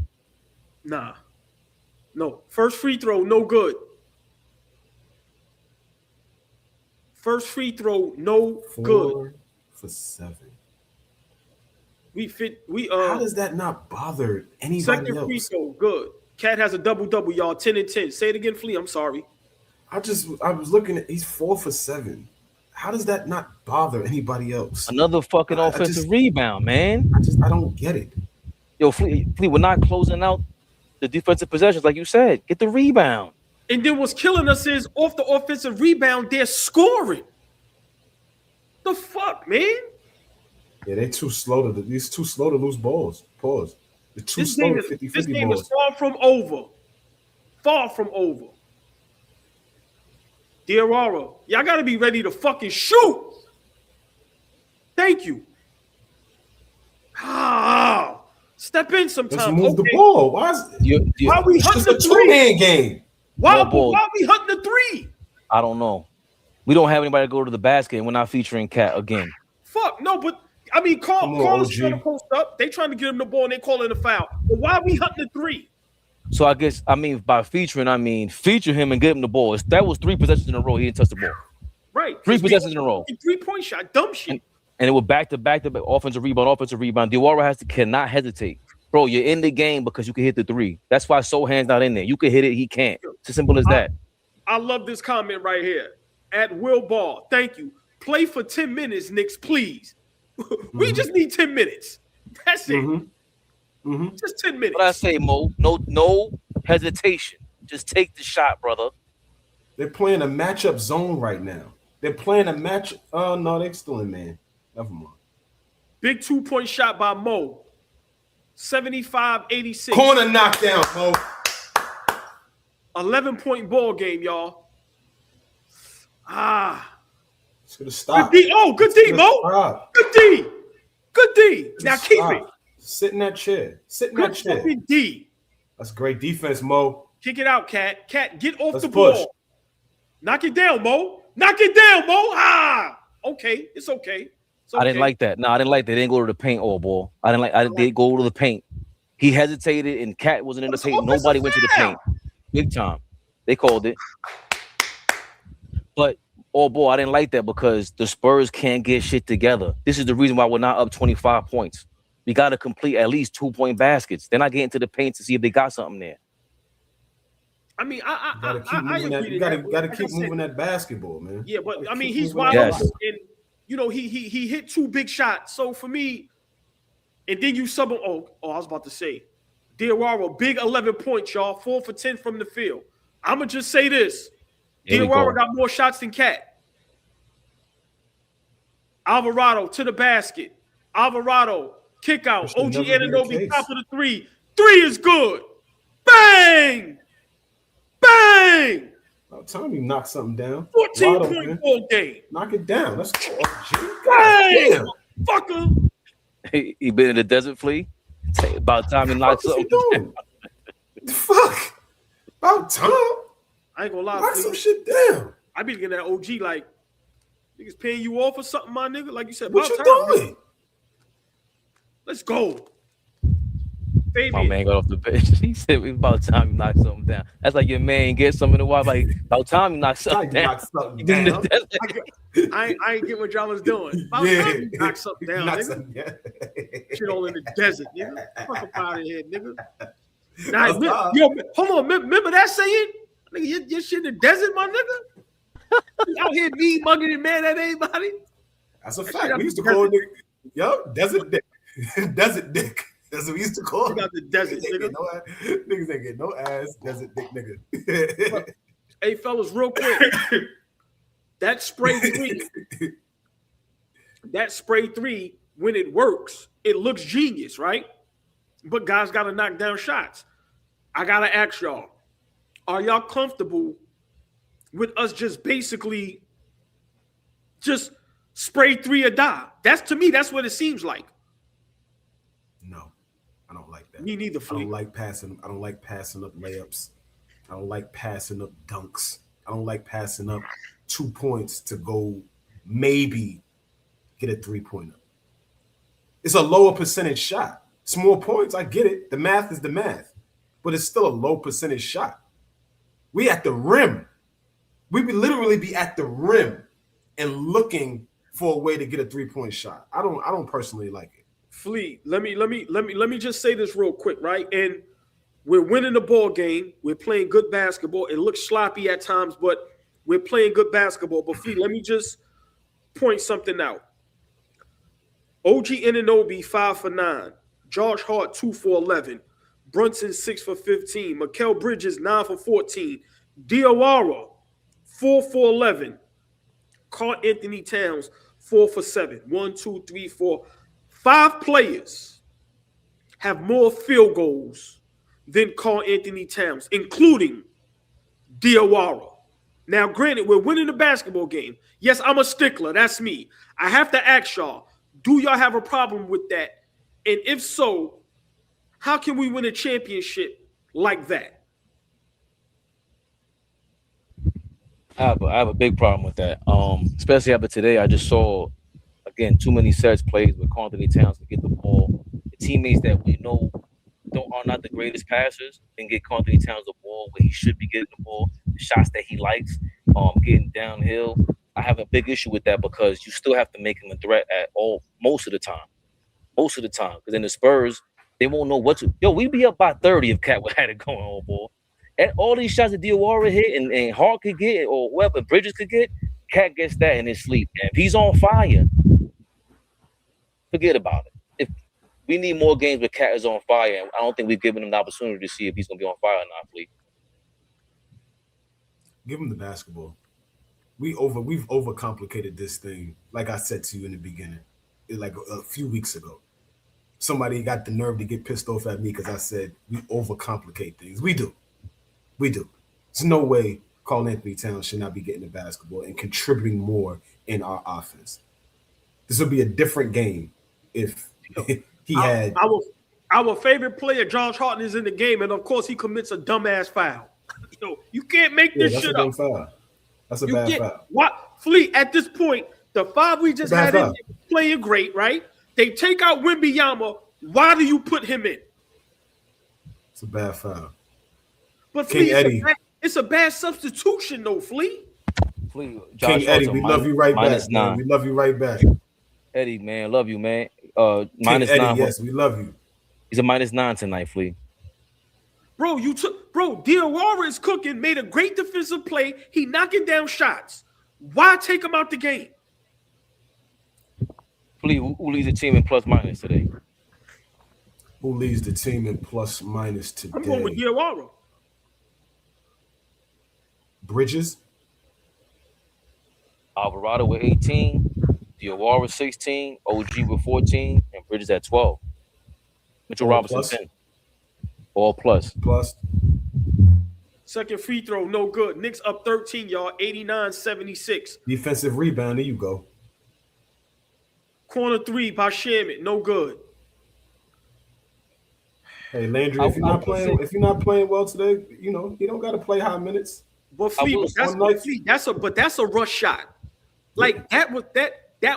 Nah. No. First free throw, no good. First free throw, no 4 good. for 7. How does that not bother anybody second else? Free throw, good. Cat has a double-double, y'all. 10 and 10. Say it again, Flea. I'm sorry. I was looking at, he's 4 for 7. How does that not bother anybody else? Another fucking offensive rebound, man. I don't get it. Yo, Flea, we're not closing out the defensive possessions like you said. Get the rebound. And then what's killing us is off the offensive rebound, they're scoring. The fuck, man? Yeah, they're too slow to lose balls. Pause. They're too slow to 50-50 balls. This game is far from over. Far from over. Diawara, y'all got to be ready to fucking shoot. Thank you. Step in sometime. Let's move the ball. Why are we hunting the 2-man game? Why are we hunting the 3? I don't know. We don't have anybody to go to the basket, and we're not featuring Cat again. Fuck no, but I mean, Carl is trying to post up. They trying to get him the ball, and they calling a foul. But why are we hunting the 3? So I guess by featuring, feature him and get him the ball. That was 3 possessions in a row. He didn't touch the ball. Right. 3 possessions in a row. 3-point shot, dumb shit. And it was back to back offensive rebound. Diawara cannot hesitate. Bro, you're in the game because you can hit the 3. That's why Sohan's not in there. You can hit it, he can't. It's as simple as that. I love this comment right here. At Will Ball, thank you. Play for 10 minutes, Knicks, please. We just need 10 minutes. That's it. Just 10 minutes. What I say, Mo? No hesitation. Just take the shot, brother. They're playing a matchup zone right now. They're playing a match. Oh, no, they're still in man. Never mind. Big 2-point shot by Mo. 75-86. Corner knockdown, Mo. 11-point ball game, y'all. Should have stopped. Good D. Oh, good D, Mo. Stop. Good D. Good D. Now keep it. Sit in that chair. Sit in that chair. Good D. That's great defense, Mo. Kick it out, Cat. Cat, get off Let's the push. ball. Knock it down, Mo. Knock it down, Mo. Okay. It's okay. I didn't like that. No, I didn't like that. They didn't go to the paint, ball. I didn't go to the paint. He hesitated and Cat wasn't in the paint. Nobody went to the paint. Big time. They called it. But I didn't like that because the Spurs can't get shit together. This is the reason why we're not up 25 points. We got to complete at least 2-point baskets. They're not getting to the paint to see if they got something there. I mean, you gotta keep moving that basketball, man. Yeah, but I mean, he's wide open, and you know he hit 2 big shots. So for me, and then you sub. I was about to say, Diawara, big 11 points, y'all, 4 for 10 from the field. I'm gonna just say this: Diawara got more shots than Cat. Alvarado to the basket. Alvarado kick out. OG Anunoby top of the 3. 3 is good. Bang. Bang! About time you knock something down. 14-point ball game. Knock it down. Let's go. Bang! Fucker. He been in the desert flea. About time he knocked something down. Fuck. About time. I ain't gonna lie. Knock some shit down. I be looking at OG like niggas paying you off or something, my nigga. Like you said, what you doing? Man. Let's go. Fabian. My man got off the bench. He said it's about time you knock something down. That's like your man get something in a while. Like about time you knock something down. I ain't get what y'all was doing. About time you knock something down, nigga. Shit all in the desert, nigga. Fuck up out of here, nigga. Nah, yo, hold on. Remember that saying? Nigga, your shit in the desert, my nigga. You out here mean mugging and mad at anybody. That's a fact. We used to call nigga, desert dick. Desert dick. That's what we used to call it. Got the desert, nigga. Niggas ain't get no ass, desert dick nigga. Hey, fellas, real quick. That spray 3, when it works, it looks genius, right? But guys got to knock down shots. I got to ask y'all, are y'all comfortable with us just basically just spray 3 or die? To me, that's what it seems like. No. I don't like that. Me neither. I don't like passing up layups. I don't like passing up dunks. I don't like passing up 2 points to go maybe get a 3-pointer. It's a lower percentage shot. It's more points. I get it. The math is the math, but it's still a low percentage shot. We at the rim. We would literally be at the rim and looking for a way to get a 3-point shot. I don't personally like it. Fleet, let me just say this real quick, right? And we're winning the ball game. We're playing good basketball. It looks sloppy at times, but we're playing good basketball. But Fleet, let me just point something out. OG Anunoby 5 for 9. Josh Hart 2 for 11. Brunson 6 for 15. Mikal Bridges 9 for 14. Diawara 4 for 11. Karl Anthony Towns 4 for 7. 1, 2, 3, 4. 5 players have more field goals than Karl Anthony Towns, including Diawara. Now, granted, we're winning the basketball game. Yes, I'm a stickler. That's me. I have to ask y'all, do y'all have a problem with that? And if so, how can we win a championship like that? I have a big problem with that. Especially after today, I just saw, again, too many sets plays with Karl Anthony Towns to get the ball. The teammates that we know are not the greatest passers and get Karl Anthony Towns the ball where he should be getting the ball, the shots that he likes, getting downhill. I have a big issue with that because you still have to make him a threat most of the time. Most of the time. Because in the Spurs, they won't know what to. Yo, we'd be up by 30 if Cat had it going on, boy. And all these shots that Diawara hit and Hart could get or whoever Bridges could get, Cat gets that in his sleep. And if he's on fire, forget about it. If we need more games where Cat is on fire, and I don't think we've given him the opportunity to see if he's going to be on fire or not, please. Give him the basketball. We've overcomplicated this thing. Like I said to you in the beginning, like a few weeks ago. Somebody got the nerve to get pissed off at me because I said we overcomplicate things. We do. There's no way Karl Anthony Towns should not be getting the basketball and contributing more in our offense. This would be a different game if he had. Our favorite player, Josh Hart, is in the game, and of course he commits a dumbass foul. You can't make this shit up. Foul. That's a bad foul. What, Fleet? At this point, the five we just had in playing great, right? They take out Wembanyama. Why do you put him in? It's a bad foul. But Fleet, it's a bad substitution, though, Fleet. King Eddie, we love you right back. Man. We love you right back. Eddie, man, love you, man. -9. Eddie, yes, we love you. He's a -9 tonight, Flea. Bro, Diawara is cooking, made a great defensive play. He knocking down shots. Why take him out the game? Flea, who leads the team in plus minus today? Who leads the team in plus minus today? I'm going with Diawara. Bridges. Alvarado with 18, Diawara 16, OG with 14, and Bridges at 12. Mitchell Robinson plus. 10. All plus. Second free throw, no good. Knicks up 13, y'all, 89-76. Defensive rebound, there you go. Corner three by Shamit, no good. Hey Landry, if you're not playing well today, you don't got to play high minutes. But that's a rush shot. Like that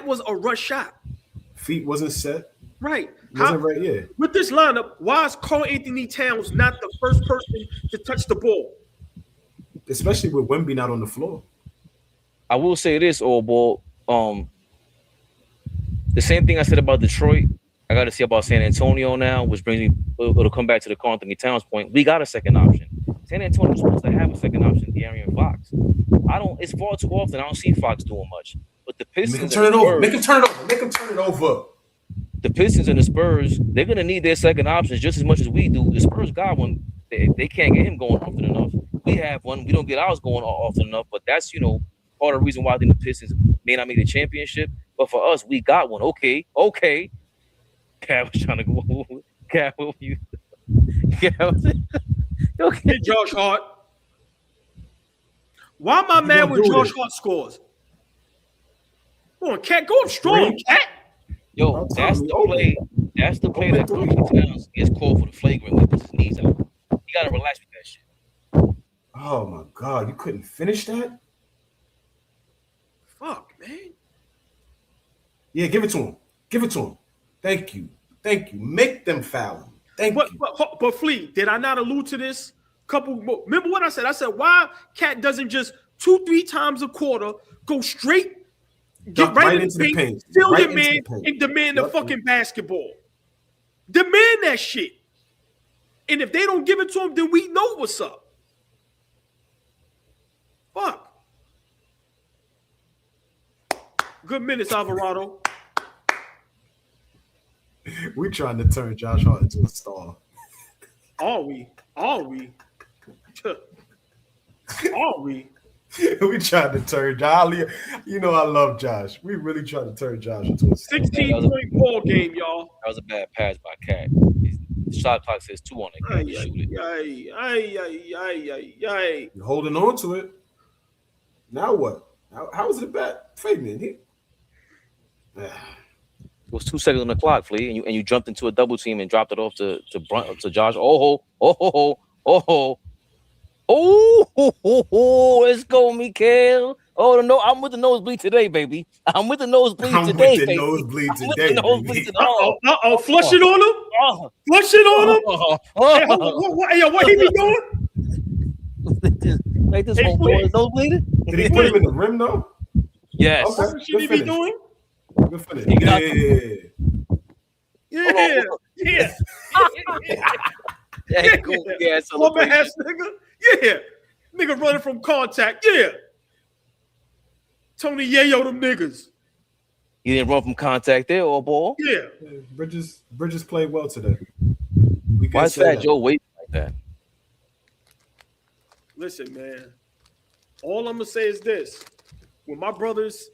was a rush shot. Feet wasn't set. Right. Yeah. With this lineup, why is Karl Anthony Towns not the first person to touch the ball? Especially with Wemby not on the floor. I will say this, AllBall. The same thing I said about Detroit, I got to say about San Antonio now, which brings me. It'll come back to the Karl Anthony Towns point. We got a second option. San Antonio's supposed to have a second option, De'Aaron Fox. It's far too often. I don't see Fox doing much. But the Pistons Make him turn it over. The Pistons and the Spurs, they're gonna need their second options just as much as we do. The Spurs got one. They can't get him going often enough. We have one. We don't get ours going often enough. But that's part of the reason why I think the Pistons may not make the championship. But for us, we got one. Okay. Cat was trying to go. Cat, what you? Okay. Hey, Josh Hart. Why am I mad when Josh Hart scores? Come on, Cat, go up strong, Cat. Yo, that's the play. That's the play that Karl Towns gets called for the flagrant when he puts his knees out. You gotta relax with that shit. Oh my God, you couldn't finish that? Fuck, man. Yeah, give it to him. Thank you. Make them foul him. Thank you. But Flea, did I not allude to this? Remember what I said? I said, why Cat doesn't just 2-3 times a quarter go straight, get right into the paint, steal your man, and demand the fucking basketball. Demand that shit. And if they don't give it to him, then we know what's up. Fuck. Good minutes, Alvarado. We trying to turn Josh Hart into a star. Are we? We tried to turn Josh. I love Josh. We really tried to turn Josh into a 16-point ball game, y'all. That was a bad pass by Cat. The shot clock says 2 on it. You're holding on to it. Now what? How is it bad? Fabian, it was 2 seconds on the clock, Flea, and you jumped into a double team and dropped it off to Josh. Let's go, Mikael. Oh no, I'm with the nosebleed today, baby. I'm with the nosebleed today, baby. Flush it on him. Flush it on him. Hey, what he be doing? Like this whole boy is nosebleeding. Did he put him in the rim though? Yes. Okay. What should he be doing? Good finish. Yeah. Hey, cool. Ass nigga. Yeah. Nigga running from contact. Yeah. Tony Yayo them niggas. He didn't run from contact there, AllBall. Yeah. Bridges played well today. Why is Fat Joe waiting like that? Listen, man. All I'm gonna say is this: with my brothers,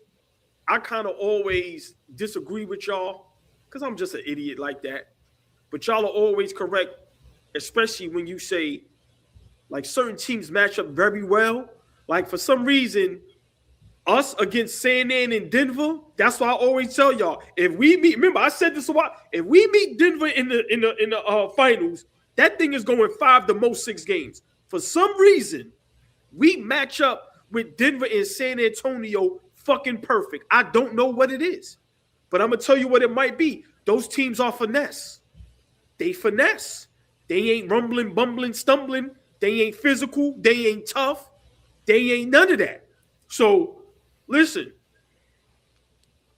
I kind of always disagree with y'all because I'm just an idiot like that. But y'all are always correct, especially when you say like certain teams match up very well. Like for some reason, us against San Antonio and Denver. That's why I always tell y'all: if we meet, remember I said this a while. If we meet Denver in the finals, that thing is going 5 to most 6 games. For some reason, we match up with Denver and San Antonio fucking perfect. I don't know what it is, but I'm gonna tell you what it might be. Those teams are finesse. They finesse. They ain't rumbling, bumbling, stumbling. They ain't physical. They ain't tough. They ain't none of that. So, listen.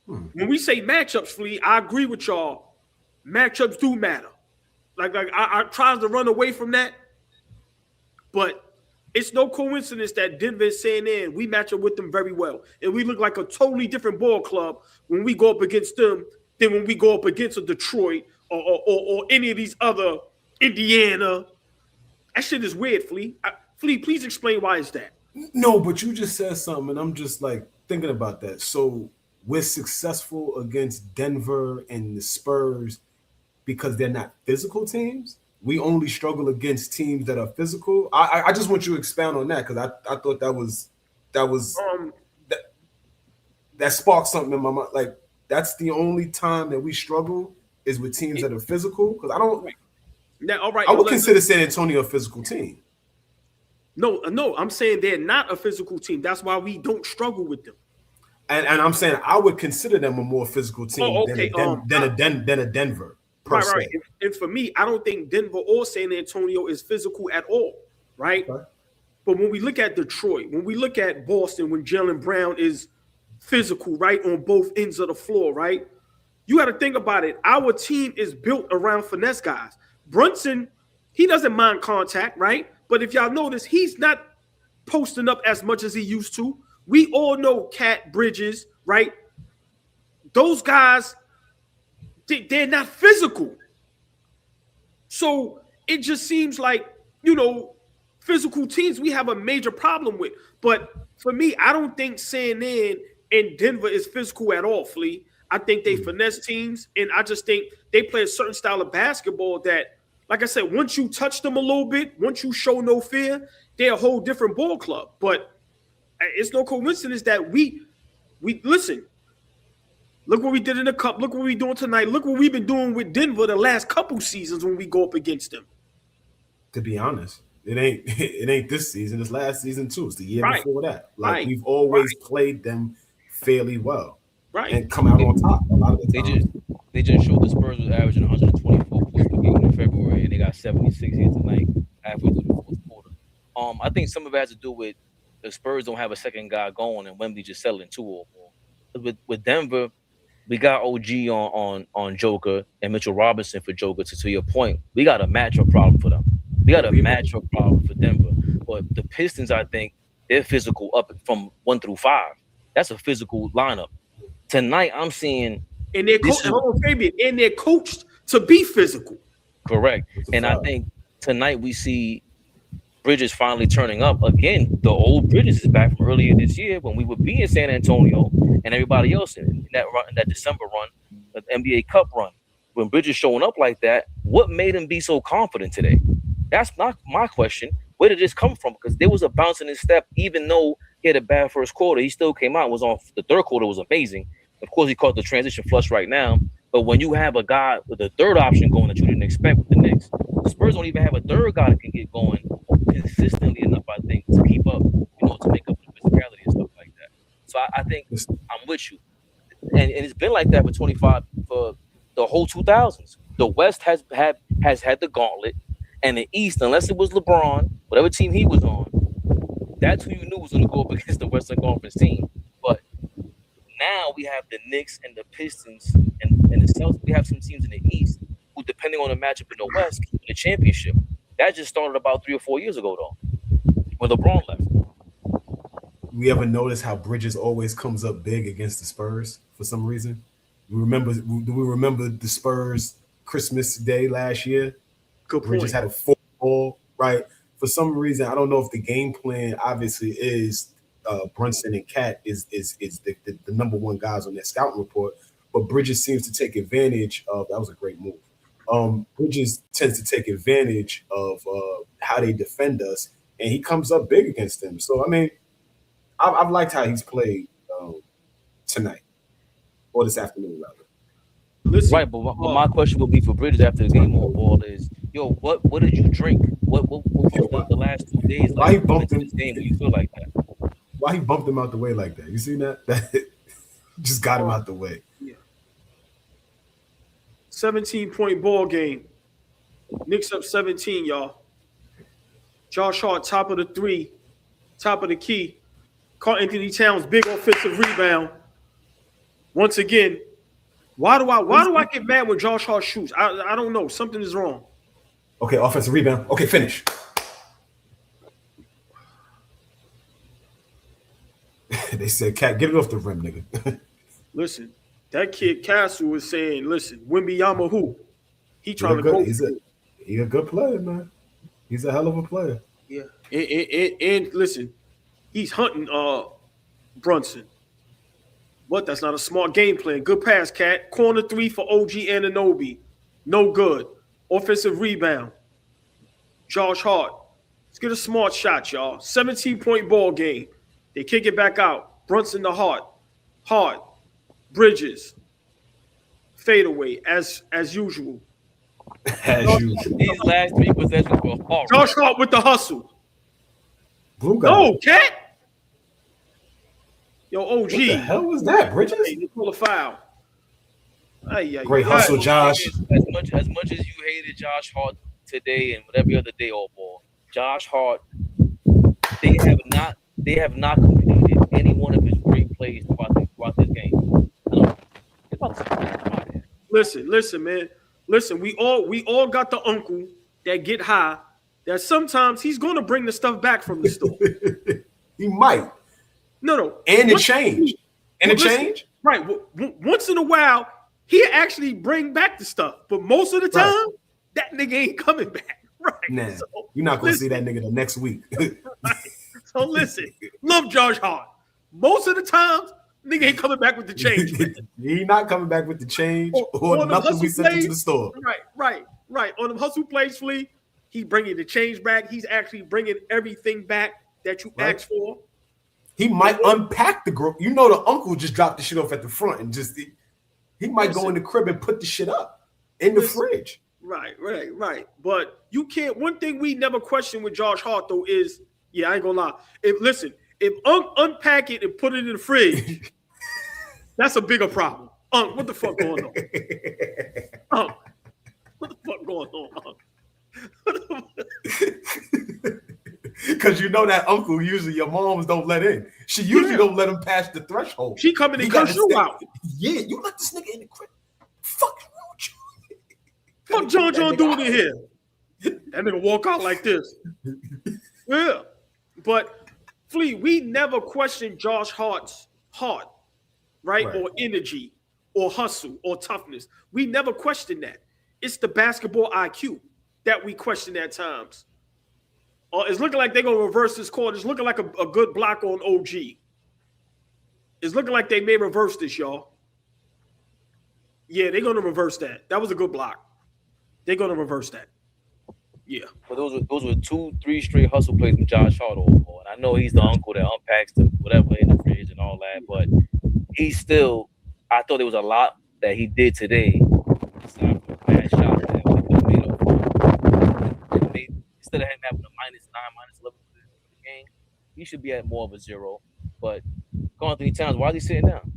When we say matchups, Flea, I agree with y'all. Matchups do matter. Like I tries to run away from that, but it's no coincidence that Denver and San Antonio, we match up with them very well. And we look like a totally different ball club when we go up against them than when we go up against a Detroit or any of these other Indiana. That shit is weird, Flea. Flea, please explain why it's that. No, but you just said something, and I'm just like thinking about that. So we're successful against Denver and the Spurs because they're not physical teams. We only struggle against teams that are physical. I just want you to expound on that because I thought that sparked something in my mind. Like that's the only time that we struggle is with teams that are physical. Because I don't. Now, all right. I would consider San Antonio a physical team. No, I'm saying they're not a physical team. That's why we don't struggle with them. And I'm saying I would consider them a more physical team than a Denver. Right. And for me, I don't think Denver or San Antonio is physical at all, right? But when we look at Detroit, when we look at Boston, when Jaylen Brown is physical, right, on both ends of the floor, right? You got to think about it. Our team is built around finesse guys. Brunson, he doesn't mind contact, right? But if y'all notice, he's not posting up as much as he used to. We all know Cat Bridges, right? Those guys, they're not physical. So it just seems like, physical teams we have a major problem with. But for me, I don't think San Antonio and Denver is physical at all, Flea. I think they finesse teams, and I just think they play a certain style of basketball that, like I said, once you touch them a little bit, once you show no fear, they're a whole different ball club. But it's no coincidence that we listen. Look what we did in the Cup. Look what we're doing tonight. Look what we've been doing with Denver the last couple seasons when we go up against them. To be honest, it ain't this season. It's last season too. It's the year before that. Like we've always played them fairly well, and come out on top a lot of the time. They just showed the Spurs was averaging 124 points per game in February, and they got 76 here tonight, halfway through the fourth quarter. I think some of it has to do with the Spurs don't have a second guy going, and Wemby just settling 2 or more. With Denver, we got OG on Joker and Mitchell Robinson for Joker. To your point, we got a matchup problem for them. We got a matchup problem for Denver. But the Pistons, I think, they're physical up from 1 through 5. That's a physical lineup. Tonight, I'm seeing. And they're coached to be physical. Correct. And I think tonight we see Bridges finally turning up again. The old Bridges is back from earlier this year when we would be in San Antonio and everybody else in that run, in that December run, the NBA Cup run. When Bridges showing up like that, what made him be so confident today? That's not my question. Where did this come from? Because there was a bounce in his step, even though he had a bad first quarter. He still came out. Was on the third quarter was amazing. Of course, he caught the transition flush right now. But when you have a guy with a third option going that you didn't expect with the Knicks, the Spurs don't even have a third guy that can get going consistently enough, I think, to keep up, to make up for the physicality and stuff like that. So I think I'm with you. And it's been like that for the whole 2000s. The West has had the gauntlet, and the East, unless it was LeBron, whatever team he was on, that's who you knew was going to go up against the Western Conference team. But now we have the Knicks and the Pistons and the Celtics. We have some teams in the East who, depending on the matchup in the West, can win the championship. That just started about 3 or 4 years ago, though, when LeBron left. We ever notice how Bridges always comes up big against the Spurs for some reason? Do we remember the Spurs Christmas Day last year? Good Bridges point. had a 4-ball, right? For some reason, I don't know if the game plan obviously is Brunson and Cat is the number one guys on that scouting report. But Bridges seems to take advantage of that was a great move. Bridges tends to take advantage of how they defend us, and he comes up big against them. So I mean, I've liked how he's played tonight or this afternoon rather. Listen, right, but my question would be for Bridges after the game on ball is, yo, what did you drink? What was the last 2 days like? Why he bumped him? This game when you feel like that? Why he bumped him out the way like that? You seen that? That just got him out the way. Yeah. 17-point ball game. Knicks up 17, y'all. Josh Hart, top of the three, top of the key. Carl Anthony Towns, big offensive rebound. Once again, why do I get mad when Josh Hart shoots? I don't know. Something is wrong. Okay, offensive rebound. Okay, finish. They said, "Cat, get it off the rim, nigga." Listen, that kid Castle was saying, "Listen, Wembanyama who? He trying to go." He's a good player, man. He's a hell of a player. Yeah, and listen, he's hunting Brunson. What? That's not a smart game plan. Good pass, Cat. Corner three for OG Anunoby. No good. Offensive rebound. Josh Hart. Let's get a smart shot, y'all. 17-point ball game. They kick it back out. Brunson to Hart. Hart. Bridges. Fadeaway, as usual. As usual. These last 3 possessions were horrible. Josh Hart with the hustle. Blue guy. No, Cat. Yo, OG. What the hell was that, Bridges? Hey, they pull a foul. Great hustle, Josh. As much as you hated Josh Hart today and every other day all ball, Josh Hart, they have not completed any one of his great plays throughout this game. Listen, man. Listen, we all got the uncle that get high that sometimes he's going to bring the stuff back from the store. He might. No. And it changed. Right. Once in a while, he actually bring back the stuff. But most of the time, that nigga ain't coming back. Right. Nah, so, you're not going to see that nigga the next week. Right. So listen, love Josh Hart. Most of the times, nigga ain't coming back with the change. He not coming back with the change or nothing we sent him to the store. Right. On them hustle plays, Flea, he bringing the change back. He's actually bringing everything back that you asked for. He might unpack the group. You know, the uncle just dropped the shit off at the front and just he might go in the crib and put the shit up in the fridge. Right. But you can't. One thing we never question with Josh Hart though is, I ain't gonna lie. If unpack it and put it in the fridge, that's a bigger problem. What the fuck going on? What the fuck going on? Because you know that uncle usually your moms don't let in. She usually don't let him pass the threshold. She coming and curse you out. Yeah, you let this nigga in the crib. Fuck wrong with you? Fuck John doing it here. That nigga walk out like this. Yeah. But Flea, we never questioned Josh Hart's heart, right? Or energy, or hustle, or toughness. We never questioned that. It's the basketball IQ that we question at times. It's looking like they're going to reverse this court. It's looking like a good block on OG. It's looking like they may reverse this, y'all. Yeah, they're going to reverse that. That was a good block. They're going to reverse that. Yeah. But those were 2-3 straight hustle plays from Josh Hart overall. And I know he's the uncle that unpacks the whatever in the fridge and all that, but he still, I thought there was a lot that he did today. Aside from bad shots that we made up. Instead of him having a -9, -11 for the game, he should be at more of a 0. But going 3 times, why is he sitting down?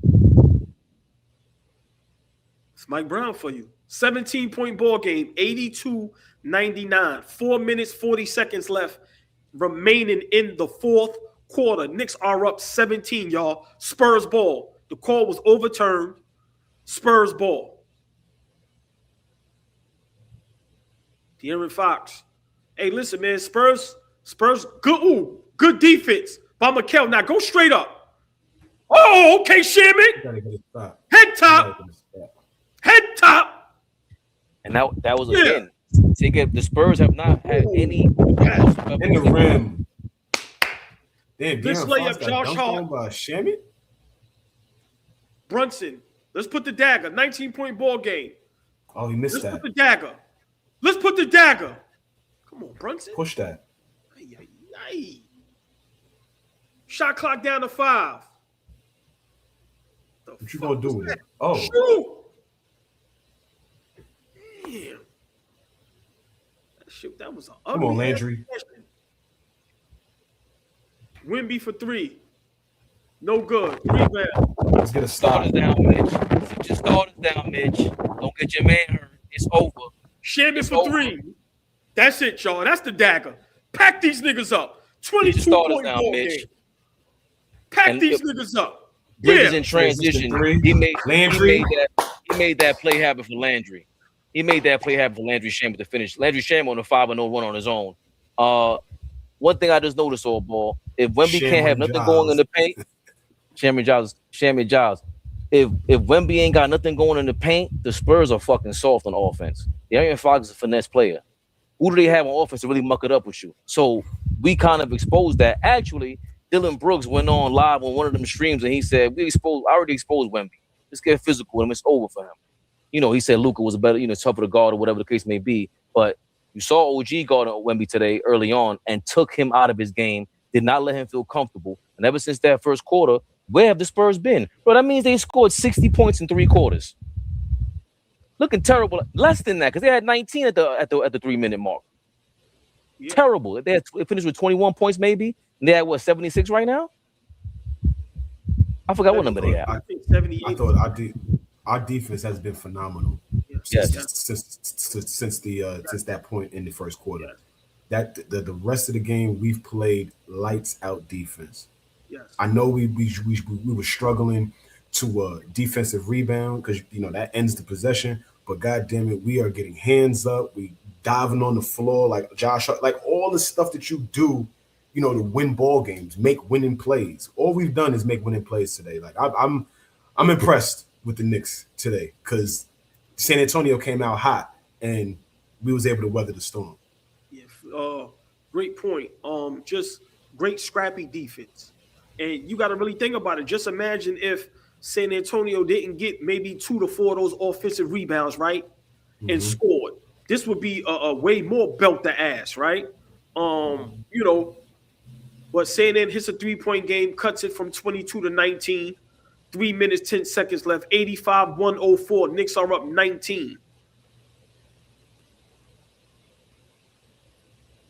It's Mike Brown for you. 17-point ball game, 82-99. 4 minutes, 40 seconds left remaining in the fourth quarter. Knicks are up 17, y'all. Spurs ball. The call was overturned. Spurs ball. De'Aaron Fox. Hey, listen, man. Spurs, good defense by Mikal. Now go straight up. Oh, okay, Sherman. Head top. And that was again. The Spurs have not had any in the rim. Damn, This De'Aaron Fox layup, got Josh dunked Hart. on by Shammy? Brunson. Let's put the dagger. 19-point ball game. Oh, he missed Let's that. put the dagger. Let's put the dagger. Come on, Brunson. Push that. Ay. Shot clock down to 5. What you gonna do with it? Oh. Shoot. Damn. Shoot, that was an ugly. Come on, Landry. Wemby for 3. No good. Rebound. Let's get a stop. Start us down, Mitch. Just start us down, Mitch. Don't get your man hurt. It's over. Shammy It's for over. 3. That's it, y'all. That's the dagger. Pack these niggas up. Just start us 22-point down, ball Mitch. game. Pack And these niggas up. Bridges Yeah. in transition. Three. He made Landry. He made that play happen for Landry. He made that play happen for Landry Shamet to finish. Landry Shamet on a 5-0 run on his own. One thing I just noticed, AllBall, if Wemby can't have nothing going in the paint, Shammy Giles. If Wemby ain't got nothing going in the paint, the Spurs are fucking soft on offense. De'Aaron Fox is a finesse player. Who do they have on offense to really muck it up with you? So we kind of exposed that. Actually, Dylan Brooks went on live on one of them streams and he said, I already exposed Wemby. Let's get physical and it's over for him. You know, he said Luka was a better, tougher to guard or whatever the case may be. But you saw OG guard Wemby today early on and took him out of his game, did not let him feel comfortable. And ever since that first quarter, where have the Spurs been? Bro, that means they scored 60 points in 3 quarters. Looking terrible. Less than that, because they had 19 at the 3-minute mark. Yeah. Terrible. They finished with 21 points, maybe. And they had 76 right now? I forgot what number they had. I think 78. I thought our defense has been phenomenal since that point in the first quarter. That the rest of the game we've played lights out defense. Yes. I know we were struggling to defensive rebound because that ends the possession. But goddamn it, we are getting hands up. We diving on the floor like Josh, like all the stuff that you do, to win ball games, make winning plays. All we've done is make winning plays today. Like I'm impressed with the Knicks today because San Antonio came out hot and we was able to weather the storm. Yeah, great point. Just great scrappy defense. And you got to really think about it. Just imagine if San Antonio didn't get maybe 2 to 4 of those offensive rebounds, right? Mm-hmm. And scored. This would be a way more belt to ass, right? But San Antonio hits a 3-point game, cuts it from 22 to 19. 3 minutes, 10 seconds left. 85-104. Knicks are up 19.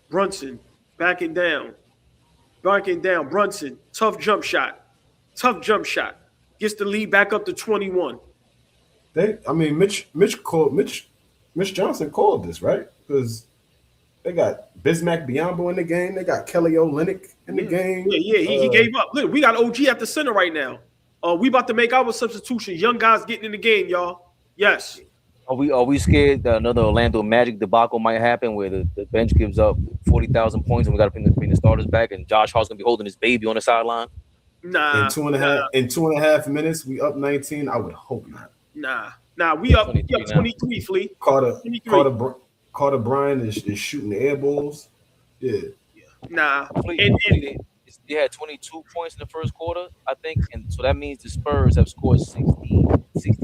Brunson backing down. Brunson, tough jump shot. Gets the lead back up to 21. Mitch Johnson called this, right? Because they got Bismack Biyombo in the game. They got Kelly Olynyk in the game. Yeah, he gave up. Look, we got OG at the center right now. We about to make our substitution. Young guys getting in the game, y'all. Yes. Are we scared that another Orlando Magic debacle might happen where the bench gives up 40,000 points and we got to bring the starters back and Josh Hart's gonna be holding his baby on the sideline? Nah. In two and a half minutes, we up 19. I would hope not. Nah. We up 23, Flea. Carter Bryant is shooting the air balls. Yeah. Nah. They had 22 points in the first quarter, I think, and so that means the Spurs have scored 63 since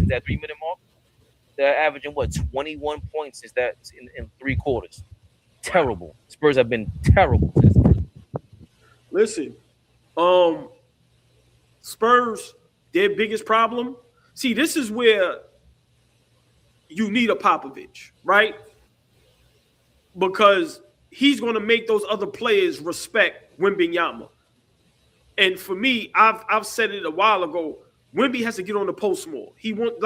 that 3-minute mark. They're averaging 21 points since that in 3 quarters. Terrible. Spurs have been terrible. Listen, Spurs, their biggest problem. See, this is where you need a Popovich, right? Because he's going to make those other players respect Wembanyama. And for me, I've said it a while ago. Wemby has to get on the post more. He won't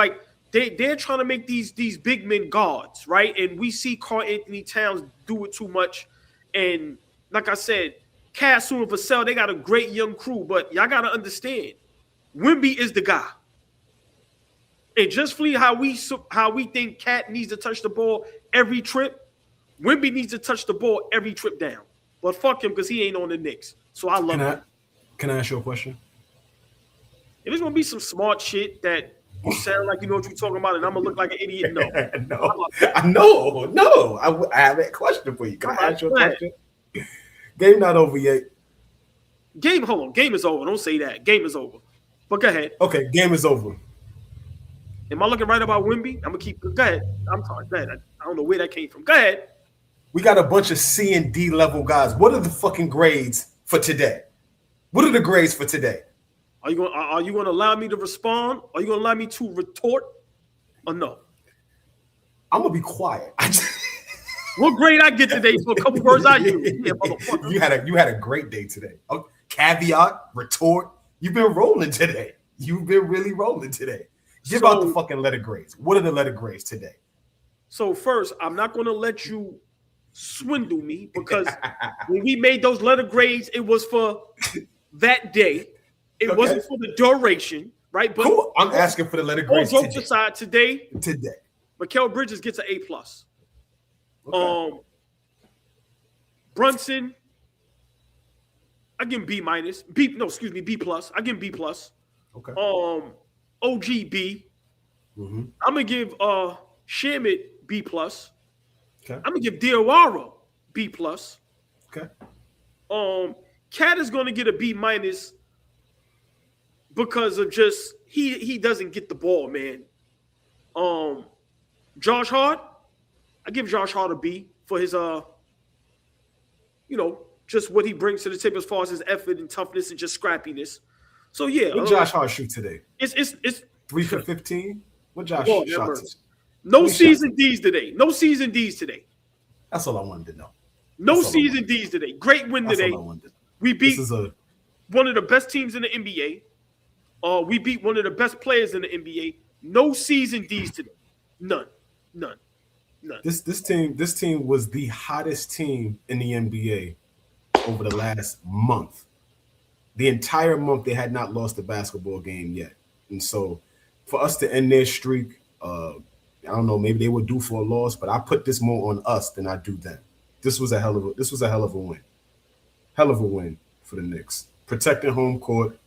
they're trying to make these big men guards, right? And we see Karl Anthony Towns do it too much. And like I said, Castle and Vassell, they got a great young crew, but y'all got to understand, Wemby is the guy. And just Flea, how we think Cat needs to touch the ball every trip, Wemby needs to touch the ball every trip down. But fuck him because he ain't on the Knicks. So I love him. Can I ask you a question? If it's going to be some smart shit that you sound like you know what you're talking about and I'm going to look like an idiot, no. No. I have a question for you. Can I ask you a question? Game not over yet. Hold on. Game is over. Don't say that. Game is over. But go ahead. Okay, game is over. Am I looking right about Wemby? I'm gonna keep. Go ahead. I'm sorry. Go ahead. I don't know where that came from. Go ahead. We got a bunch of C and D level guys. What are the fucking grades for today? What are the grades for today? Are you going to allow me to respond? Are you going to allow me to retort? Or no? I'm gonna be quiet. What grade I get today for a couple words I use? Yeah, motherfucker. You had a great day today. Oh, caveat, retort. You've been rolling today. You've been really rolling today. Give out the fucking letter grades. What are the letter grades today? So first, I'm not going to let you swindle me because when we made those letter grades, it was for that day. It wasn't for the duration, right? But cool. I'm asking for the letter grades. All jokes aside, today, Mikal Bridges gets an A+. Okay. Brunson, I give him B-. B+. I give him B+. Okay. OG B. Mm-hmm. I'm gonna give Shamit B+. Okay. I'm gonna give Diawara B+. Okay. Cat is gonna get a B- because of just he doesn't get the ball, man. Josh Hart, I give Josh Hart a B for his just what he brings to the table as far as his effort and toughness and just scrappiness. So yeah, what Josh Hart shoot today? It's 3 for 15. What Josh shot today? No season D's today. No season D's today. That's all I wanted to know. No season D's today. Great win today. That's all I wanted to know. We beat one of the best teams in the NBA. We beat one of the best players in the NBA. No season D's today. None. This team was the hottest team in the NBA over the last month. The entire month they had not lost a basketball game yet. And so for us to end their streak, I don't know, maybe they were due for a loss, but I put this more on us than I do them. This was a hell of a win. Hell of a win for the Knicks. Protecting home court.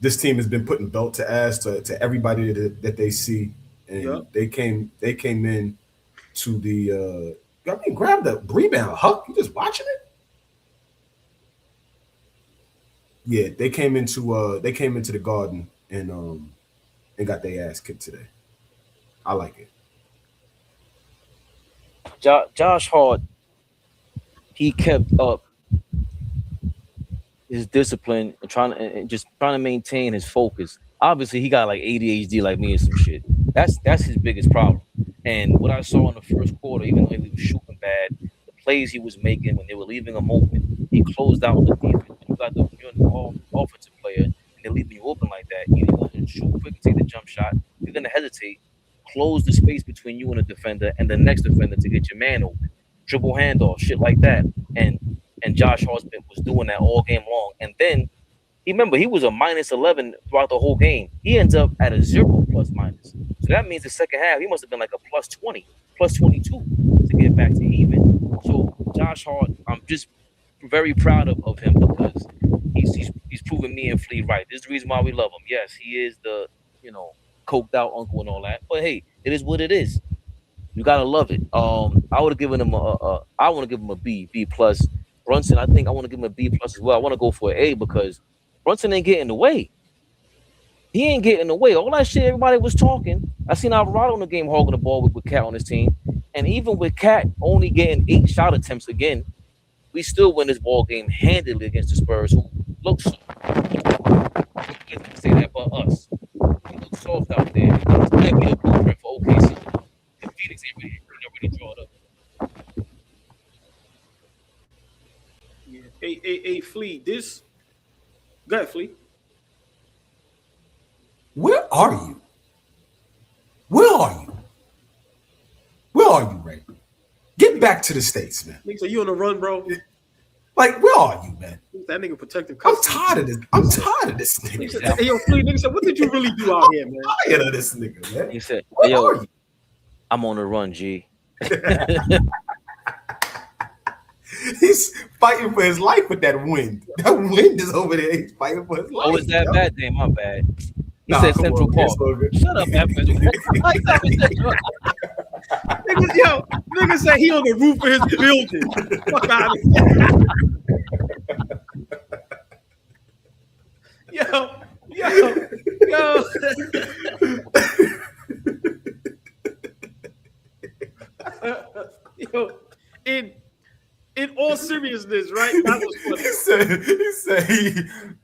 This team has been putting belt to ass to everybody that they see. And they came in to the grab the rebound. Huck, you just watching it? Yeah, they came into the Garden and got their ass kicked today. I like it. Josh Hart, he kept up his discipline and trying to maintain his focus. Obviously, he got like ADHD like me and some shit. That's his biggest problem. And what I saw in the first quarter, even though he was shooting bad, the plays he was making when they were leaving him open, he closed out the defense. You got the offensive player, and they're leaving you open like that. You're going to shoot quick and take the jump shot. You're going to hesitate, close the space between you and the defender and the next defender to get your man open. Dribble handoff, shit like that. And Josh Hart was doing that all game long. And then, remember, he was a -11 throughout the whole game. He ends up at a 0 ±. So that means the second half, he must have been like a +20, +22 to get back to even. So Josh Hart, I'm just very proud of him because he's proven me and Flea right. This is the reason why we love him. Yes, he is the, coked out uncle and all that. But hey, it is what it is. You gotta love it. I would have given him I want to give him a B+. Brunson, I think I want to give him a B+ as well. I want to go for an A because Brunson ain't getting away. He ain't getting away. All that shit everybody was talking. I seen Alvarado in the game hogging the ball with Cat on his team. And even with Cat only getting 8 shot attempts again, we still win this ball game handily against the Spurs, who look soft. I can't say that about us. He looks soft out there. It's going to be a blueprint for OKC. And Phoenix ain't really draw it up. Yeah. Hey, Flea, this. Go ahead, Flea. Where are you? Where are you, Ray? Get back to the States, man. Nigga, you on the run, bro? Like, where are you, man? That nigga protective custody. I'm tired of this nigga. Hey, yo, Flea, nigga said, what did you really do out here, man? I'm tired of this nigga, man. He said, where are you? I'm on the run, G. He's fighting for his life with that wind. That wind is over there. He's fighting for his life. Oh, is that bad? Damn, my bad. He said Central Park. Shut up, man. Nigga said he on the roof of his building. Fuck out of here. yo, yo, yo. Yo, in all seriousness, right? That was funny.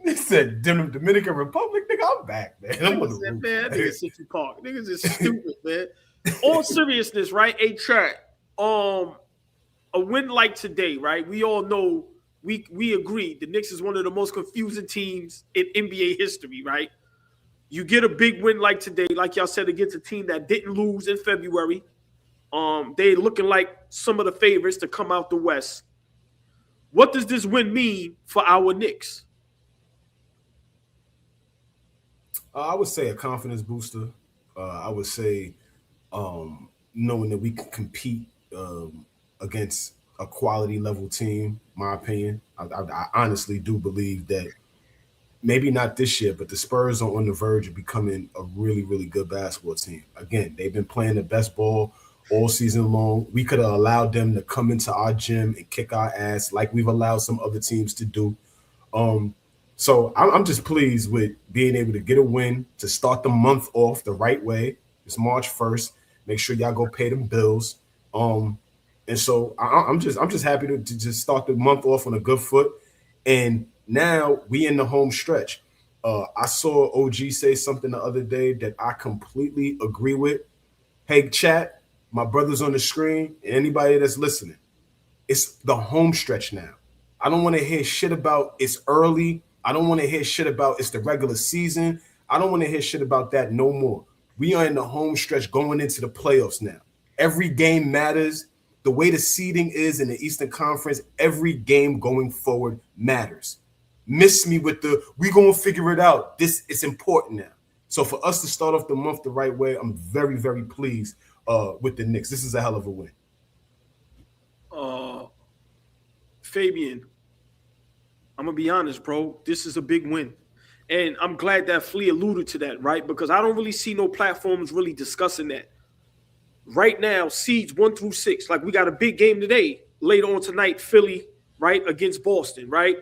he said Dominican Republic, nigga, I'm back, man. I'm on the roof. Man, niggas Central Park. Niggas is stupid, man. All seriousness, right? A track. A win like today, right? We all know we agree the Knicks is one of the most confusing teams in NBA history, right? You get a big win like today, like y'all said, against a team that didn't lose in February. They looking like some of the favorites to come out the West. What does this win mean for our Knicks? I would say a confidence booster. I would say knowing that we can compete against a quality level team, my opinion. I honestly do believe that maybe not this year, but the Spurs are on the verge of becoming a really, really good basketball team. Again, they've been playing the best ball all season long. We could have allowed them to come into our gym and kick our ass like we've allowed some other teams to do. So I'm just pleased with being able to get a win to start the month off the right way. It's March 1st. Make sure y'all go pay them bills. And so I'm just happy to just start the month off on a good foot. And now we in the home stretch. I saw OG say something the other day that I completely agree with. Hey, chat. My brothers on the screen, and anybody that's listening, it's the home stretch now. I don't want to hear shit about it's early. I don't want to hear shit about it's the regular season. I don't want to hear shit about that no more. We are in the home stretch going into the playoffs now. Every game matters. The way the seeding is in the Eastern Conference, every game going forward matters. Miss me with the, we going to figure it out. This is important now. So for us to start off the month the right way, I'm very, very pleased with the Knicks. This is a hell of a win. Fabian, I'm going to be honest, bro. This is a big win. And I'm glad that Flea alluded to that, right? Because I don't really see no platforms really discussing that. Right now, seeds 1 through 6, like we got a big game today, later on tonight, Philly, right, against Boston, right?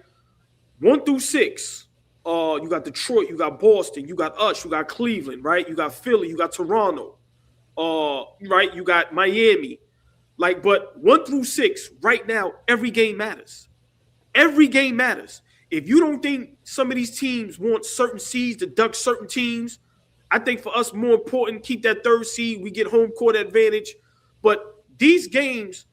1 through 6, you got Detroit, you got Boston, you got us, you got Cleveland, right? You got Philly, you got Toronto. Right, you got Miami, like, but 1 through 6 right now, every game matters. Every game matters. If you don't think some of these teams want certain seeds to duck certain teams, I think for us more important, keep that 3rd seed. We get home court advantage. But these games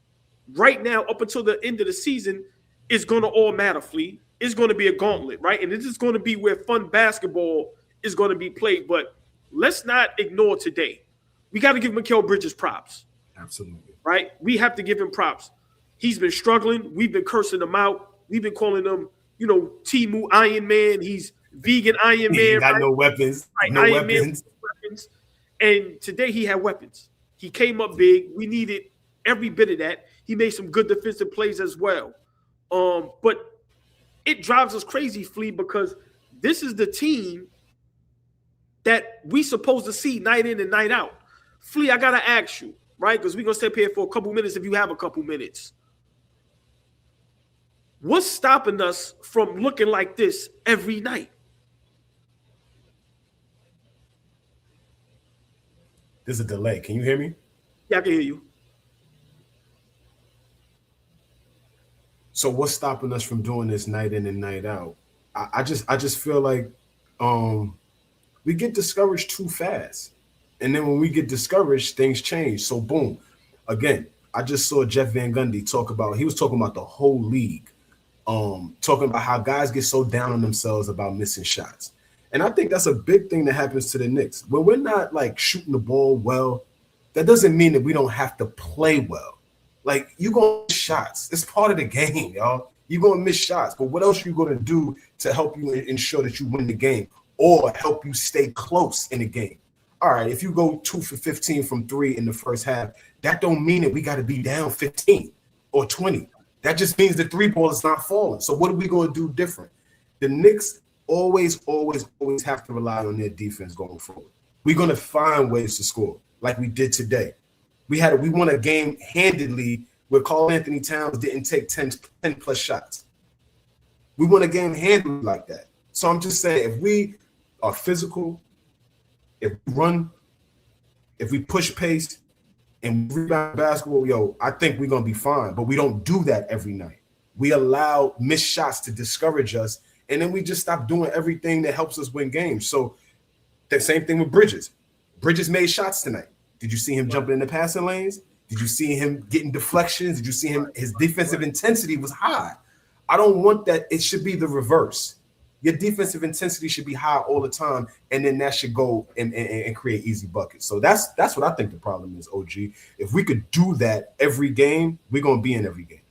right now, up until the end of the season, is going to all matter, Flea. It's going to be a gauntlet, right? And this is going to be where fun basketball is going to be played. But let's not ignore today. We got to give Mikal Bridges props. Absolutely. Right? We have to give him props. He's been struggling. We've been cursing him out. We've been calling him, Timu Iron Man. He's vegan Iron Man. He got no weapons. Right? No Iron weapons. Man. And today he had weapons. He came up big. We needed every bit of that. He made some good defensive plays as well. But it drives us crazy, Flea, because this is the team that we supposed to see night in and night out. Flea, I got to ask you, right? Because we're going to stay up here for a couple minutes if you have a couple minutes. What's stopping us from looking like this every night? There's a delay. Can you hear me? Yeah, I can hear you. So what's stopping us from doing this night in and night out? I just feel like we get discouraged too fast. And then when we get discouraged, things change. So boom. Again, I just saw Jeff Van Gundy he was talking about the whole league, talking about how guys get so down on themselves about missing shots. And I think that's a big thing that happens to the Knicks. When we're not like shooting the ball well, that doesn't mean that we don't have to play well. Like, you're going to miss shots. It's part of the game, y'all. You're going to miss shots. But what else are you going to do to help you ensure that you win the game or help you stay close in the game? All right, if you go 2 for 15 from 3 in the first half, that don't mean that we got to be down 15 or 20. That just means the 3-ball is not falling. So what are we going to do different? The Knicks always have to rely on their defense going forward. We're going to find ways to score like we did today. We won a game handedly where Karl Anthony Towns didn't take 10 plus shots. We won a game handedly like that. So I'm just saying, if we are physical, if we run, if we push pace, and rebound basketball, yo, I think we're gonna be fine. But we don't do that every night. We allow missed shots to discourage us, and then we just stop doing everything that helps us win games. So the same thing with Bridges. Bridges made shots tonight. Did you see him jumping in the passing lanes? Did you see him getting deflections? Did you see him? His defensive intensity was high. I don't want that. It should be the reverse. Your defensive intensity should be high all the time, and then that should go and create easy buckets. So that's what I think the problem is, OG. If we could do that every game, we're going to be in every game.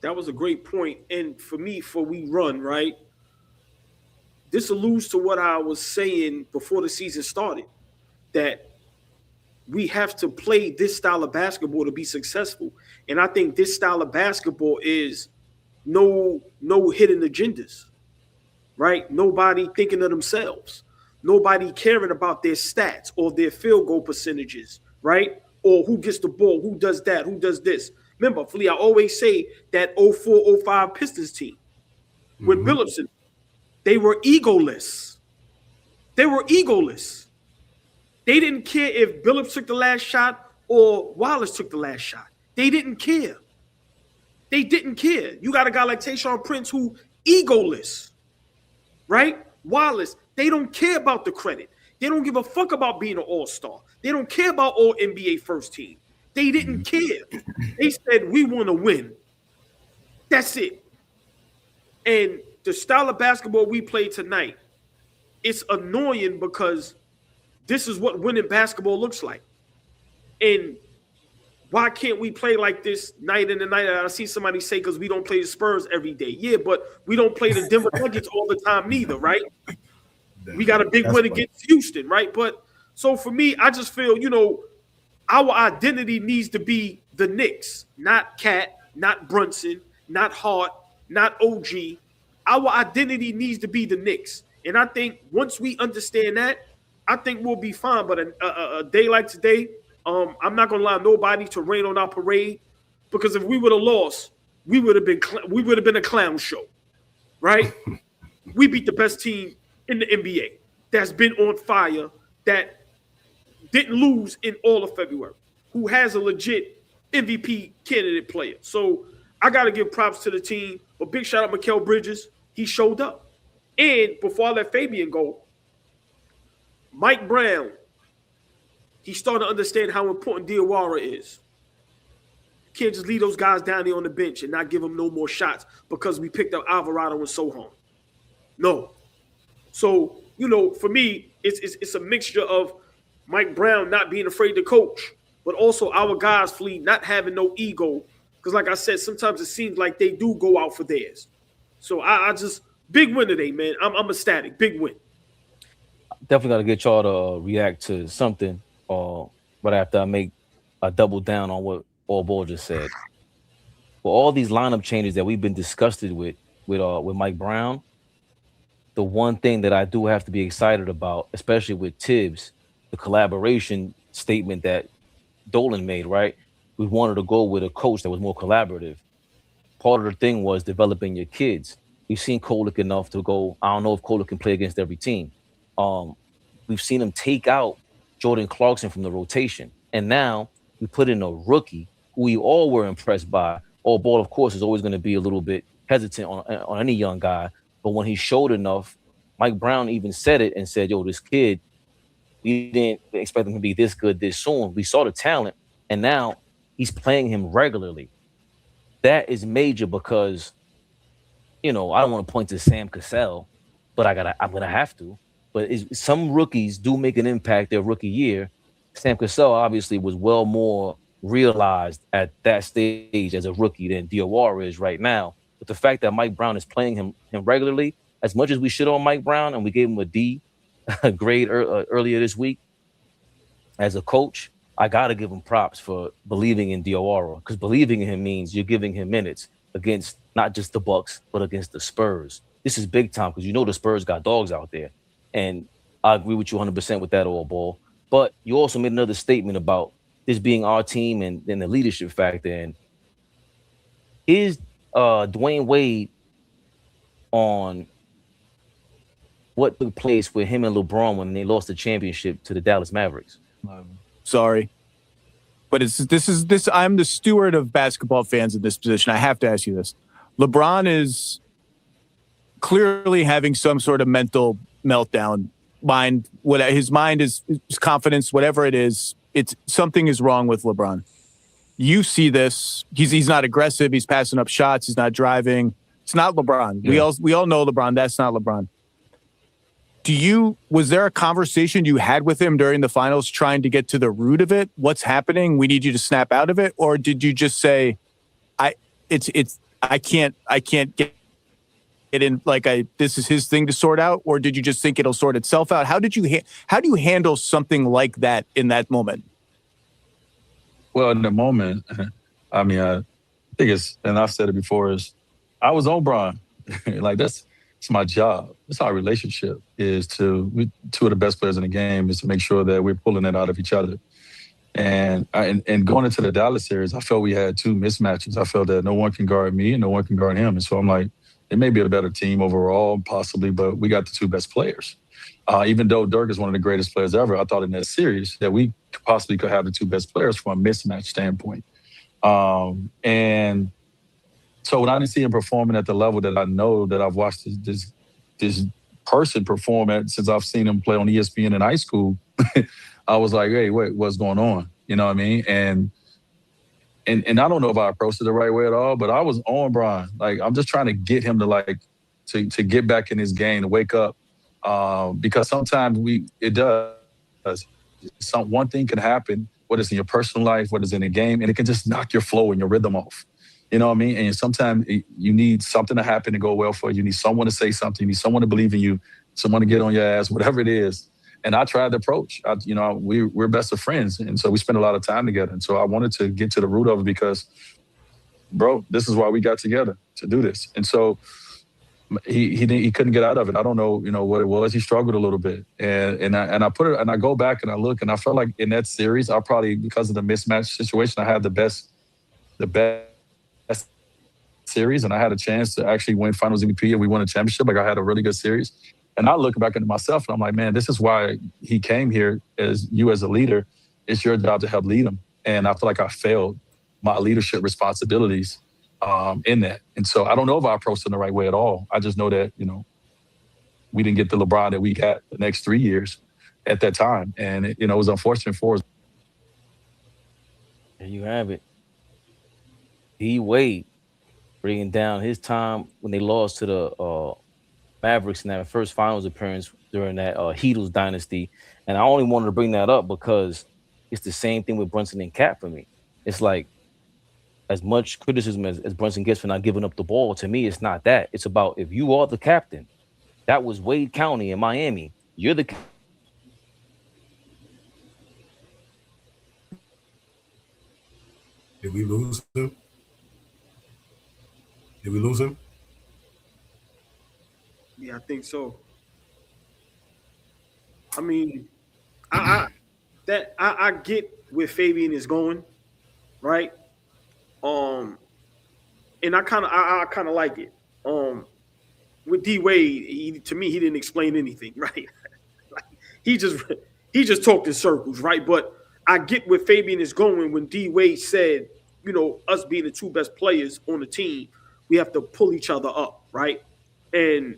That was a great point. And for me, for we run, right, this alludes to what I was saying before the season started, that we have to play this style of basketball to be successful. And I think this style of basketball is no hidden agendas, right? Nobody thinking of themselves. Nobody caring about their stats or their field goal percentages, right? Or who gets the ball, who does that, who does this. Remember, Flea, I always say that 04-05 Pistons team with Billupson, they were egoless. They were egoless. They didn't care if Billups took the last shot or Wallace took the last shot. They didn't care. They didn't care. You got a guy like Tayshaun Prince who egoless, right? Wallace, they don't care about the credit. They don't give a fuck about being an all-star. They don't care about all NBA first team. They didn't care. They said, we want to win. That's it. And the style of basketball we play tonight, it's annoying because this is what winning basketball looks like. And why can't we play like this night in and night out? I see somebody say because we don't play the Spurs every day. Yeah, but we don't play the Denver Nuggets all the time neither, right? We got a big win against Houston, right? But so for me, I just feel, our identity needs to be the Knicks, not Cat, not Brunson, not Hart, not OG. Our identity needs to be the Knicks. And I think once we understand that, I think we'll be fine. But a day like today, I'm not gonna allow nobody to rain on our parade, because if we would have lost, we would have been a clown show, right? We beat the best team in the NBA that's been on fire, that didn't lose in all of February, who has a legit MVP candidate player. So I got to give props to the team. But big shout out Mikal Bridges. He showed up. And before I let Fabian go, Mike Brown, he started to understand how important Diawara is. You can't just leave those guys down there on the bench and not give them no more shots because we picked up Alvarado and Sohan. No. So, for me, it's a mixture of Mike Brown not being afraid to coach, but also our guys, Flea, not having no ego. Because like I said, sometimes it seems like they do go out for theirs. So I just, big win today, man. I'm ecstatic. Big win. Definitely got to get y'all to react to something right after I make a double down on what AllBall just said. For all these lineup changes that we've been disgusted with Mike Brown, the one thing that I do have to be excited about, especially with Tibbs, the collaboration statement that Dolan made, right? We wanted to go with a coach that was more collaborative. Part of the thing was developing your kids. We've seen Kolek enough to go, I don't know if Kolek can play against every team. We've seen him take out Jordan Clarkson from the rotation. And now we put in a rookie who we all were impressed by. AllBall, of course, is always going to be a little bit hesitant on any young guy. But when he showed enough, Mike Brown even said it and said, yo, this kid, we didn't expect him to be this good this soon. We saw the talent, and now he's playing him regularly. That is major because, I don't want to point to Sam Cassell, but I'm gonna have to. But some rookies do make an impact their rookie year. Sam Cassell obviously was well more realized at that stage as a rookie than Diawara is right now. But the fact that Mike Brown is playing him regularly, as much as we shit on Mike Brown and we gave him a D grade earlier this week as a coach, I got to give him props for believing in Diawara, because believing in him means you're giving him minutes against not just the Bucks, but against the Spurs. This is big time because the Spurs got dogs out there. And I agree with you 100% with that, AllBall. But you also made another statement about this being our team and the leadership factor. And is Dwayne Wade on what took place with him and LeBron when they lost the championship to the Dallas Mavericks. Sorry. But this. I'm the steward of basketball fans in this position. I have to ask you this. LeBron is clearly having some sort of mental meltdown. His mind is his confidence, whatever it is. It's something is wrong with LeBron. You see this. He's not aggressive. He's passing up shots. He's not driving. It's not LeBron. Yeah. We all know LeBron. That's not LeBron. Was there a conversation you had with him during the finals trying to get to the root of it? What's happening? We need you to snap out of it? Or did you just say, I can't get in, this is his thing to sort out? Or did you just think it'll sort itself out? How do you handle something like that in that moment? Well, in the moment, I mean, I think and I've said it before, I was on Bron. It's my job. It's our relationship two of the best players in the game is to make sure that we're pulling it out of each other. And going into the Dallas series, I felt we had two mismatches. I felt that no one can guard me and no one can guard him. And so I'm like, it may be a better team overall, possibly, but we got the two best players. Even though Dirk is one of the greatest players ever, I thought in that series that we possibly could have the two best players from a mismatch standpoint. And so when I didn't see him performing at the level that I know that I've watched this person perform at since I've seen him play on ESPN in high school, I was like, hey, wait, what's going on? You know what I mean? And I don't know if I approached it the right way at all, but I was on Brian. I'm just trying to get him to get back in his game, to wake up. Because sometimes it does. One thing can happen, whether it's in your personal life, whether it's in a game, and it can just knock your flow and your rhythm off. You know what I mean? And sometimes you need something to happen to go well for you. You need someone to say something. You need someone to believe in you, someone to get on your ass, whatever it is. And I tried the approach. We're best of friends. And so we spend a lot of time together. And so I wanted to get to the root of it because, bro, this is why we got together, to do this. And so he couldn't get out of it. I don't know, what it was. He struggled a little bit. And I go back and I look, and I felt like in that series, I probably, because of the mismatch situation, I had the best series, and I had a chance to actually win Finals MVP, and we won a championship. I had a really good series. And I look back into myself, and I'm like, man, this is why he came here as a leader. It's your job to help lead him. And I feel like I failed my leadership responsibilities in that. And so I don't know if I approached it in the right way at all. I just know that, we didn't get the LeBron that we got the next 3 years at that time. And, it was unfortunate for us. There you have it. D-Wade bringing down his time when they lost to the Mavericks in that first finals appearance during that Heatles dynasty. And I only wanted to bring that up because it's the same thing with Brunson and Cat for me. It's like, as much criticism as Brunson gets for not giving up the ball, to me, it's not that. It's about, if you are the captain, that was Wade County in Miami. You're the Did we lose him? Did we lose him? Yeah, I think so. I mean, I get where Fabian is going, right? And I kind of like it. With D-Wade, to me, he didn't explain anything, right? he just talked in circles, right? But I get where Fabian is going when D-Wade said, us being the two best players on the team, we have to pull each other up, right? And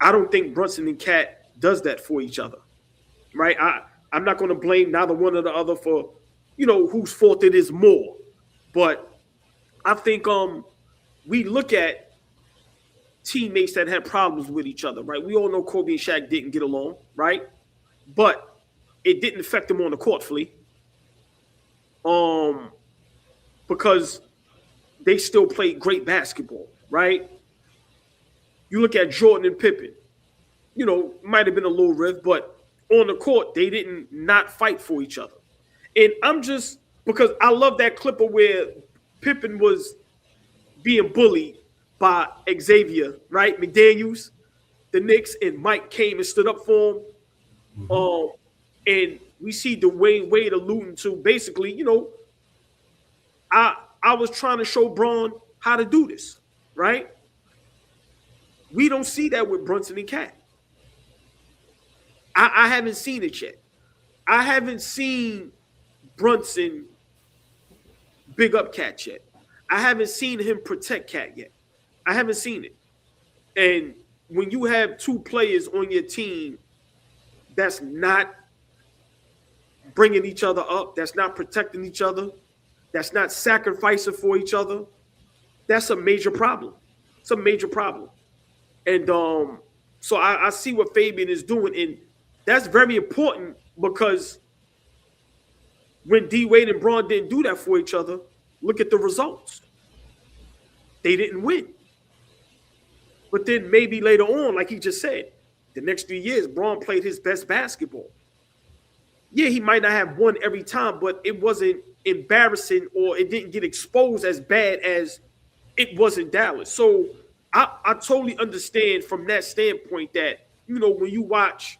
I don't think Brunson and Cat does that for each other, right? I'm not going to blame neither one or the other for, whose fault it is more. But I think we look at teammates that had problems with each other, right? We all know Kobe and Shaq didn't get along, right? But it didn't affect them on the court, Flea. Because they still played great basketball, right? You look at Jordan and Pippen, might have been a little rift, but on the court, they didn't not fight for each other. And because I love that clip of where Pippen was being bullied by Xavier, right? McDaniels, the Knicks, and Mike came and stood up for him. Mm-hmm. And we see Dwayne Wade alluding to basically, I was trying to show Braun how to do this, right? We don't see that with Brunson and Cat. I haven't seen it yet. I haven't seen Brunson big up Cat yet. I haven't seen him protect Cat yet. I haven't seen it. And when you have two players on your team that's not bringing each other up, that's not protecting each other, that's not sacrificing for each other, that's a major problem. It's a major problem. And so I see what Fabian is doing, and that's very important because when D Wade and Braun didn't do that for each other, look at the results. They didn't win. But then maybe later on, like he just said, the next 3 years, Braun played his best basketball. Yeah, he might not have won every time, but it wasn't embarrassing or it didn't get exposed as bad as it was in Dallas. So I totally understand from that standpoint that, you know, when you watch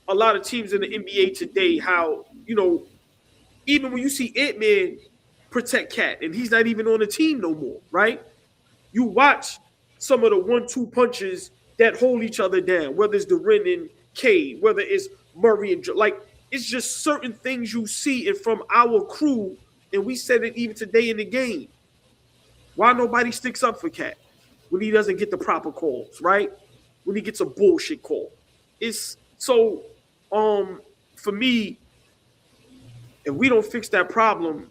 a lot of teams in the NBA today, how, you know, even when you see Ant-Man protect Cat and he's not even on the team no more, right? You watch some of the 1-2 punches that hold each other down, whether it's Duren and Cade, whether it's Murray and like, it's just certain things you see and from our crew, and we said it even today in the game. Why nobody sticks up for Cat when he doesn't get the proper calls, right? When he gets a bullshit call. It's so for me, if we don't fix that problem,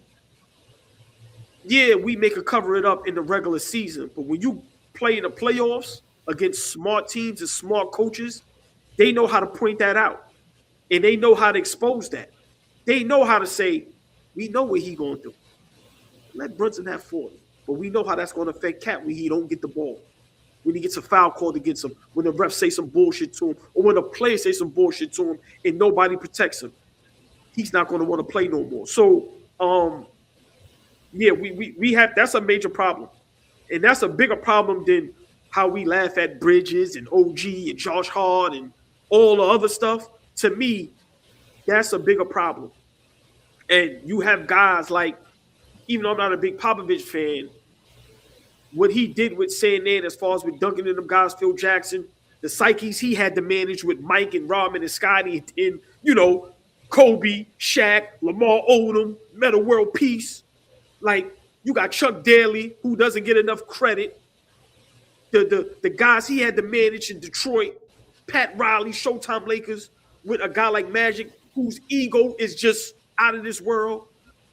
yeah, we make a cover it up in the regular season. But when you play in the playoffs against smart teams and smart coaches, they know how to point that out. And they know how to expose that. They know how to say, we know what he going to do. Let Brunson have 40. But we know how that's going to affect Cat when he don't get the ball. When he gets a foul called against him. When the refs say some bullshit to him. Or when the players say some bullshit to him and nobody protects him. He's not going to want to play no more. So, yeah, we have – that's a major problem. And that's a bigger problem than how we laugh at Bridges and OG and Josh Hart and all the other stuff. To me, that's a bigger problem. And you have guys like, even though I'm not a big Popovich fan, what he did with San Nan as far as with Duncan and them guys, Phil Jackson, the psyches he had to manage with Mike and Rodman and Scotty and, you know, Kobe, Shaq, Lamar Odom, Metta World Peace. Like, you got Chuck Daly, who doesn't get enough credit. The guys he had to manage in Detroit, Pat Riley, Showtime Lakers, with a guy like Magic, whose ego is just out of this world.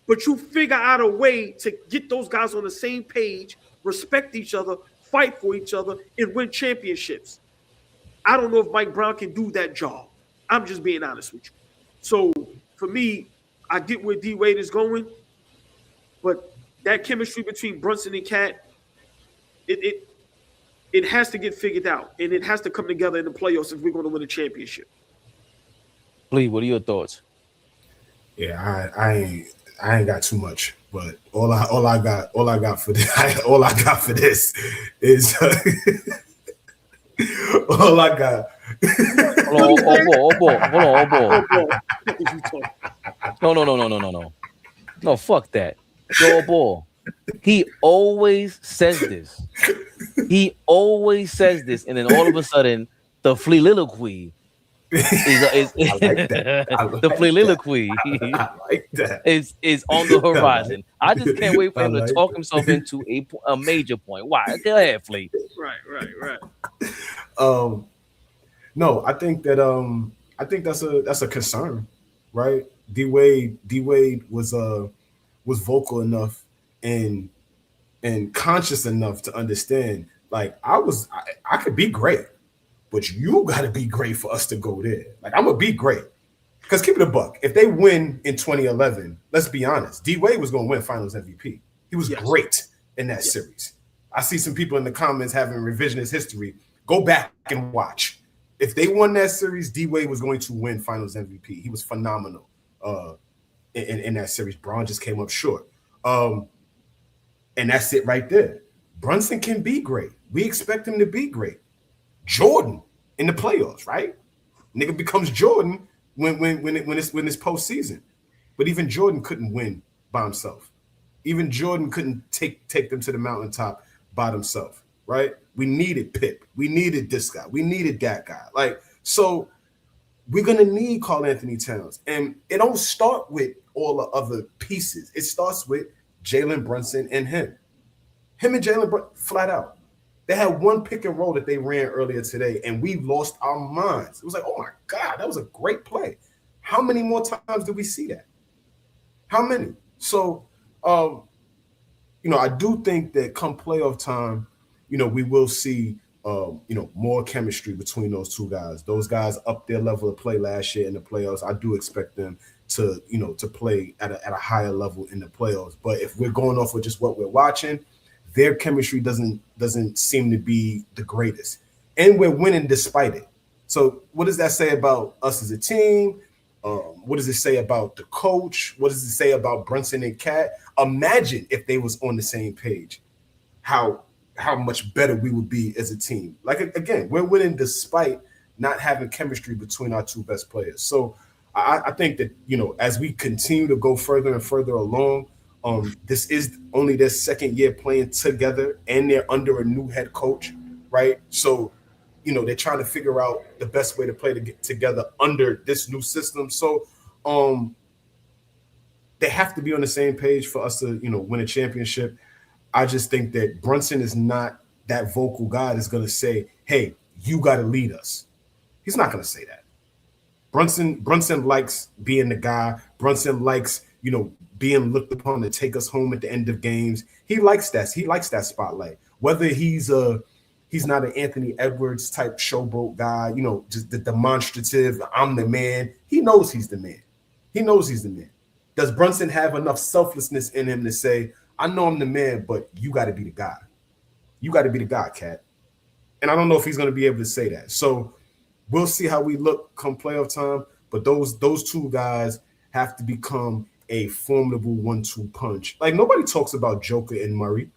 But you figure out a way to get those guys on the same page, respect each other, fight for each other, and win championships. I don't know if Mike Brown can do that job. I'm just being honest with you. So, for me, I get where D Wade is going, but that chemistry between Brunson and Cat, it has to get figured out, and it has to come together in the playoffs if we're going to win a championship. Lee, what are your thoughts? Yeah, I ain't got too much, but all I got for this is all I got. Hold on. No, fuck that. Yo, ball. He always says this. And then all of a sudden, the flealiloquy the flealiloquy is on the horizon. I just can't wait for him to talk himself into a major point. Why? Go ahead, Flea. Right. No, I think that's a concern, right? D Wade was vocal enough and conscious enough to understand, like, I could be great, but you got to be great for us to go there. Like, I'm gonna be great, because keep it a buck. If they win in 2011, let's be honest, D Wade was gonna win Finals MVP. He was great in that series. I see some people in the comments having revisionist history. Go back and watch. If they won that series, D Wade was going to win Finals MVP. He was phenomenal in that series. Braun just came up short. And that's it right there. Brunson can be great. We expect him to be great. Jordan in the playoffs, right? Nigga becomes Jordan when it's postseason. But even Jordan couldn't win by himself. Even Jordan couldn't take them to the mountaintop by himself, right? We needed Pip. We needed this guy. We needed that guy. Like, so we're gonna need Karl Anthony Towns, and it don't start with all the other pieces. It starts with Jalen Brunson and him and Jalen flat out. They had one pick and roll that they ran earlier today, and we lost our minds. It was like, oh my God, that was a great play. How many more times do we see that? How many? So, I do think that come playoff time, we will see, more chemistry between those two guys. Those guys up their level of play last year in the playoffs. I do expect them to, to play at a higher level in the playoffs. But if we're going off with just what we're watching, their chemistry doesn't seem to be the greatest, and we're winning despite it. So what does that say about us as a team? What does it say about the coach? What does it say about Brunson and Cat? Imagine if they was on the same page, how much better we would be as a team. Like, again, we're winning despite not having chemistry between our two best players. So I think that, as we continue to go further and further along, this is only their second year playing together, and they're under a new head coach, right? So, they're trying to figure out the best way to play together under this new system. So, they have to be on the same page for us to, win a championship. I just think that Brunson is not that vocal guy that's going to say, hey, you got to lead us. He's not going to say that. Brunson likes being the guy. Brunson likes, being looked upon to take us home at the end of games. He likes that. He likes that spotlight. Whether he's not an Anthony Edwards type showboat guy, just the demonstrative, I'm the man. He knows he's the man. He knows he's the man. Does Brunson have enough selflessness in him to say, I know I'm the man, but you got to be the guy. You got to be the guy, Cat. And I don't know if he's going to be able to say that. So we'll see how we look come playoff time. But those two guys have to become a formidable 1-2 punch. Like, nobody talks about Joker and Murray,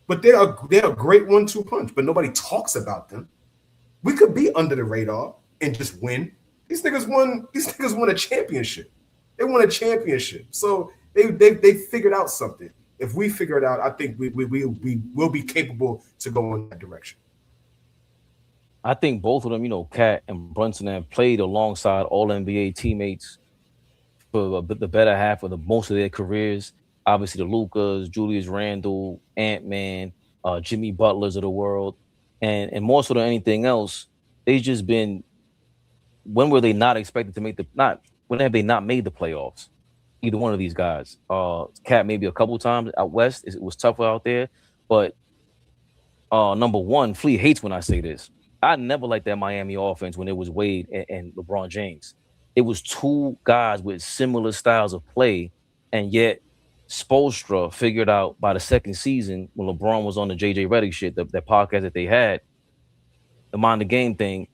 but they're a great 1-2 punch, but nobody talks about them. We could be under the radar and just win. These niggas won a championship. They won a championship. So they figured out something. If we figure it out, I think we will be capable to go in that direction. I think both of them, Cat and Brunson, have played alongside all NBA teammates for the better half of most of their careers. Obviously, the Lucas, Julius Randle, Ant-Man, Jimmy Butlers of the world, and more so than anything else, they've just been. When were they not expected to when have they not made the playoffs? Either one of these guys. Cat maybe a couple times out west. It was tougher out there, but number one, Flea hates when I say this. I never liked that Miami offense when it was Wade and LeBron James. It was two guys with similar styles of play, and yet Spoelstra figured out by the second season when LeBron was on the JJ Redick shit, that podcast that they had, the Mind the Game thing.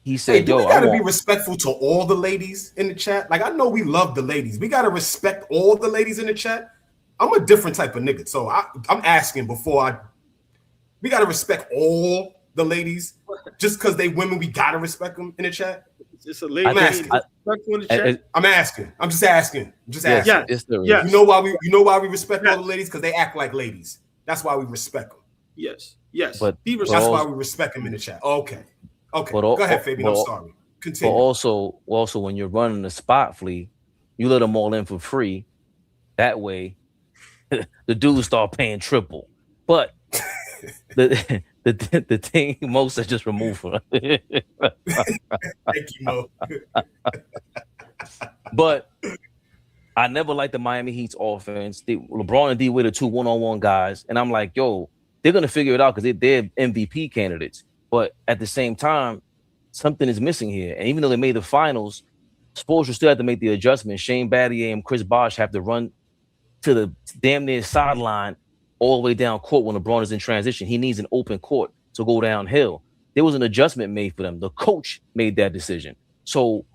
He said, we gotta be respectful to all the ladies in the chat. Like, I know we love the ladies. We gotta respect all the ladies in the chat. I'm a different type of nigga, so I'm asking we gotta respect all the ladies. Just because they women, we gotta respect them in the chat. It's a lady. I'm asking. I'm just asking. Yes. You know why we respect all the ladies? Because they act like ladies. That's why we respect them. Yes. But that's why we respect them in the chat. Okay. Go ahead, Fabian. I'm sorry. Continue. But also, when you're running the spot, Flea, you let them all in for free. That way, the dudes start paying triple. But the thing most is just removed from Thank you, Mo. But I never liked the Miami Heat's offense. LeBron and D Wade are two one-on-one guys, and I'm like, yo, they're gonna figure it out because they're MVP candidates. But at the same time, something is missing here. And even though they made the finals, Spoelstra still had to make the adjustment. Shane Battier and Chris Bosh have to run to the damn near sideline all the way down court when LeBron is in transition. He needs an open court to go downhill. There was an adjustment made for them. The coach made that decision. So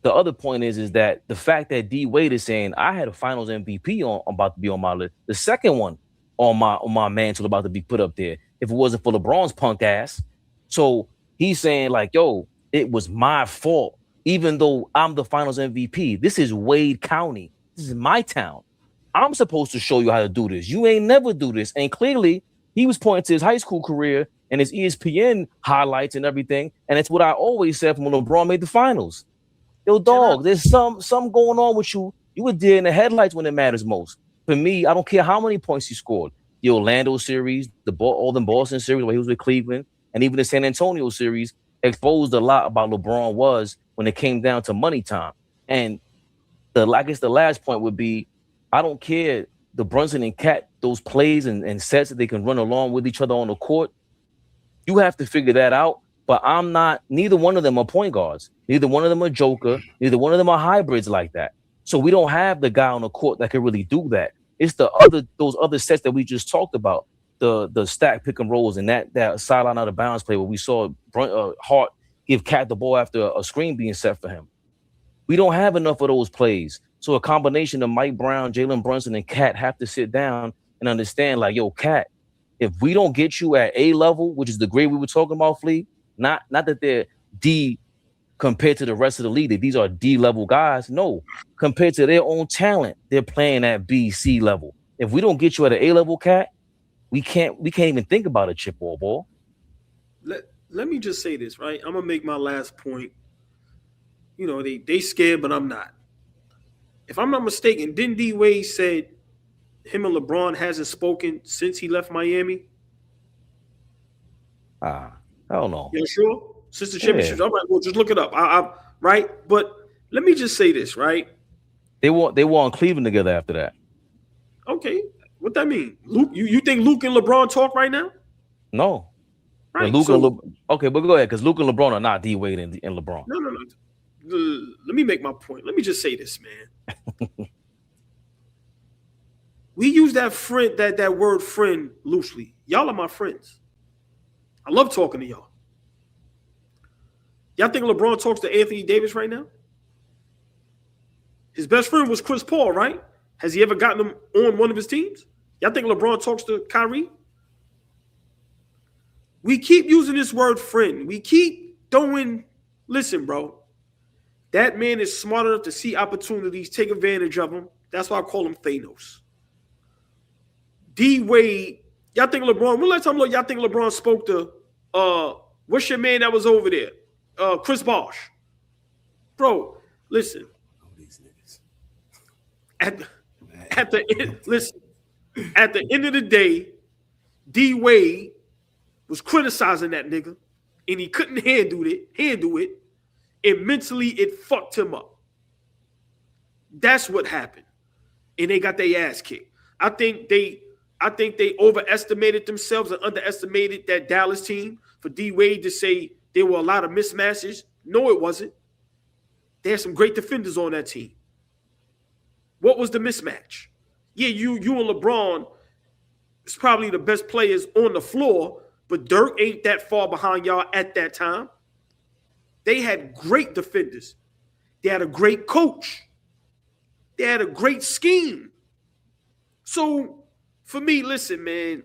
the other point is that the fact that D Wade is saying, I had a finals MVP about to be on my list. The second one on my mantle about to be put up there if it wasn't for LeBron's punk ass. So he's saying, like, yo, it was my fault, even though I'm the finals MVP. This is Wade County. This is my town. I'm supposed to show you how to do this. You ain't never do this. And clearly, he was pointing to his high school career. and it's ESPN highlights and everything. And it's what I always said from when LeBron made the finals. Yo, dog, there's some going on with you. You were deer in the headlights when it matters most. For me, I don't care how many points he scored. The Orlando series, all the Boston series where he was with Cleveland, and even the San Antonio series exposed a lot about LeBron was when it came down to money time. And I guess the last point would be, I don't care the Brunson and Cat, those plays and sets that they can run along with each other on the court. You have to figure that out. But I'm not, neither one of them are point guards. Neither one of them are joker. Neither one of them are hybrids like that. So we don't have the guy on the court that can really do that. It's those other sets that we just talked about, the stack pick and rolls and that sideline out of bounds play where we saw Hart give Cat the ball after a screen being set for him. We don't have enough of those plays. So a combination of Mike Brown, Jalen Brunson, and Cat have to sit down and understand, like, yo, Cat, if we don't get you at A level, which is the grade we were talking about, Flea, not that they're D compared to the rest of the league, that these are D level guys. No, compared to their own talent, they're playing at B, C level. If we don't get you at an A level, Cat, we can't even think about a chip or ball. Let me just say this, right? I'm gonna make my last point. You know, they scared, but I'm not. If I'm not mistaken, didn't D Wade said him and LeBron hasn't spoken since he left Miami? I don't know. You sure? Since the championship. All right, well, just look it up. Right? But let me just say this, right? They won Cleveland together after that. Okay. What that mean? Luke, you think Luke and LeBron talk right now? No. Right. Okay, but go ahead, because Luke and LeBron are not D Wade and LeBron. No. Let me make my point. Let me just say this, man. We use that word friend loosely. Y'all are my friends. I love talking to y'all. Y'all think LeBron talks to Anthony Davis right now? His best friend was Chris Paul, right? Has he ever gotten him on one of his teams? Y'all think LeBron talks to Kyrie? We keep using this word friend. We keep throwing, listen, bro. That man is smart enough to see opportunities, take advantage of them. That's why I call him Thanos. D Wade, y'all think LeBron, when last time y'all think LeBron spoke to what's your man that was over there? Chris Bosh. Bro, listen. At the end of the day, D Wade was criticizing that nigga, and he couldn't handle it, and mentally it fucked him up. That's what happened. And they got their ass kicked. I think they overestimated themselves and underestimated that Dallas team for D Wade to say there were a lot of mismatches. No, it wasn't. They had some great defenders on that team. What was the mismatch? Yeah, you and LeBron is probably the best players on the floor, but Dirk ain't that far behind y'all at that time. They had great defenders. They had a great coach. They had a great scheme. So, for me, listen, man,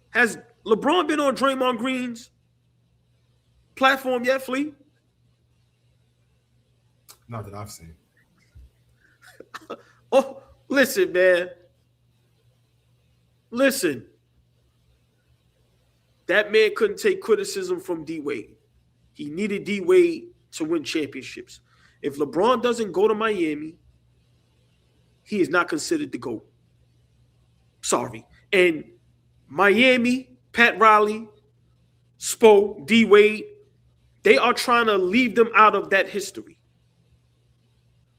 has LeBron been on Draymond Green's platform yet, Flea? Not that I've seen. Oh, listen, man. Listen. That man couldn't take criticism from D Wade. He needed D Wade to win championships. If LeBron doesn't go to Miami, he is not considered the GOAT. Sorry. And Miami, Pat Riley, Spo, D Wade, they are trying to leave them out of that history.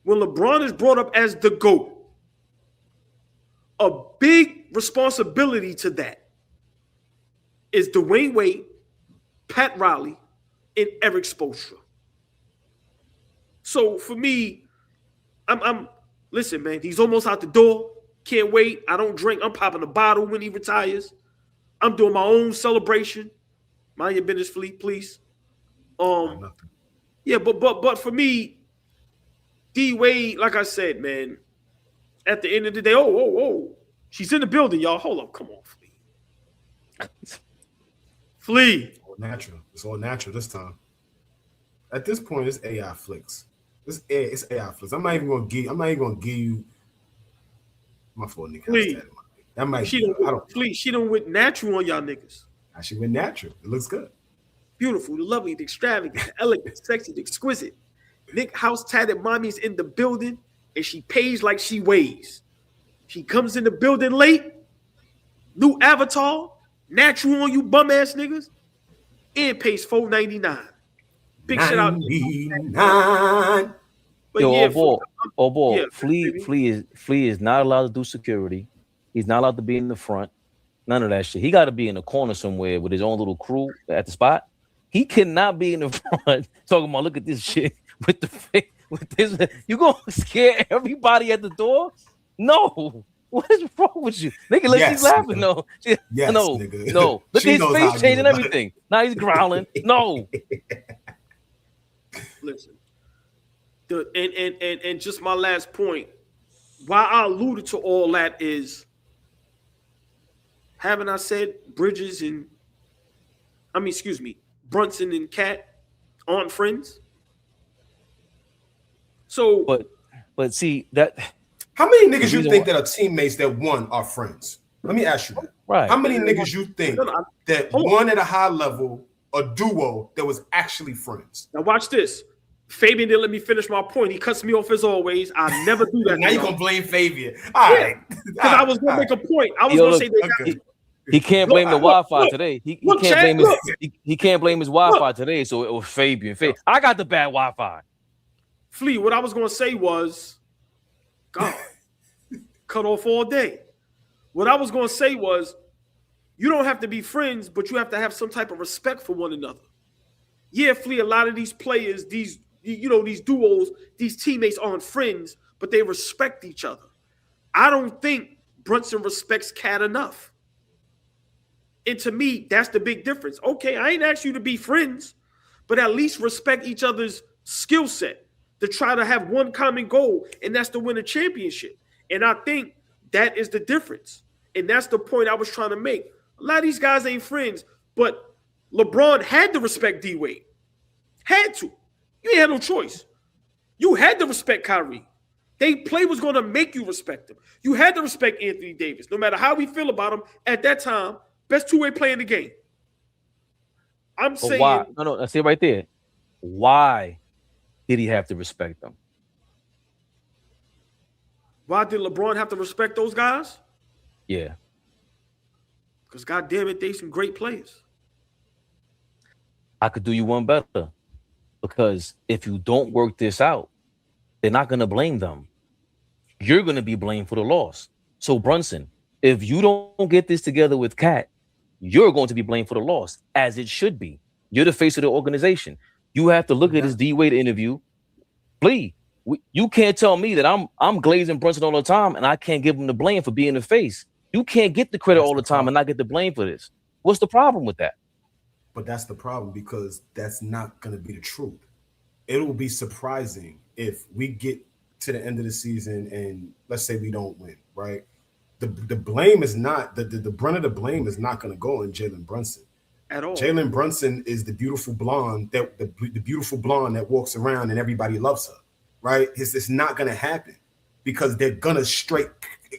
When LeBron is brought up as the GOAT, a big responsibility to that is Dwayne Wade, Pat Riley, and Eric Spoelstra. So for me, listen, man, he's almost out the door. Can't wait. I don't drink. I'm popping a bottle when he retires. I'm doing my own celebration. Mind your business, Fleet, please. Yeah, but for me, D Wade, like I said, man, at the end of the day, she's in the building, y'all. Hold up, come on, Flea. Flea. It's all natural this time. At this point, it's AI flicks. It's AI flicks. I'm not even gonna give you my fault, nigga. Flea. That might. She done with natural on y'all niggas. I should went natural. It looks good. Beautiful, the lovely, the extravagant, the elegant, sexy, the exquisite. Nick House Tatted Mommy's in the building, and she pays like she weighs. She comes in the building late. New avatar, natural on you bum ass niggas, and pays $4.99. Big shout out. But yo, yeah, ball. Yeah, Flea is not allowed to do security. He's not allowed to be in the front. None of that shit. He got to be in the corner somewhere with his own little crew at the spot. He cannot be in the front talking about, look at this shit with this. You gonna scare everybody at the door? No. What is wrong with you? Nigga, look, he's laughing. No. Yes, no. Nigga. No. Look She at his knows face how to changing do it. everything. Now he's growling. No. listen. And just my last point, why I alluded to all that is, haven't I said Brunson and Cat aren't friends? So, but see that. How many niggas you think that are teammates that won are friends? Let me ask you that. Right. How many niggas you think that won at a high level, a duo that was actually friends? Now watch this. Fabian didn't let me finish my point. He cuts me off as always. I never do that. Now you gonna blame Fabian? All right. Because I was gonna make a point. I was gonna say that. He can't blame the Wi-Fi today. He can't blame his Wi-Fi today. So it was Fabian. I got the bad Wi-Fi. Flea, what I was gonna say was, God, cut off all day. What I was gonna say was, you don't have to be friends, but you have to have some type of respect for one another. Yeah, Flea, a lot of these players, these duos, these teammates aren't friends, but they respect each other. I don't think Brunson respects Cat enough. And to me, that's the big difference. Okay, I ain't asked you to be friends, but at least respect each other's skill set to try to have one common goal, and that's to win a championship. And I think that is the difference. And that's the point I was trying to make. A lot of these guys ain't friends, but LeBron had to respect D-Wade. Had to. You ain't had no choice. You had to respect Kyrie. Play was going to make you respect him. You had to respect Anthony Davis. No matter how we feel about him at that time, best two-way player in the game. I'm saying... Why? No, I say it right there. Why did he have to respect them? Why did LeBron have to respect those guys? Yeah. Because, goddamn it, they some great players. I could do you one better. Because if you don't work this out, they're not going to blame them. You're going to be blamed for the loss. So, Brunson, if you don't get this together with Cat, you're going to be blamed for the loss, as it should be. You're the face of the organization. You have to look at his D-Wade interview. Please, you can't tell me that I'm glazing Brunson all the time and I can't give him the blame for being the face. You can't get the credit all the time and not get the blame for this. What's the problem with that? But that's the problem, because that's not going to be the truth. It will be surprising if we get to the end of the season and let's say we don't win, right? The blame is not, the brunt of the blame is not going to go on Jalen Brunson. At all. Jalen Brunson is the beautiful blonde the beautiful blonde that walks around and everybody loves her, right? It's not going to happen because they're going to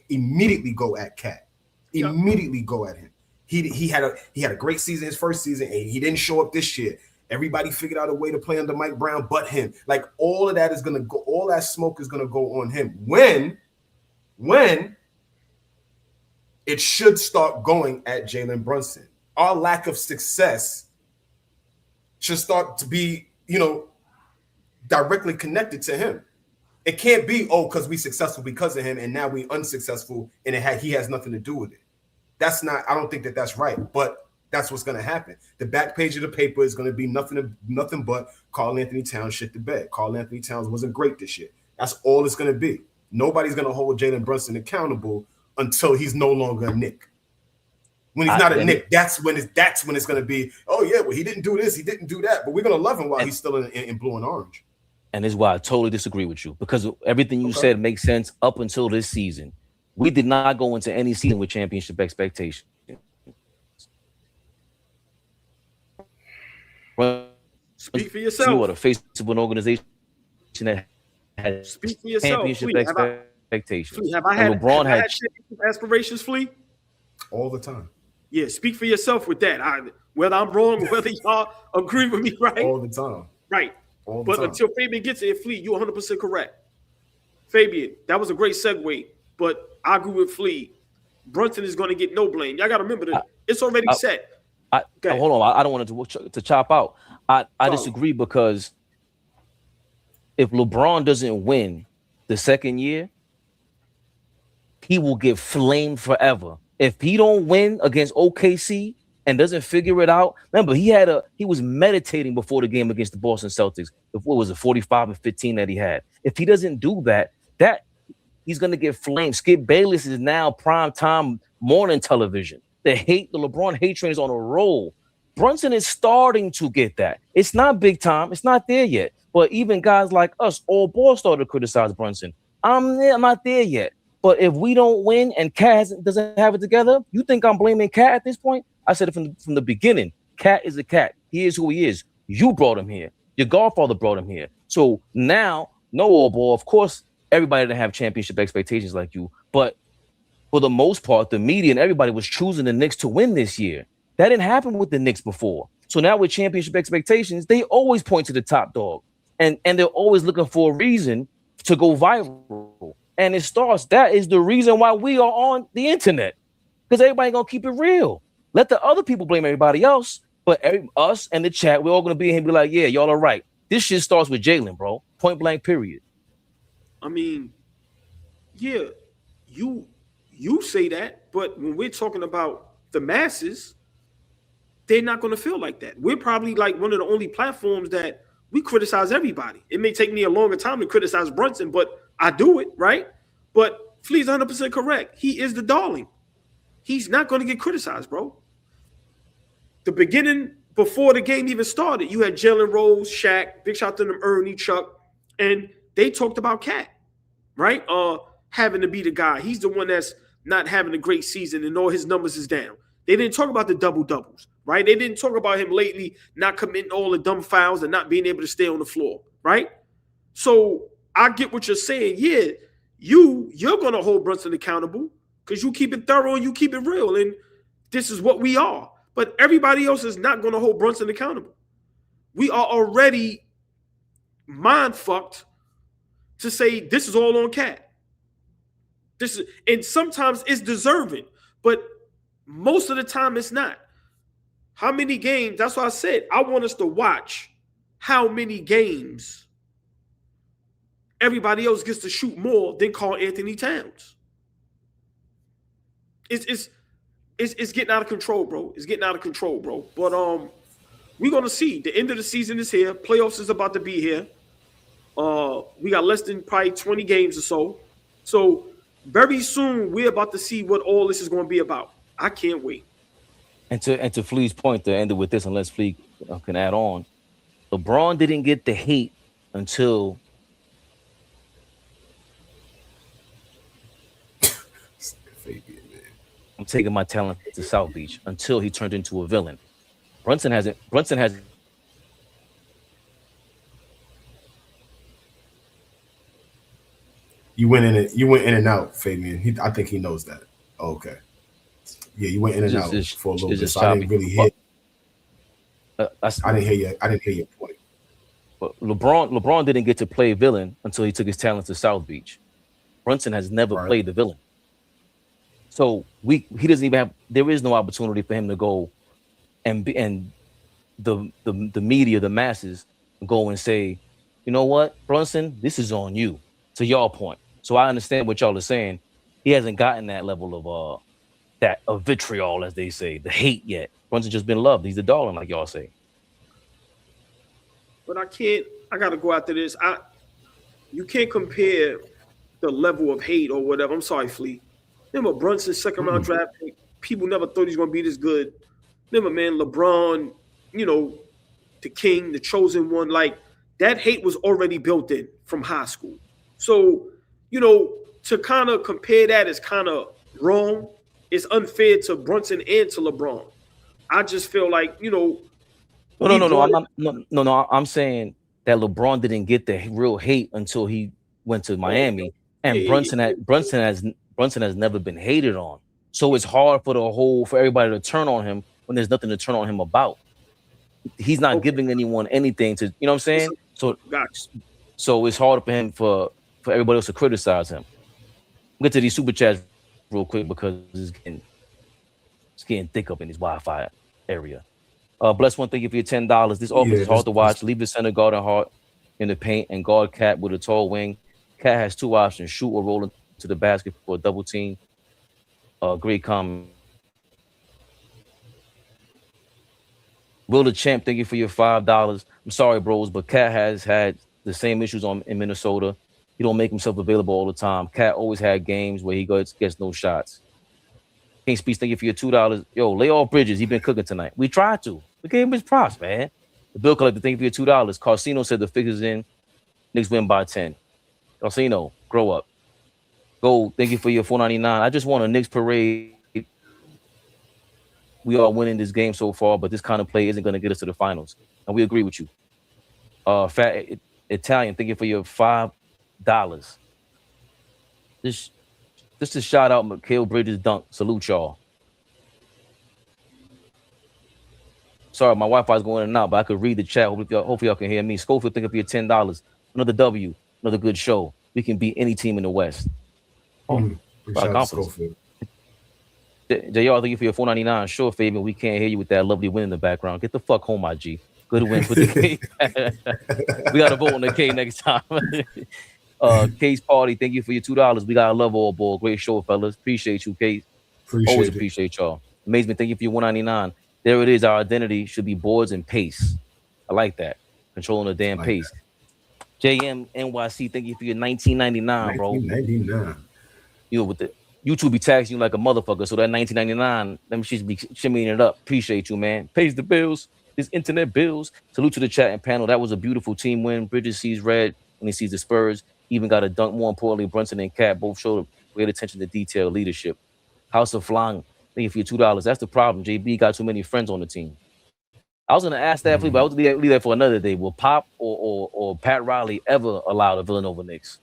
immediately go at Cat. Immediately go at him. He had a great season, his first season, and he didn't show up this year. Everybody figured out a way to play under Mike Brown, but him. Like all of that is gonna go, all that smoke is gonna go on him. When it should start going at Jalen Brunson. Our lack of success should start to be, directly connected to him. It can't be, because we successful because of him, and now we unsuccessful, and he has nothing to do with it. That's not, I don't think that that's right, but that's what's going to happen. The back page of the paper is going to be nothing but Karl Anthony Towns shit the bed. Karl Anthony Towns wasn't great this year. That's all it's going to be. Nobody's going to hold Jalen Brunson accountable until he's no longer a Knick. When he's not a Knick, that's when it's going to be, oh yeah, well, he didn't do this, he didn't do that, but we're going to love him while he's still in blue and orange. And this is why I totally disagree with you, because everything you said makes sense up until this season. We did not go into any season with championship expectations. Speak for yourself. You are the face of an organization that has Speak for yourself. championship expectations. Have I had LeBron championship aspirations, Flea? All the time. Yeah, speak for yourself with that. Whether I'm wrong, whether y'all agree with me, right? All the time. Right. All the But time. until Fabian gets it, Flea, you're 100% correct. Fabian, that was a great segue, but I agree with Flea. Brunson is going to get no blame. Y'all got to remember that it's already set. Hold on. I don't want to chop out. I disagree because if LeBron doesn't win the second year, he will get flamed forever. If he don't win against OKC and doesn't figure it out, remember he was meditating before the game against the Boston Celtics. What was it, 45-15 that he had? If he doesn't do that he's gonna get flamed. Skip Bayless is now primetime morning television. The LeBron hate train is on a roll. Brunson is starting to get that. It's not big time. It's not there yet. But even guys like us, AllBall started to criticize Brunson. I'm not there yet. But if we don't win and Cat doesn't have it together, you think I'm blaming Cat at this point? I said it from the beginning. Cat is a cat. He is who he is. You brought him here. Your godfather brought him here. So now, no AllBall. Of course, everybody didn't have championship expectations like you. But for the most part, the media and everybody was choosing the Knicks to win this year. That didn't happen with the Knicks before. So now with championship expectations, they always point to the top dog. And they're always looking for a reason to go viral. And that is the reason why we are on the internet. Because everybody gonna keep it real. Let the other people blame everybody else, but us and the chat, we're all gonna be here and be like, yeah, y'all are right. This shit starts with Jalen, bro. Point blank, period. I mean, yeah, you say that, but when we're talking about the masses, they're not gonna feel like that. We're probably like one of the only platforms that we criticize everybody. It may take me a longer time to criticize Brunson, but I do it, right? But Flea's 100% correct. He is the darling. He's not going to get criticized, bro. The beginning, before the game even started, you had Jalen Rose, Shaq, big shout to them, Ernie, Chuck, and they talked about Cat, right? Having to be the guy. He's the one that's not having a great season and all his numbers is down. They didn't talk about the double-doubles, right? They didn't talk about him lately not committing all the dumb fouls and not being able to stay on the floor, right? So I get what you're saying. Yeah, you're going to hold Brunson accountable because you keep it thorough and you keep it real, and this is what we are. But everybody else is not going to hold Brunson accountable. We are already mind-fucked to say this is all on Cat. And sometimes it's deserving, but most of the time it's not. How many games? That's why I said I want us to watch how many games everybody else gets to shoot more than Karl Anthony Towns. It's getting out of control, bro. It's getting out of control, bro. But we're gonna see. The end of the season is here. Playoffs is about to be here. We got less than probably 20 games or so. So very soon we're about to see what all this is going to be about. I can't wait. And to Flea's point, to end it with this, unless Flea can add on, LeBron didn't get the hate until I'm taking my talent to South Beach, until he turned into a villain. Brunson hasn't. You went in and out, Fabian. I think he knows that. Oh, okay. Yeah, you went in and out for a little bit. So I didn't really hear. I didn't hear your point. But LeBron didn't get to play villain until he took his talents to South Beach. Brunson has never played the villain. So he doesn't even have. There is no opportunity for him to go and the media, the masses, go and say, you know what, Brunson, this is on you. To y'all point. So I understand what y'all are saying. He hasn't gotten that level of vitriol, as they say, the hate yet. Brunson's just been loved. He's the darling, like y'all say. But I got to go after this. You can't compare the level of hate or whatever. I'm sorry, Flea. Remember Brunson's second round draft pick? People never thought he was going to be this good. Remember, man, LeBron, the king, the chosen one. Like, that hate was already built in from high school. So, to kind of compare that is kind of wrong. It's unfair to Brunson and to LeBron. I just feel like, No. I'm saying that LeBron didn't get the real hate until he went to Miami, and Brunson has never been hated on. So it's hard for everybody to turn on him when there's nothing to turn on him about. He's not giving anyone anything to, you know what I'm saying? So it's hard for him for everybody else to criticize him. We'll get to these super chats real quick because it's getting thick up in this Wi-Fi area. Bless one, thank you for your $10. This offense is hard to watch. Leave the center guard and Hart in the paint and guard Cat with a tall wing. Cat has two options: shoot or roll into the basket for a double team. Great comment. Will the Champ, thank you for your $5. I'm sorry, bros, but Cat has had the same issues in Minnesota. He don't make himself available all the time. Cat always had games where he gets no shots. King Speech, thank you for your $2. Yo, lay off Bridges. He been cooking tonight. We tried to. We gave him his props, man. The bill collector, thank you for your $2. Carsino said the figures in. Knicks win by 10. Carsino, grow up. Gold, thank you for your $4.99. I just want a Knicks parade. We are winning this game so far, but this kind of play isn't going to get us to the finals. And we agree with you. Fat Italian, thank you for your $5. This is shout out Mikal Bridges dunk. Salute y'all. Sorry, my Wi-Fi is going in and out, but I could read the chat. Hopefully y'all can hear me. Schofield, thank you for your $10. Another W, another good show. We can beat any team in the West. Schofield. JR, thank you for your $4.99. Sure, Fabian, we can't hear you with that lovely wind in the background. Get the fuck home, my G. Good win. Put the K. We got to vote on the K next time. Case Party, thank you for your $2. We got to love AllBall. Great show, fellas. Appreciate you, Case. Always appreciate y'all. Amazement, thank you for your $1.99. There it is. Our identity should be boards and pace. I like that. Controlling the damn pace. JM NYC, thank you for your $19.99, bro. $19.99. You know, with the YouTube be taxing you like a motherfucker, so that $19.99, them shits be shimmying it up. Appreciate you, man. Pays the bills. His internet bills. Salute to the chat and panel. That was a beautiful team win. Bridges sees red when he sees the Spurs. Even got a dunk. More importantly, Brunson and Cat both showed great attention to detail, leadership. House of Flying, thank you for your $2. That's the problem. JB got too many friends on the team. I was gonna ask that, but I was gonna leave that for another day. Will Pop or Pat Riley ever allow the Villanova Knicks?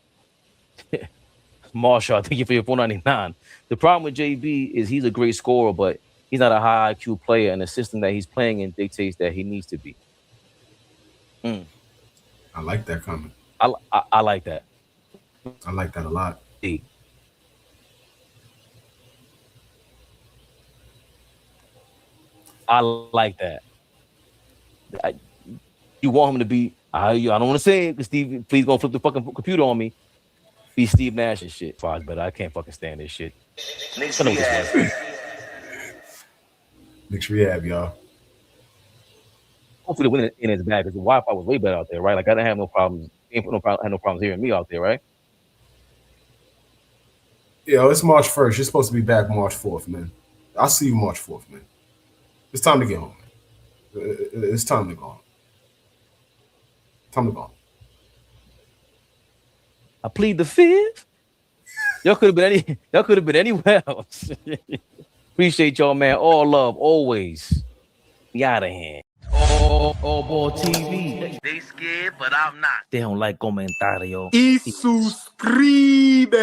Marshall, thank you for your $4.99. The problem with JB is he's a great scorer, but he's not a high IQ player, and the system that he's playing in dictates that he needs to be. I like that comment. I like that. I like that a lot. I like that. You want him to be, I don't want to say it, because Steve, please don't flip the fucking computer on me. Be Steve Nash and shit. But I can't fucking stand this shit. Knicks rehab, y'all. Hopefully the win in his bag, because the Wi-Fi was way better out there, right? Like, I didn't have no problems. Had no problems hearing me out there, right? Yeah, it's March 1st. You're supposed to be back March 4th, man. I'll see you March 4th, man. It's time to get home, man. It's time to go home. Time to go home. I plead the fifth. Y'all could have been anywhere else. Appreciate y'all, man. All love, always. Be out of here. AllBall TV. They scared, but I'm not. They don't like comentario. Y suscribe.